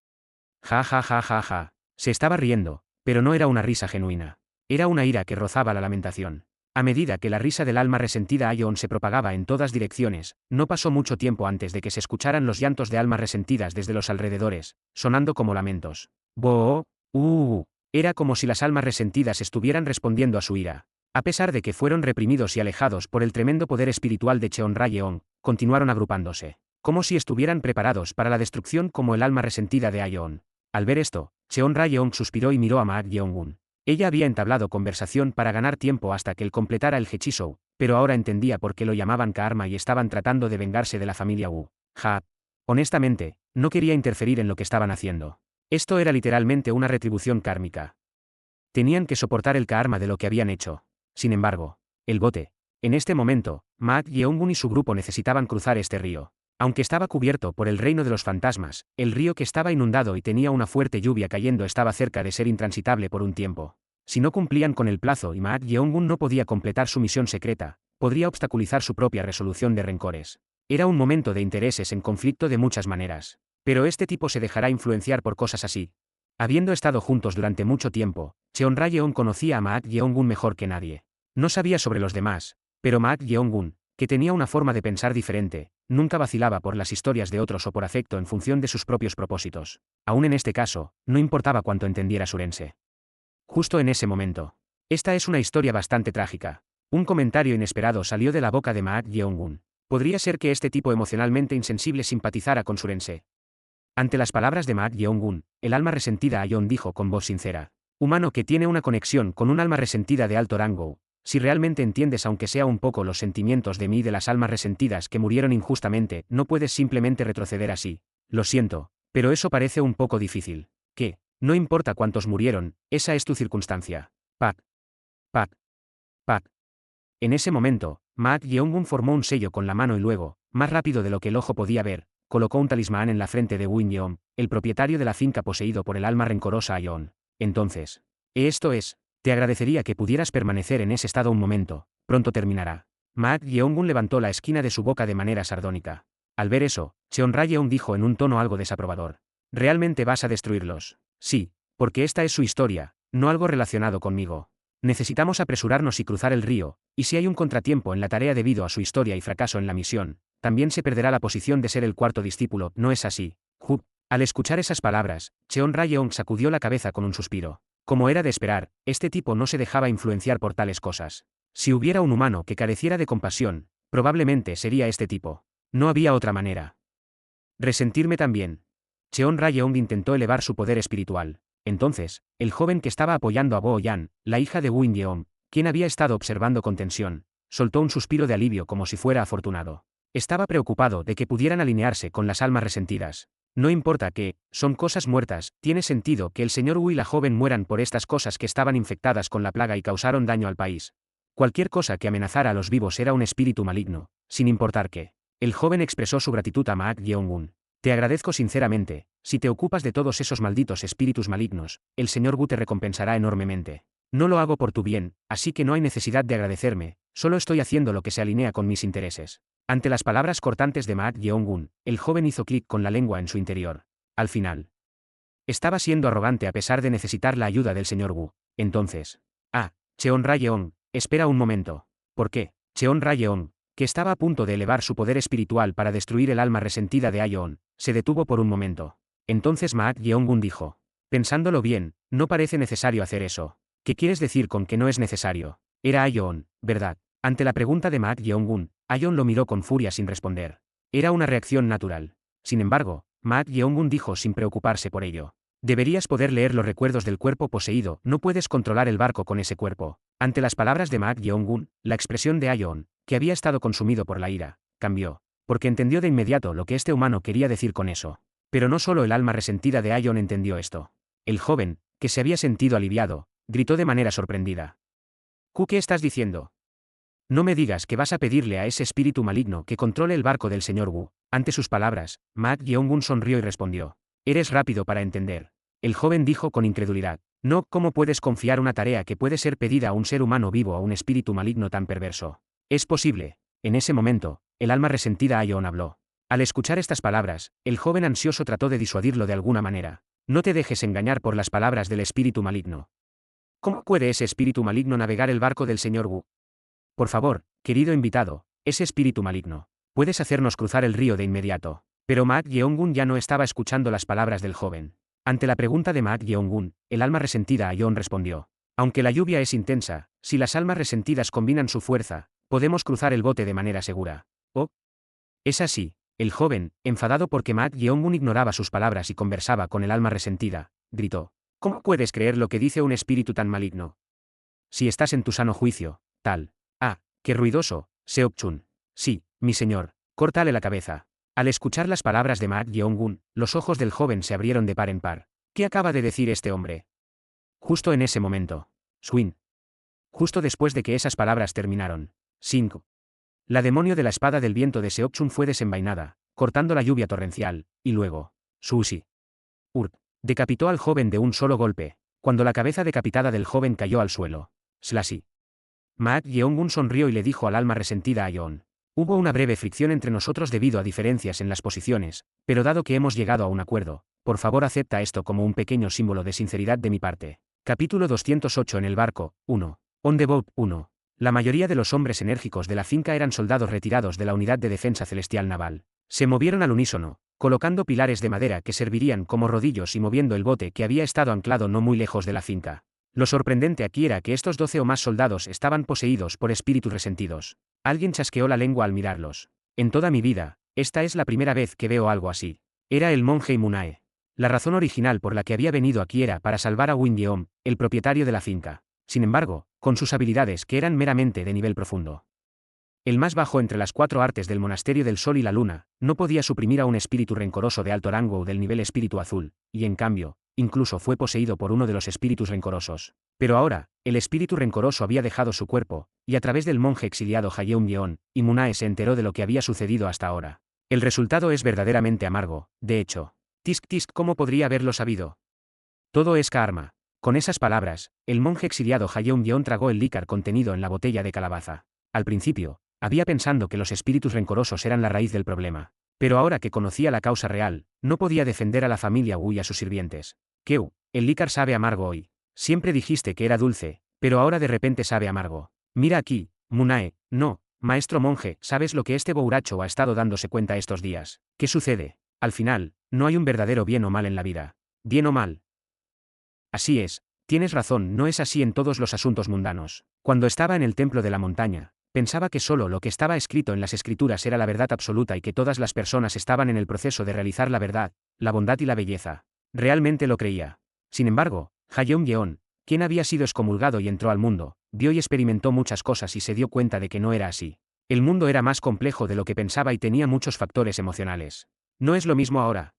Ja ja ja ja ja. Se estaba riendo, pero no era una risa genuina. Era una ira que rozaba la lamentación. A medida que la risa del alma resentida Aeon se propagaba en todas direcciones, no pasó mucho tiempo antes de que se escucharan los llantos de almas resentidas desde los alrededores, sonando como lamentos. Boo, Era como si las almas resentidas estuvieran respondiendo a su ira. A pesar de que fueron reprimidos y alejados por el tremendo poder espiritual de Cheonrayeon, continuaron agrupándose, como si estuvieran preparados para la destrucción como el alma resentida de Aeon. Al ver esto, Cheonrayeon suspiró y miró a Maak Yeongun. Ella había entablado conversación para ganar tiempo hasta que él completara el Hechisou, pero ahora entendía por qué lo llamaban Karma y estaban tratando de vengarse de la familia Wu. Honestamente, no quería interferir en lo que estaban haciendo. Esto era literalmente una retribución kármica. Tenían que soportar el karma de lo que habían hecho. Sin embargo, el bote. En este momento, Maak Yeongun y su grupo necesitaban cruzar este río. Aunque estaba cubierto por el reino de los fantasmas, el río que estaba inundado y tenía una fuerte lluvia cayendo estaba cerca de ser intransitable por un tiempo. Si no cumplían con el plazo y Maak Yeongun no podía completar su misión secreta, podría obstaculizar su propia resolución de rencores. Era un momento de intereses en conflicto de muchas maneras. Pero este tipo se dejará influenciar por cosas así. Habiendo estado juntos durante mucho tiempo, Cheonrayeon conocía a Maak Yeongun mejor que nadie. No sabía sobre los demás, pero Maak Yeongun, que tenía una forma de pensar diferente, nunca vacilaba por las historias de otros o por afecto en función de sus propios propósitos. Aún en este caso, no importaba cuánto entendiera Surense. Justo en ese momento. Esta es una historia bastante trágica. Un comentario inesperado salió de la boca de Maak Yeongun. Podría ser que este tipo emocionalmente insensible simpatizara con Surense. Ante las palabras de Maak Yeongun, el alma resentida Aeon dijo con voz sincera. Humano que tiene una conexión con un alma resentida de alto rango. Si realmente entiendes aunque sea un poco los sentimientos de mí y de las almas resentidas que murieron injustamente, no puedes simplemente retroceder así. Lo siento, pero eso parece un poco difícil. ¿Qué? No importa cuántos murieron, esa es tu circunstancia. Pac. Pac. Pac. En ese momento, Maak Yeongun formó un sello con la mano y luego, más rápido de lo que el ojo podía ver, colocó un talismán en la frente de Win Yeon, el propietario de la finca poseído por el alma rencorosa Aeon. Entonces, esto es, te agradecería que pudieras permanecer en ese estado un momento, pronto terminará. Maak Yeongun levantó la esquina de su boca de manera sardónica. Al ver eso, Cheonrayeon dijo en un tono algo desaprobador. ¿Realmente vas a destruirlos? Sí, porque esta es su historia, no algo relacionado conmigo. Necesitamos apresurarnos y cruzar el río, y si hay un contratiempo en la tarea debido a su historia y fracaso en la misión, también se perderá la posición de ser el cuarto discípulo, ¿no es así? Al escuchar esas palabras, Cheonrayeon sacudió la cabeza con un suspiro. Como era de esperar, este tipo no se dejaba influenciar por tales cosas. Si hubiera un humano que careciera de compasión, probablemente sería este tipo. No había otra manera. Resentirme también. Cheonrayeon intentó elevar su poder espiritual. Entonces, el joven que estaba apoyando a Bo Yan, la hija de Win Yeon, quien había estado observando con tensión, soltó un suspiro de alivio como si fuera afortunado. Estaba preocupado de que pudieran alinearse con las almas resentidas. No importa que, son cosas muertas, tiene sentido que el señor Wu y la joven mueran por estas cosas que estaban infectadas con la plaga y causaron daño al país. Cualquier cosa que amenazara a los vivos era un espíritu maligno, sin importar qué. El joven expresó su gratitud a Maak Yeongun. Te agradezco sinceramente, si te ocupas de todos esos malditos espíritus malignos, el señor Wu te recompensará enormemente. No lo hago por tu bien, así que no hay necesidad de agradecerme, solo estoy haciendo lo que se alinea con mis intereses. Ante las palabras cortantes de Maak Yeongun, el joven hizo clic con la lengua en su interior. Al final. Estaba siendo arrogante a pesar de necesitar la ayuda del señor Wu. Entonces. Cheonrayeon, espera un momento. ¿Por qué? Cheonrayeon, que estaba a punto de elevar su poder espiritual para destruir el alma resentida de Aeon, se detuvo por un momento. Entonces Maak Yeongun dijo. Pensándolo bien, no parece necesario hacer eso. ¿Qué quieres decir con que no es necesario? Era Aeon, ¿verdad? Ante la pregunta de Maak Yeongun, Aeon lo miró con furia sin responder. Era una reacción natural. Sin embargo, Maak Yeongun dijo sin preocuparse por ello. Deberías poder leer los recuerdos del cuerpo poseído, no puedes controlar el barco con ese cuerpo. Ante las palabras de Maak Yeongun, la expresión de Aeon, que había estado consumido por la ira, cambió. Porque entendió de inmediato lo que este humano quería decir con eso. Pero no solo el alma resentida de Aeon entendió esto. El joven, que se había sentido aliviado, gritó de manera sorprendida. ¿Qué estás diciendo? No me digas que vas a pedirle a ese espíritu maligno que controle el barco del señor Wu. Ante sus palabras, Maak Yeongun sonrió y respondió. Eres rápido para entender. El joven dijo con incredulidad. No, ¿cómo puedes confiar una tarea que puede ser pedida a un ser humano vivo a un espíritu maligno tan perverso? Es posible. En ese momento, el alma resentida Aeon habló. Al escuchar estas palabras, el joven ansioso trató de disuadirlo de alguna manera. No te dejes engañar por las palabras del espíritu maligno. ¿Cómo puede ese espíritu maligno navegar el barco del señor Wu? Por favor, querido invitado, ese espíritu maligno. Puedes hacernos cruzar el río de inmediato. Pero Mak Yeongun ya no estaba escuchando las palabras del joven. Ante la pregunta de Mak Yeongun, el alma resentida Ayon respondió. Aunque la lluvia es intensa, si las almas resentidas combinan su fuerza, podemos cruzar el bote de manera segura. ¿Oh? Es así. El joven, enfadado porque Mak Yeongun ignoraba sus palabras y conversaba con el alma resentida, gritó. ¿Cómo puedes creer lo que dice un espíritu tan maligno? Si estás en tu sano juicio, tal. Ah, qué ruidoso, Seok-chun. Sí, mi señor, córtale la cabeza. Al escuchar las palabras de Mak Yeongun, los ojos del joven se abrieron de par en par. ¿Qué acaba de decir este hombre? Justo en ese momento. Swin. Justo después de que esas palabras terminaron. 5. La demonio de la espada del viento de Seok-chun fue desenvainada, cortando la lluvia torrencial, y luego. Sushi. Urt. Decapitó al joven de un solo golpe, cuando la cabeza decapitada del joven cayó al suelo. Slashi. Mak Yeongun sonrió y le dijo al alma resentida a Yeon. Hubo una breve fricción entre nosotros debido a diferencias en las posiciones, pero dado que hemos llegado a un acuerdo, por favor acepta esto como un pequeño símbolo de sinceridad de mi parte. Capítulo 208 en el barco, 1. On the boat, 1. La mayoría de los hombres enérgicos de la finca eran soldados retirados de la unidad de defensa celestial naval. Se movieron al unísono, colocando pilares de madera que servirían como rodillos y moviendo el bote que había estado anclado no muy lejos de la finca. Lo sorprendente aquí era que estos 12 o más soldados estaban poseídos por espíritus resentidos. Alguien chasqueó la lengua al mirarlos. En toda mi vida, esta es la primera vez que veo algo así. Era el monje Imunae. La razón original por la que había venido aquí era para salvar a Win Yeom, el propietario de la finca. Sin embargo, con sus habilidades que eran meramente de nivel profundo. El más bajo entre las 4 artes del monasterio del sol y la luna, no podía suprimir a un espíritu rencoroso de alto rango o del nivel espíritu azul, y en cambio, incluso fue poseído por uno de los espíritus rencorosos. Pero ahora, el espíritu rencoroso había dejado su cuerpo, y a través del monje exiliado Hayeum Yeon, Imunae se enteró de lo que había sucedido hasta ahora. El resultado es verdaderamente amargo, de hecho. Tisk tisk, ¿cómo podría haberlo sabido? Todo es karma. Con esas palabras, el monje exiliado Hayeum Yeon tragó el lícar contenido en la botella de calabaza. Al principio, había pensado que los espíritus rencorosos eran la raíz del problema. Pero ahora que conocía la causa real, no podía defender a la familia Wu y a sus sirvientes. Keu, el lícar sabe amargo hoy. Siempre dijiste que era dulce, pero ahora de repente sabe amargo. Mira aquí, Munae, no, maestro monje, ¿sabes lo que este bouracho ha estado dándose cuenta estos días? ¿Qué sucede? Al final, no hay un verdadero bien o mal en la vida. Bien o mal. Así es, tienes razón, no es así en todos los asuntos mundanos. Cuando estaba en el templo de la montaña, pensaba que solo lo que estaba escrito en las escrituras era la verdad absoluta y que todas las personas estaban en el proceso de realizar la verdad, la bondad y la belleza. Realmente lo creía. Sin embargo, Hayeum Yeon, quien había sido excomulgado y entró al mundo, vio y experimentó muchas cosas y se dio cuenta de que no era así. El mundo era más complejo de lo que pensaba y tenía muchos factores emocionales. No es lo mismo ahora.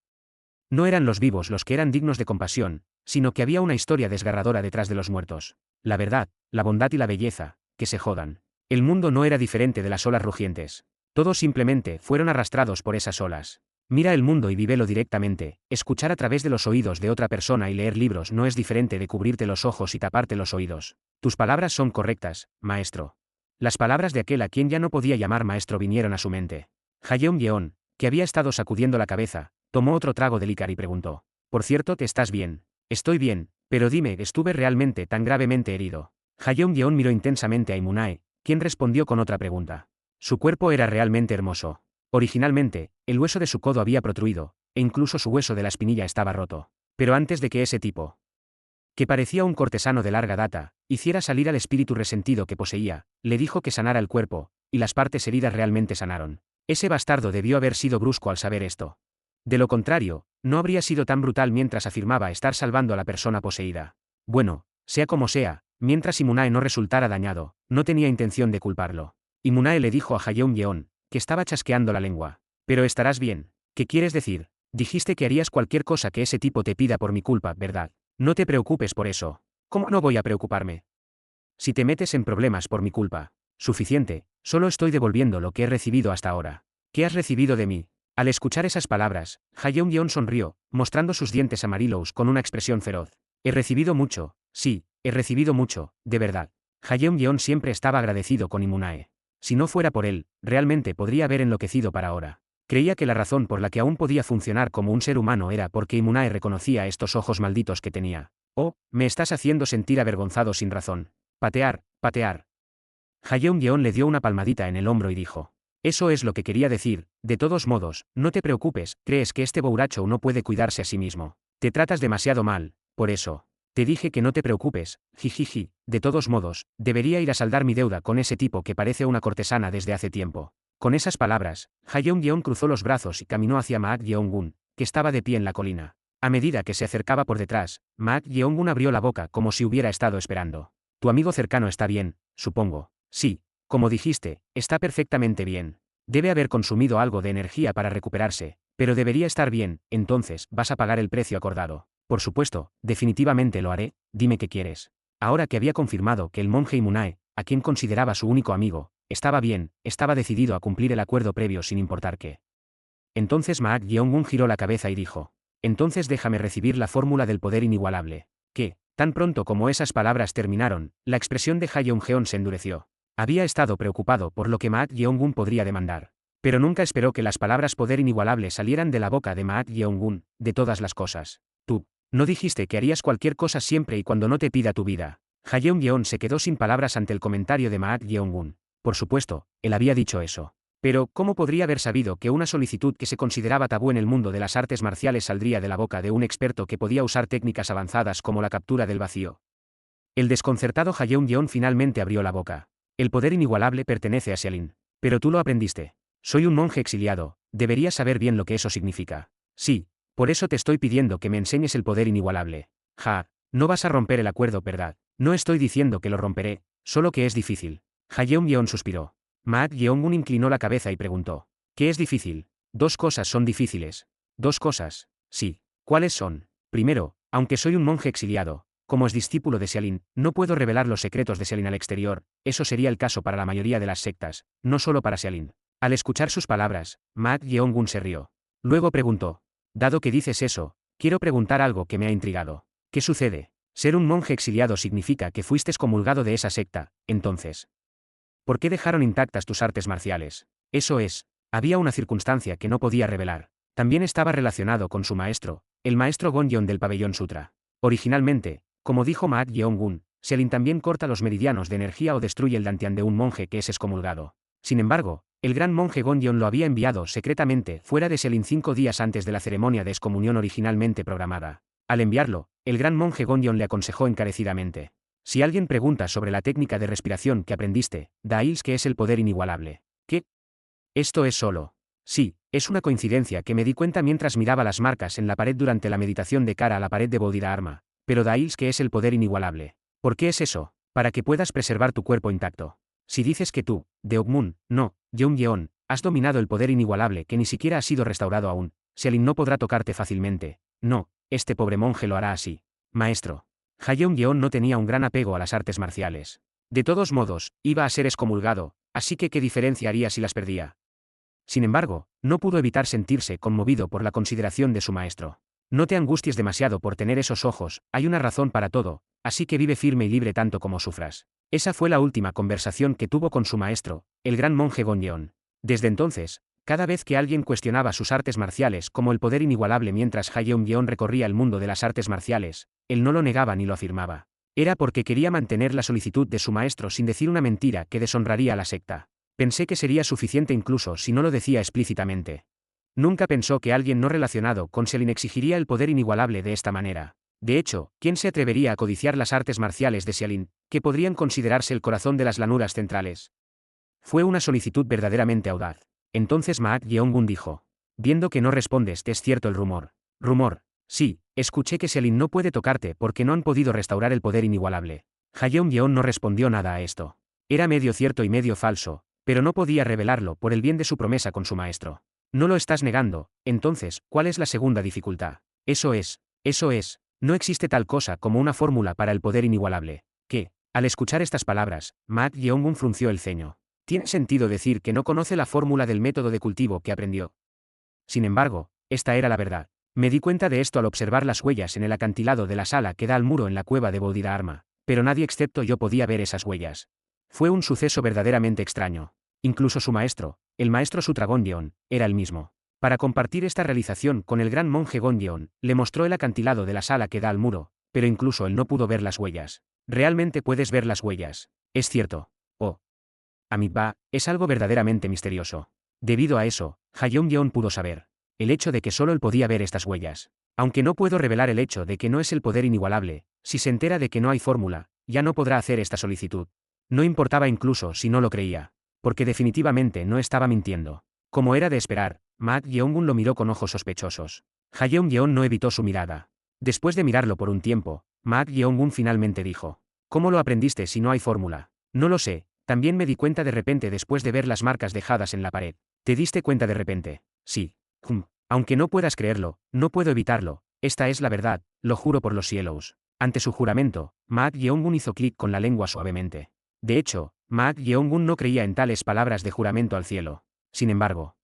No eran los vivos los que eran dignos de compasión, sino que había una historia desgarradora detrás de los muertos. La verdad, la bondad y la belleza, que se jodan. El mundo no era diferente de las olas rugientes. Todos simplemente fueron arrastrados por esas olas. Mira el mundo y vívelo directamente. Escuchar a través de los oídos de otra persona y leer libros no es diferente de cubrirte los ojos y taparte los oídos. Tus palabras son correctas, maestro. Las palabras de aquel a quien ya no podía llamar maestro vinieron a su mente. Hayeum Yeon, que había estado sacudiendo la cabeza, tomó otro trago de lícar y preguntó. Por cierto, ¿te estás bien? Estoy bien, pero dime, ¿estuve realmente tan gravemente herido? Hayeum Yeon miró intensamente a Imunae, quien respondió con otra pregunta. Su cuerpo era realmente hermoso. Originalmente, el hueso de su codo había protruido, e incluso su hueso de la espinilla estaba roto. Pero antes de que ese tipo, que parecía un cortesano de larga data, hiciera salir al espíritu resentido que poseía, le dijo que sanara el cuerpo, y las partes heridas realmente sanaron. Ese bastardo debió haber sido brusco al saber esto. De lo contrario, no habría sido tan brutal mientras afirmaba estar salvando a la persona poseída. Bueno, sea como sea, mientras Imunae no resultara dañado, no tenía intención de culparlo. Imunae le dijo a Hayeum Yeon, que estaba chasqueando la lengua. Pero estarás bien. ¿Qué quieres decir? Dijiste que harías cualquier cosa que ese tipo te pida por mi culpa, ¿verdad? No te preocupes por eso. ¿Cómo no voy a preocuparme? Si te metes en problemas por mi culpa. Suficiente, solo estoy devolviendo lo que he recibido hasta ahora. ¿Qué has recibido de mí? Al escuchar esas palabras, Hayeum Yeon sonrió, mostrando sus dientes amarillos con una expresión feroz. He recibido mucho, sí, he recibido mucho, de verdad. Hayeum Yeon siempre estaba agradecido con Imunae. Si no fuera por él, realmente podría haber enloquecido para ahora. Creía que la razón por la que aún podía funcionar como un ser humano era porque Imunae reconocía estos ojos malditos que tenía. Oh, me estás haciendo sentir avergonzado sin razón. Patear, patear. Hayeon-yeon le dio una palmadita en el hombro y dijo. Eso es lo que quería decir, de todos modos, no te preocupes, crees que este bouracho no puede cuidarse a sí mismo. Te tratas demasiado mal, por eso. Te dije que no te preocupes, jijiji, de todos modos, debería ir a saldar mi deuda con ese tipo que parece una cortesana desde hace tiempo. Con esas palabras, Hayeon-yeon cruzó los brazos y caminó hacia Maak Yeong-gun, que estaba de pie en la colina. A medida que se acercaba por detrás, Maak Yeong-gun abrió la boca como si hubiera estado esperando. Tu amigo cercano está bien, supongo. Sí, como dijiste, está perfectamente bien. Debe haber consumido algo de energía para recuperarse, pero debería estar bien, entonces, vas a pagar el precio acordado. Por supuesto, definitivamente lo haré, dime qué quieres. Ahora que había confirmado que el monje Imunae, a quien consideraba su único amigo, estaba bien, estaba decidido a cumplir el acuerdo previo sin importar qué. Entonces Maak Yeong-gun giró la cabeza y dijo. Entonces déjame recibir la fórmula del poder inigualable. Que, tan pronto como esas palabras terminaron, la expresión de Hayeon-jeon se endureció. Había estado preocupado por lo que Maak Yeong-gun podría demandar. Pero nunca esperó que las palabras poder inigualable salieran de la boca de Maak Yeong-gun, de todas las cosas. Tú, no dijiste que harías cualquier cosa siempre y cuando no te pida tu vida. Hayeon-yeon se quedó sin palabras ante el comentario de Maak Yeong-gun. Por supuesto, él había dicho eso. Pero, ¿cómo podría haber sabido que una solicitud que se consideraba tabú en el mundo de las artes marciales saldría de la boca de un experto que podía usar técnicas avanzadas como la captura del vacío? El desconcertado Hayeon-yeon finalmente abrió la boca. El poder inigualable pertenece a Xialin. Pero tú lo aprendiste. Soy un monje exiliado, deberías saber bien lo que eso significa. Sí, por eso te estoy pidiendo que me enseñes el poder inigualable. No vas a romper el acuerdo, ¿verdad? No estoy diciendo que lo romperé, solo que es difícil. Hayeon-yeon suspiró. Maak Yeong-gun inclinó la cabeza y preguntó. ¿Qué es difícil? Dos cosas son difíciles. ¿Dos cosas? Sí. ¿Cuáles son? Primero, aunque soy un monje exiliado, como es discípulo de Xialin, no puedo revelar los secretos de Xialin al exterior, eso sería el caso para la mayoría de las sectas, no solo para Xialin. Al escuchar sus palabras, Maak Yeong-gun se rió. Luego preguntó. Dado que dices eso, quiero preguntar algo que me ha intrigado. ¿Qué sucede? Ser un monje exiliado significa que fuiste excomulgado de esa secta, entonces. ¿Por qué dejaron intactas tus artes marciales? Eso es, había una circunstancia que no podía revelar. También estaba relacionado con su maestro, el maestro Gonjeon del pabellón sutra. Originalmente, como dijo Maak Yeong-gun, Xialin también corta los meridianos de energía o destruye el dantian de un monje que es excomulgado. Sin embargo, el gran monje Gonjeon lo había enviado secretamente fuera de Xialin 5 días antes de la ceremonia de excomunión originalmente programada. Al enviarlo, el gran monje Gonjeon le aconsejó encarecidamente. Si alguien pregunta sobre la técnica de respiración que aprendiste, daíls que es el poder inigualable. ¿Qué? Esto es solo. Sí, es una coincidencia que me di cuenta mientras miraba las marcas en la pared durante la meditación de cara a la pared de Bodhidharma, pero daíls que es el poder inigualable. ¿Por qué es eso? Para que puedas preservar tu cuerpo intacto. Si dices que tú, Deokmun, no, Yeon-yeon, has dominado el poder inigualable que ni siquiera ha sido restaurado aún, Xialin no podrá tocarte fácilmente. No, este pobre monje lo hará así. Maestro. Hayeon-yeon no tenía un gran apego a las artes marciales. De todos modos, iba a ser excomulgado, así que ¿qué diferencia haría si las perdía? Sin embargo, no pudo evitar sentirse conmovido por la consideración de su maestro. No te angusties demasiado por tener esos ojos, hay una razón para todo, así que vive firme y libre tanto como sufras. Esa fue la última conversación que tuvo con su maestro, el gran monje Gonjeon. Desde entonces, cada vez que alguien cuestionaba sus artes marciales como el poder inigualable mientras Hayeon-yeon recorría el mundo de las artes marciales, él no lo negaba ni lo afirmaba. Era porque quería mantener la solicitud de su maestro sin decir una mentira que deshonraría a la secta. Pensé que sería suficiente incluso si no lo decía explícitamente. Nunca pensó que alguien no relacionado con Xialin exigiría el poder inigualable de esta manera. De hecho, ¿quién se atrevería a codiciar las artes marciales de Xialin, que podrían considerarse el corazón de las llanuras centrales? Fue una solicitud verdaderamente audaz. Entonces Maak Yeong-gun dijo. Viendo que no respondes, ¿es cierto el rumor? Rumor. Sí, escuché que Xialin no puede tocarte porque no han podido restaurar el poder inigualable. Hayeon-yeon no respondió nada a esto. Era medio cierto y medio falso, pero no podía revelarlo por el bien de su promesa con su maestro. No lo estás negando, entonces, ¿cuál es la segunda dificultad? Eso es, no existe tal cosa como una fórmula para el poder inigualable. ¿Qué? Al escuchar estas palabras, Maak Yeong-gun frunció el ceño. ¿Tiene sentido decir que no conoce la fórmula del método de cultivo que aprendió? Sin embargo, esta era la verdad. Me di cuenta de esto al observar las huellas en el acantilado de la sala que da al muro en la cueva de Bodhidharma, pero nadie excepto yo podía ver esas huellas. Fue un suceso verdaderamente extraño. Incluso su maestro, el maestro Sutra Gonjeon, era el mismo. Para compartir esta realización con el gran monje Gonjeon, le mostró el acantilado de la sala que da al muro, pero incluso él no pudo ver las huellas. Realmente puedes ver las huellas. Es cierto. Oh. Amitabha, es algo verdaderamente misterioso. Debido a eso, Hayeon pudo saber. El hecho de que solo él podía ver estas huellas. Aunque no puedo revelar el hecho de que no es el poder inigualable, si se entera de que no hay fórmula, ya no podrá hacer esta solicitud. No importaba incluso si no lo creía. Porque definitivamente no estaba mintiendo. Como era de esperar, Ma Yeongun lo miró con ojos sospechosos. Hayeon no evitó su mirada. Después de mirarlo por un tiempo, Ma Yeongun finalmente dijo: ¿Cómo lo aprendiste si no hay fórmula? No lo sé, también me di cuenta de repente después de ver las marcas dejadas en la pared. ¿Te diste cuenta de repente? Sí. Aunque no puedas creerlo, no puedo evitarlo, esta es la verdad, lo juro por los cielos. Ante su juramento, Ma Yeongun hizo clic con la lengua suavemente. De hecho, Ma Yeongun no creía en tales palabras de juramento al cielo. Sin embargo,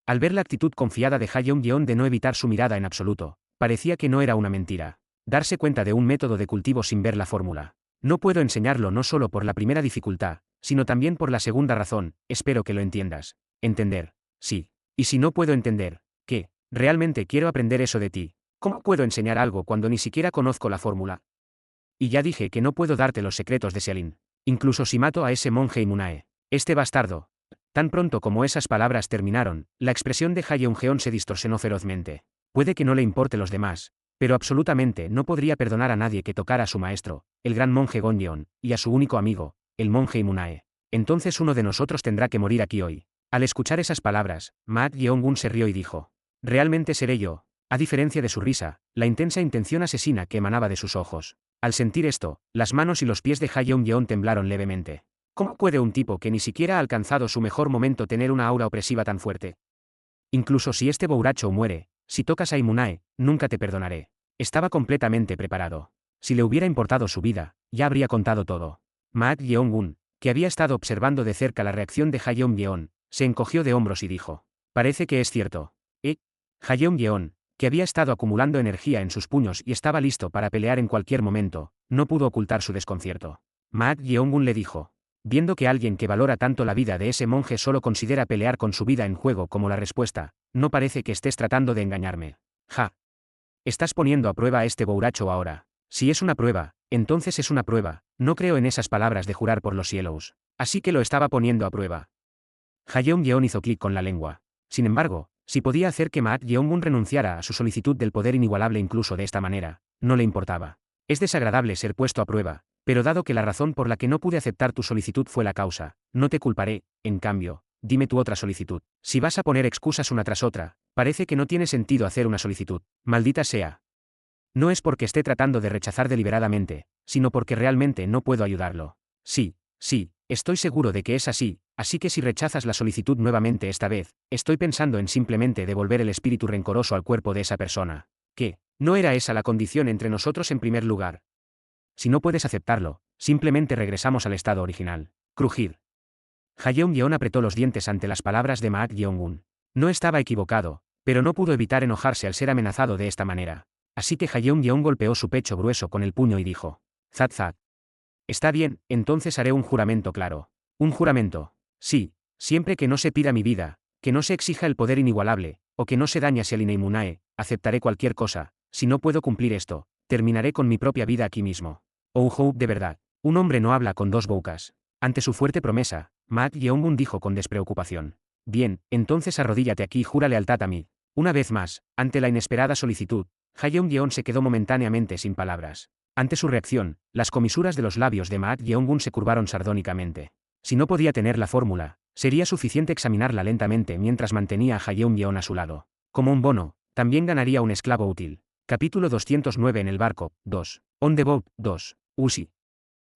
al ver la actitud confiada de Hayeon de no evitar su mirada en absoluto, parecía que no era una mentira. Darse cuenta de un método de cultivo sin ver la fórmula. No puedo enseñarlo no solo por la primera dificultad, sino también por la segunda razón, espero que lo entiendas. Entender. Sí. Y si no puedo entender, ¿qué? Realmente quiero aprender eso de ti. ¿Cómo puedo enseñar algo cuando ni siquiera conozco la fórmula? Y ya dije que no puedo darte los secretos de Xialin. Incluso si mato a ese monje Imunae. Este bastardo. Tan pronto como esas palabras terminaron, la expresión de Hayeon se distorsionó ferozmente. Puede que no le importe los demás, pero absolutamente no podría perdonar a nadie que tocara a su maestro, el gran monje Gonyeon, y a su único amigo, el monje Imunae. Entonces uno de nosotros tendrá que morir aquí hoy. Al escuchar esas palabras, Ma Yeongun se rió y dijo: «Realmente seré yo». A diferencia de su risa, la intensa intención asesina que emanaba de sus ojos. Al sentir esto, las manos y los pies de Hayeon temblaron levemente. ¿Cómo puede un tipo que ni siquiera ha alcanzado su mejor momento tener una aura opresiva tan fuerte? Incluso si este bouracho muere, si tocas a Imunae, nunca te perdonaré. Estaba completamente preparado. Si le hubiera importado su vida, ya habría contado todo. Ma Yeongun, que había estado observando de cerca la reacción de Hayeon, se encogió de hombros y dijo: «Parece que es cierto». Hayeon, que había estado acumulando energía en sus puños y estaba listo para pelear en cualquier momento, no pudo ocultar su desconcierto. Ma Yeongun le dijo: «Viendo que alguien que valora tanto la vida de ese monje solo considera pelear con su vida en juego como la respuesta, no parece que estés tratando de engañarme. Ja. Estás poniendo a prueba a este bouracho ahora. Si es una prueba, entonces es una prueba, no creo en esas palabras de jurar por los cielos. Así que lo estaba poniendo a prueba». Hayeon hizo clic con la lengua. Sin embargo, si podía hacer que Ma Yeongun renunciara a su solicitud del poder inigualable incluso de esta manera, no le importaba. Es desagradable ser puesto a prueba, pero dado que la razón por la que no pude aceptar tu solicitud fue la causa, no te culparé, en cambio, dime tu otra solicitud. Si vas a poner excusas una tras otra, parece que no tiene sentido hacer una solicitud. Maldita sea. No es porque esté tratando de rechazar deliberadamente, sino porque realmente no puedo ayudarlo. Sí, estoy seguro de que es así, así que si rechazas la solicitud nuevamente esta vez, estoy pensando en simplemente devolver el espíritu rencoroso al cuerpo de esa persona. ¿Qué? ¿No era esa la condición entre nosotros en primer lugar? Si no puedes aceptarlo, simplemente regresamos al estado original. Crujir. Hayeon apretó los dientes ante las palabras de Ma Yeongun. No estaba equivocado, pero no pudo evitar enojarse al ser amenazado de esta manera. Así que Hayeon golpeó su pecho grueso con el puño y dijo: «Zat. Está bien, entonces haré un juramento claro». «Un juramento». «Sí, siempre que no se pida mi vida, que no se exija el poder inigualable, o que no se dañe a Xialin e Imunae, aceptaré cualquier cosa. Si no puedo cumplir esto, terminaré con mi propia vida aquí mismo». «Oh, de verdad. Un hombre no habla con dos bocas». Ante su fuerte promesa, Ma Yeongun dijo con despreocupación: «Bien, entonces arrodíllate aquí y jura lealtad a mí». Una vez más, ante la inesperada solicitud, Hayeon se quedó momentáneamente sin palabras. Ante su reacción, las comisuras de los labios de Ma Yeongun se curvaron sardónicamente. Si no podía tener la fórmula, sería suficiente examinarla lentamente mientras mantenía a Hayeon a su lado. Como un bono, también ganaría un esclavo útil. Capítulo 209 en el barco, 2. On the boat, 2. Usi.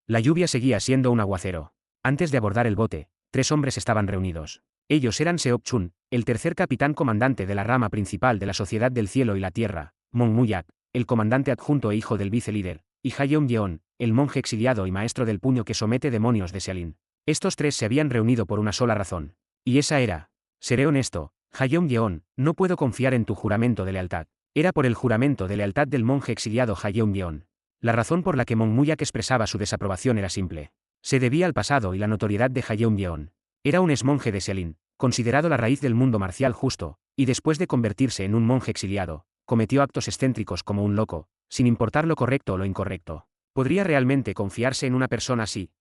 La lluvia seguía siendo un aguacero. Antes de abordar el bote, 3 hombres estaban reunidos. Ellos eran Seok-chun, el tercer capitán comandante de la rama principal de la Sociedad del Cielo y la Tierra, Mong Muyak, el comandante adjunto e hijo del vicelíder, y Hayeon, el monje exiliado y maestro del puño que somete demonios de Xialin. Estos 3 se habían reunido por una sola razón. Y esa era: seré honesto, Hayeon, no puedo confiar en tu juramento de lealtad. Era por el juramento de lealtad del monje exiliado Hayeon. La razón por la que Mong Muyak expresaba su desaprobación era simple. Se debía al pasado y la notoriedad de Hayeon. Era un exmonje de Xialin, considerado la raíz del mundo marcial justo, y después de convertirse en un monje exiliado, cometió actos excéntricos como un loco, sin importar lo correcto o lo incorrecto. ¿Podría realmente confiarse en una persona así?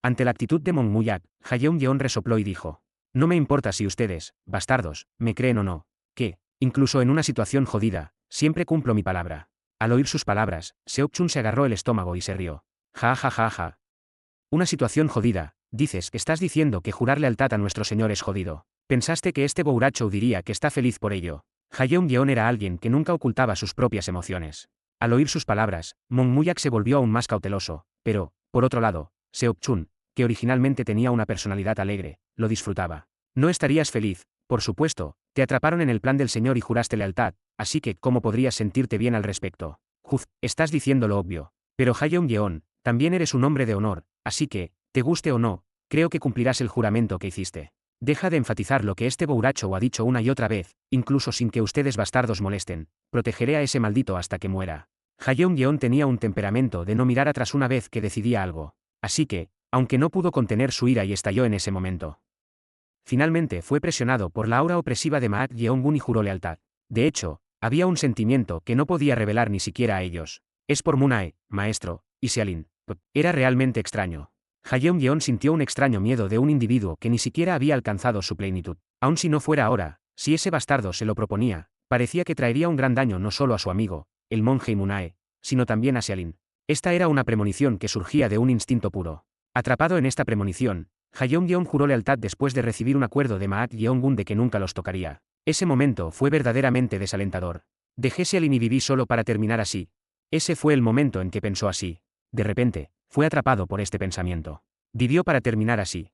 Ante la actitud de Monmuyak, Hayeon resopló y dijo: no me importa si ustedes, bastardos, me creen o no, que, incluso en una situación jodida, siempre cumplo mi palabra. Al oír sus palabras, Seok-chun se agarró el estómago y se rió. Ja ja ja ja. Una situación jodida, dices que estás diciendo que jurar lealtad a nuestro señor es jodido. ¿Pensaste que este Bouracho diría que está feliz por ello? Hayeon era alguien que nunca ocultaba sus propias emociones. Al oír sus palabras, Monmuyak se volvió aún más cauteloso, pero, por otro lado, Seok-chun, que originalmente tenía una personalidad alegre, lo disfrutaba. No estarías feliz, por supuesto, te atraparon en el plan del señor y juraste lealtad, así que, ¿cómo podrías sentirte bien al respecto? Juz, estás diciendo lo obvio. Pero Hayeon, también eres un hombre de honor, así que, te guste o no, creo que cumplirás el juramento que hiciste. Deja de enfatizar lo que este Bouracho ha dicho una y otra vez, incluso sin que ustedes bastardos molesten. Protegeré a ese maldito hasta que muera. Hayeon tenía un temperamento de no mirar atrás una vez que decidía algo. Así que, aunque no pudo contener su ira y estalló en ese momento. Finalmente fue presionado por la aura opresiva de Maak Yeongun y juró lealtad. De hecho, había un sentimiento que no podía revelar ni siquiera a ellos. Es por Munae, maestro, y Sealin. Era realmente extraño. Hayeon sintió un extraño miedo de un individuo que ni siquiera había alcanzado su plenitud. Aun si no fuera ahora, si ese bastardo se lo proponía, parecía que traería un gran daño no solo a su amigo, el monje y Munae, sino también a Sealin. Esta era una premonición que surgía de un instinto puro. Atrapado en esta premonición, Hayeon juró lealtad después de recibir un acuerdo de Maak Yeongun de que nunca los tocaría. Ese momento fue verdaderamente desalentador. Dejé Sealin y viví solo para terminar así. Ese fue el momento en que pensó así. De repente, fue atrapado por este pensamiento. Vivió para terminar así.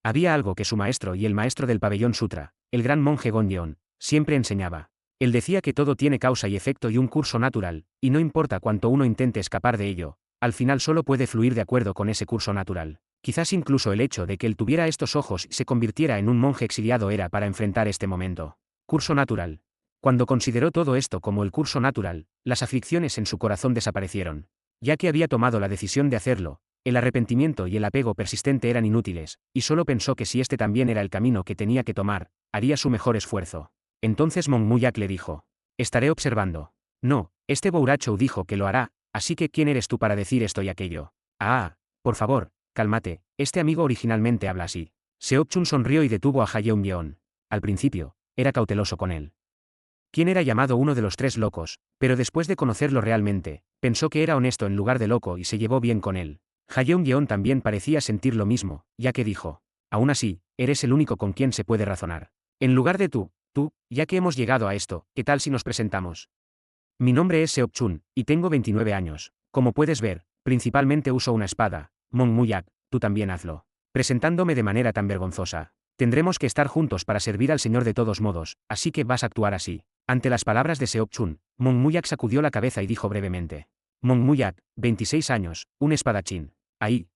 Había algo que su maestro y el maestro del pabellón sutra, el gran monje Gonyeon, siempre enseñaba. Él decía que todo tiene causa y efecto y un curso natural, y no importa cuánto uno intente escapar de ello, al final solo puede fluir de acuerdo con ese curso natural. Quizás incluso el hecho de que él tuviera estos ojos y se convirtiera en un monje exiliado era para enfrentar este momento. Curso natural. Cuando consideró todo esto como el curso natural, las aflicciones en su corazón desaparecieron. Ya que había tomado la decisión de hacerlo, el arrepentimiento y el apego persistente eran inútiles, y solo pensó que si este también era el camino que tenía que tomar, haría su mejor esfuerzo. Entonces Monmuyak le dijo: estaré observando. No, este Bouracho dijo que lo hará, así que ¿quién eres tú para decir esto y aquello? Ah, por favor, cálmate, este amigo originalmente habla así. Seok-chun sonrió y detuvo a Hayeon. Al principio, era cauteloso con él. ¿Quién era llamado uno de los tres locos? Pero después de conocerlo realmente, pensó que era honesto en lugar de loco y se llevó bien con él. Hayeon también parecía sentir lo mismo, ya que dijo: aún así, eres el único con quien se puede razonar. En lugar de tú, ya que hemos llegado a esto, ¿qué tal si nos presentamos? Mi nombre es Seok-chun, y tengo 29 años. Como puedes ver, principalmente uso una espada. Monmuyak, tú también hazlo. Presentándome de manera tan vergonzosa. Tendremos que estar juntos para servir al Señor de todos modos, así que vas a actuar así. Ante las palabras de Seok-chun, Monmuyak sacudió la cabeza y dijo brevemente: Monmuyak, 26 años, un espadachín. Ahí.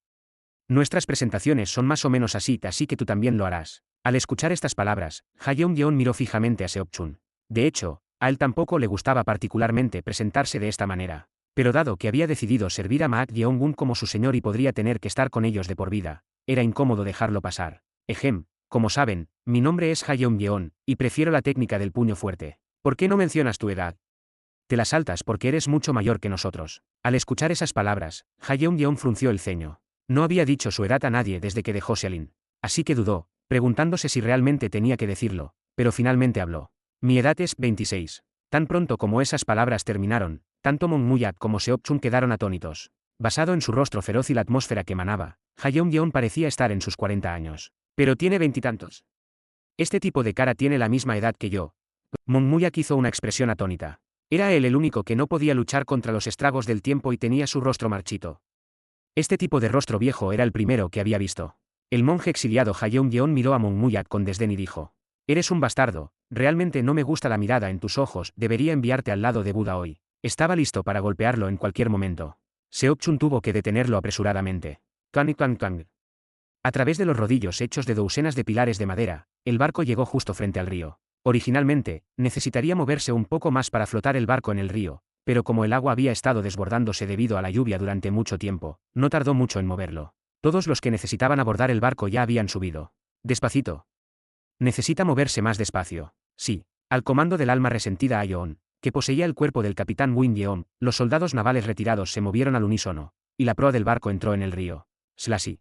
Nuestras presentaciones son más o menos así que tú también lo harás. Al escuchar estas palabras, Hayeon miró fijamente a Seok-chun. De hecho, a él tampoco le gustaba particularmente presentarse de esta manera. Pero dado que había decidido servir a Maak Yeongun como su señor y podría tener que estar con ellos de por vida, era incómodo dejarlo pasar. Como saben, mi nombre es Hayeon, y prefiero la técnica del puño fuerte. ¿Por qué no mencionas tu edad? Te la saltas porque eres mucho mayor que nosotros. Al escuchar esas palabras, Hayeon frunció el ceño. No había dicho su edad a nadie desde que dejó Sealin. Así que dudó, preguntándose si realmente tenía que decirlo, pero finalmente habló. Mi edad es 26. Tan pronto como esas palabras terminaron, tanto Monmuyak como Seok-chun quedaron atónitos. Basado en su rostro feroz y la atmósfera que emanaba, Hayeon parecía estar en sus 40 años. Pero tiene veintitantos. Este tipo de cara tiene la misma edad que yo. Monmuyak hizo una expresión atónita. Era él el único que no podía luchar contra los estragos del tiempo y tenía su rostro marchito. Este tipo de rostro viejo era el primero que había visto. El monje exiliado Hayeon miró a Monmuyak con desdén y dijo: eres un bastardo, realmente no me gusta la mirada en tus ojos, debería enviarte al lado de Buda hoy. Estaba listo para golpearlo en cualquier momento. Seok-chun tuvo que detenerlo apresuradamente. Kang. A través de los rodillos hechos de docenas de pilares de madera, el barco llegó justo frente al río. Originalmente, necesitaría moverse un poco más para flotar el barco en el río, pero como el agua había estado desbordándose debido a la lluvia durante mucho tiempo, no tardó mucho en moverlo. Todos los que necesitaban abordar el barco ya habían subido. Despacito. Necesita moverse más despacio. Sí. Al comando del alma resentida Ayeon, que poseía el cuerpo del capitán Win Yeon, los soldados navales retirados se movieron al unísono, y la proa del barco entró en el río. Slashy.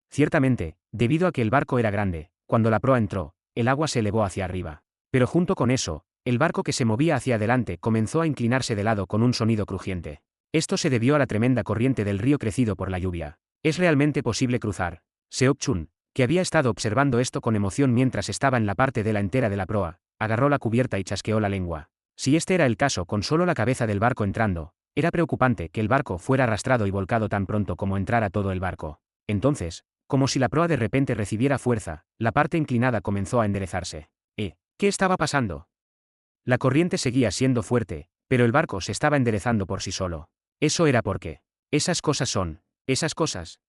Ciertamente, debido a que el barco era grande, cuando la proa entró, el agua se elevó hacia arriba. Pero junto con eso, el barco que se movía hacia adelante comenzó a inclinarse de lado con un sonido crujiente. Esto se debió a la tremenda corriente del río crecido por la lluvia. ¿Es realmente posible cruzar? Seok-chun, que había estado observando esto con emoción mientras estaba en la parte de la entera de la proa, agarró la cubierta y chasqueó la lengua. Si este era el caso con solo la cabeza del barco entrando, era preocupante que el barco fuera arrastrado y volcado tan pronto como entrara todo el barco. Entonces, como si la proa de repente recibiera fuerza, la parte inclinada comenzó a enderezarse. ¿Qué estaba pasando? La corriente seguía siendo fuerte, pero el barco se estaba enderezando por sí solo. Eso era porque. Esas cosas son. Esas cosas.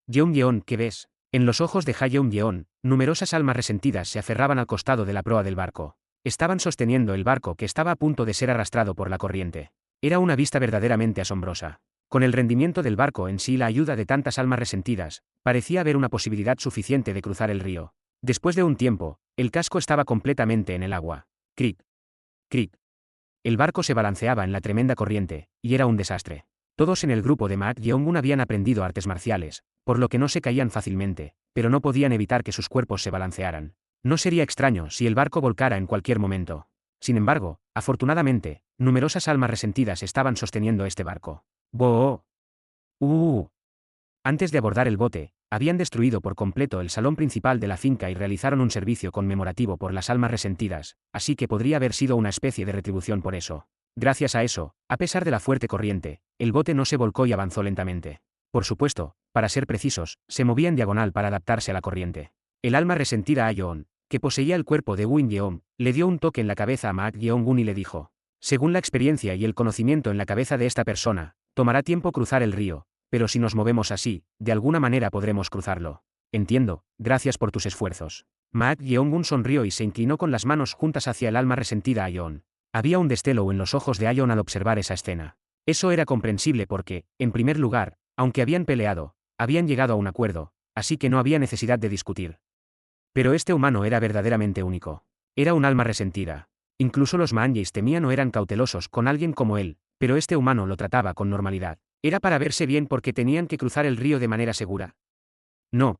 Yeon, ¿qué ves? En los ojos de Yeon, numerosas almas resentidas se aferraban al costado de la proa del barco. Estaban sosteniendo el barco que estaba a punto de ser arrastrado por la corriente. Era una vista verdaderamente asombrosa. Con el rendimiento del barco en sí y la ayuda de tantas almas resentidas, parecía haber una posibilidad suficiente de cruzar el río. Después de un tiempo, el casco estaba completamente en el agua. Cric. Cric. El barco se balanceaba en la tremenda corriente, y era un desastre. Todos en el grupo de Mak Yeong-gun habían aprendido artes marciales, por lo que no se caían fácilmente, pero no podían evitar que sus cuerpos se balancearan. No sería extraño si el barco volcara en cualquier momento. Sin embargo, afortunadamente, numerosas almas resentidas estaban sosteniendo este barco. ¡Boh! Antes de abordar el bote, habían destruido por completo el salón principal de la finca y realizaron un servicio conmemorativo por las almas resentidas, así que podría haber sido una especie de retribución por eso. Gracias a eso, a pesar de la fuerte corriente, el bote no se volcó y avanzó lentamente. Por supuesto, para ser precisos, se movía en diagonal para adaptarse a la corriente. El alma resentida Ayeon, que poseía el cuerpo de Win Yeon, le dio un toque en la cabeza a Mak Yeong-gun y le dijo: según la experiencia y el conocimiento en la cabeza de esta persona, tomará tiempo cruzar el río, pero si nos movemos así, de alguna manera podremos cruzarlo. Entiendo, gracias por tus esfuerzos. Mak Yeong-gun sonrió y se inclinó con las manos juntas hacia el alma resentida Ayeon. Había un destello en los ojos de Ayeon al observar esa escena. Eso era comprensible porque, en primer lugar, aunque habían peleado, habían llegado a un acuerdo, así que no había necesidad de discutir. Pero este humano era verdaderamente único. Era un alma resentida. Incluso los Manjis temían o eran cautelosos con alguien como él, pero este humano lo trataba con normalidad. ¿Era para verse bien porque tenían que cruzar el río de manera segura? No,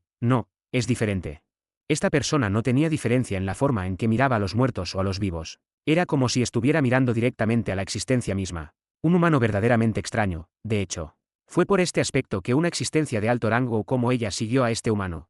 es diferente. Esta persona no tenía diferencia en la forma en que miraba a los muertos o a los vivos. Era como si estuviera mirando directamente a la existencia misma. Un humano verdaderamente extraño, de hecho. Fue por este aspecto que una existencia de alto rango como ella siguió a este humano.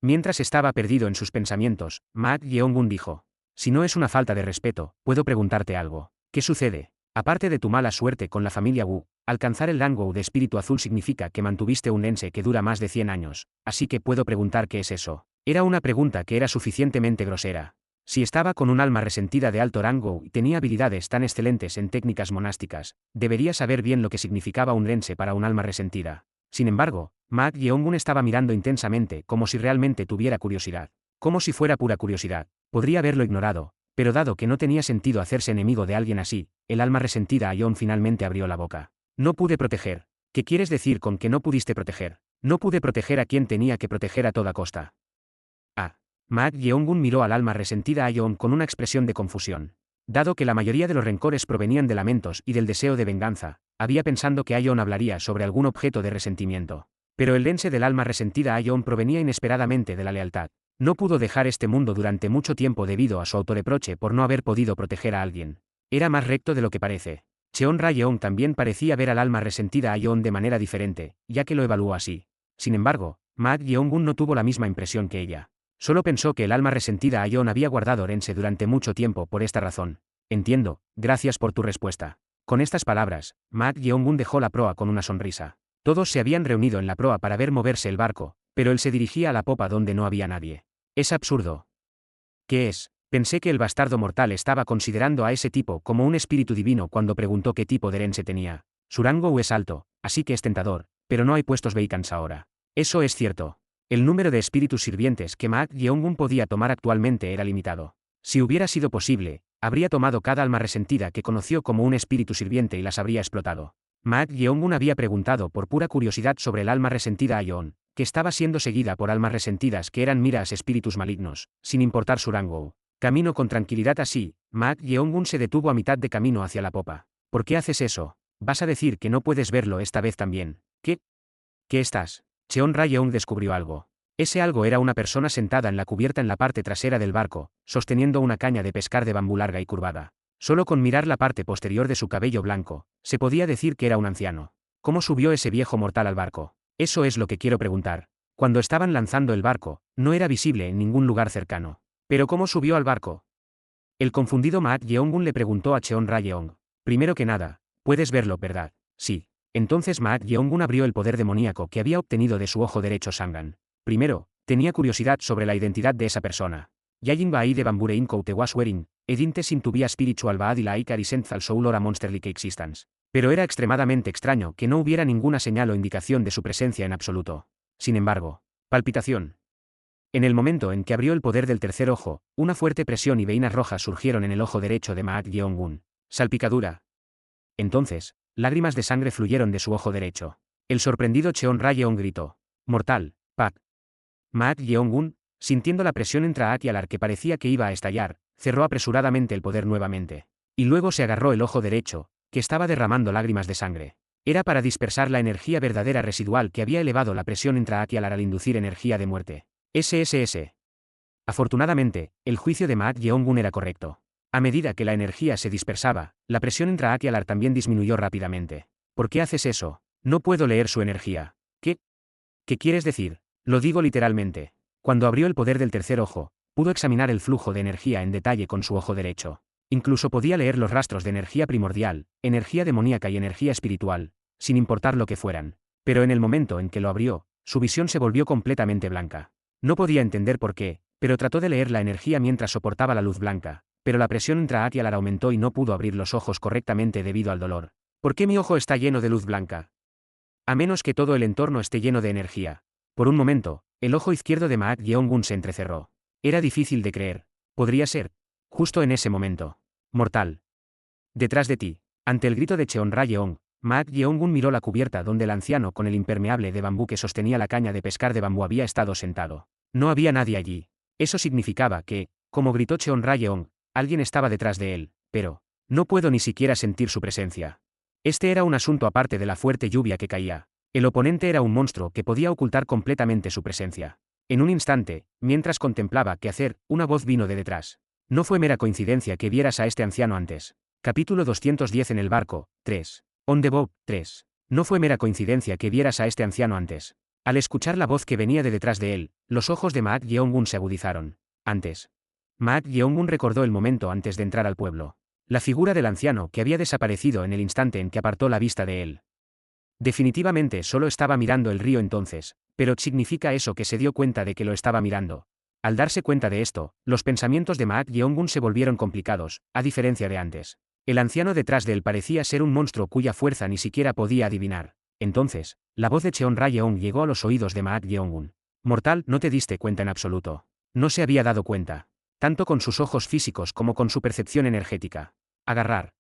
Mientras estaba perdido en sus pensamientos, Mak Yeong-gun dijo: si no es una falta de respeto, puedo preguntarte algo. ¿Qué sucede? Aparte de tu mala suerte con la familia Wu, alcanzar el rango de espíritu azul significa que mantuviste un lense que dura más de 100 años, así que puedo preguntar qué es eso. Era una pregunta que era suficientemente grosera. Si estaba con un alma resentida de alto rango y tenía habilidades tan excelentes en técnicas monásticas, debería saber bien lo que significaba un lense para un alma resentida. Sin embargo, Mak Yeong-gun estaba mirando intensamente como si realmente tuviera curiosidad. Como si fuera pura curiosidad. Podría haberlo ignorado, pero dado que no tenía sentido hacerse enemigo de alguien así, el alma resentida Ayeon finalmente abrió la boca. No pude proteger. ¿Qué quieres decir con que no pudiste proteger? No pude proteger a quien tenía que proteger a toda costa. Mak Yeong-gun miró al alma resentida Ayeon con una expresión de confusión. Dado que la mayoría de los rencores provenían de lamentos y del deseo de venganza, había pensado que Ayeon hablaría sobre algún objeto de resentimiento. Pero el lense del alma resentida Ayeon provenía inesperadamente de la lealtad. No pudo dejar este mundo durante mucho tiempo debido a su autorreproche por no haber podido proteger a alguien. Era más recto de lo que parece. Cheon Ra-yeon también parecía ver al alma resentida Ayeon de manera diferente, ya que lo evaluó así. Sin embargo, Mak Yeong-gun no tuvo la misma impresión que ella. Solo pensó que el alma resentida Ayeon había guardado Rense durante mucho tiempo por esta razón. Entiendo, gracias por tu respuesta. Con estas palabras, Mak Yeong-gun dejó la proa con una sonrisa. Todos se habían reunido en la proa para ver moverse el barco, pero él se dirigía a la popa donde no había nadie. Es absurdo. ¿Qué es? Pensé que el bastardo mortal estaba considerando a ese tipo como un espíritu divino cuando preguntó qué tipo de Rense tenía. Su rango es alto, así que es tentador, pero no hay puestos vacants ahora. Eso es cierto. El número de espíritus sirvientes que Mak Yeong-gun podía tomar actualmente era limitado. Si hubiera sido posible, habría tomado cada alma resentida que conoció como un espíritu sirviente y las habría explotado. Mak Yeong-gun había preguntado por pura curiosidad sobre el alma resentida Ayeon, que estaba siendo seguida por almas resentidas que eran miras espíritus malignos, sin importar su rango. Camino con tranquilidad así, Mak Yeong-gun se detuvo a mitad de camino hacia la popa. ¿Por qué haces eso? ¿Vas a decir que no puedes verlo esta vez también? ¿Qué estás? Cheon Rayeong descubrió algo. Ese algo era una persona sentada en la cubierta en la parte trasera del barco, sosteniendo una caña de pescar de bambú larga y curvada. Solo con mirar la parte posterior de su cabello blanco, se podía decir que era un anciano. ¿Cómo subió ese viejo mortal al barco? Eso es lo que quiero preguntar. Cuando estaban lanzando el barco, no era visible en ningún lugar cercano. ¿Pero cómo subió al barco? El confundido Maak Yeongun le preguntó a Cheon Rayeong. Primero que nada, puedes verlo, ¿verdad? Sí. Entonces Maak Yeongun abrió el poder demoníaco que había obtenido de su ojo derecho Sangan. Primero, tenía curiosidad sobre la identidad de esa persona. Yayin Baai de Bamburein Koutewas Werin, Edinte Sim Tubia Spiritual Baadila Icarisent Zal Soul Ora Monsterlike Existence. Pero era extremadamente extraño que no hubiera ninguna señal o indicación de su presencia en absoluto. Sin embargo, palpitación. En el momento en que abrió el poder del tercer ojo, una fuerte presión y veinas rojas surgieron en el ojo derecho de Maak Yeongun. Salpicadura. Entonces, lágrimas de sangre fluyeron de su ojo derecho. El sorprendido Cheon Rayeong gritó. Mortal, Pak. Maak Yeongun, sintiendo la presión intraaquialar que parecía que iba a estallar, cerró apresuradamente el poder nuevamente. Y luego se agarró el ojo derecho, que estaba derramando lágrimas de sangre. Era para dispersar la energía verdadera residual que había elevado la presión intraaquialar al inducir energía de muerte. SSS. Afortunadamente, el juicio de Maak Yeongun era correcto. A medida que la energía se dispersaba, la presión intraaquialar también disminuyó rápidamente. ¿Por qué haces eso? No puedo leer su energía. ¿Qué? ¿Qué quieres decir? Lo digo literalmente. Cuando abrió el poder del tercer ojo, pudo examinar el flujo de energía en detalle con su ojo derecho. Incluso podía leer los rastros de energía primordial, energía demoníaca y energía espiritual, sin importar lo que fueran. Pero en el momento en que lo abrió, su visión se volvió completamente blanca. No podía entender por qué, pero trató de leer la energía mientras soportaba la luz blanca, pero la presión intraaquialar aumentó y no pudo abrir los ojos correctamente debido al dolor. ¿Por qué mi ojo está lleno de luz blanca? A menos que todo el entorno esté lleno de energía. Por un momento, el ojo izquierdo de Maak Yeongun se entrecerró. Era difícil de creer. Podría ser. Justo en ese momento. Mortal. Detrás de ti. Ante el grito de Cheon Rayeong, Maak Yeongun miró la cubierta donde el anciano con el impermeable de bambú que sostenía la caña de pescar de bambú había estado sentado. No había nadie allí. Eso significaba que, como gritó Cheon Rayeong, alguien estaba detrás de él, pero no puedo ni siquiera sentir su presencia. Este era un asunto aparte de la fuerte lluvia que caía. El oponente era un monstruo que podía ocultar completamente su presencia. En un instante, mientras contemplaba qué hacer, una voz vino de detrás. No fue mera coincidencia que vieras a este anciano antes. Capítulo 210 en el barco, 3. On the boat, 3. No fue mera coincidencia que vieras a este anciano antes. Al escuchar la voz que venía de detrás de él, los ojos de Maak Yeongun se agudizaron. Antes. Maak Yeongun recordó el momento antes de entrar al pueblo. La figura del anciano que había desaparecido en el instante en que apartó la vista de él. Definitivamente solo estaba mirando el río entonces, pero ¿significa eso que se dio cuenta de que lo estaba mirando? Al darse cuenta de esto, los pensamientos de Maak Yeongun se volvieron complicados, a diferencia de antes. El anciano detrás de él parecía ser un monstruo cuya fuerza ni siquiera podía adivinar. Entonces, la voz de Cheon Rayeong llegó a los oídos de Maak Yeongun. Mortal, no te diste cuenta en absoluto. No se había dado cuenta. Tanto con sus ojos físicos como con su percepción energética. Agarrar.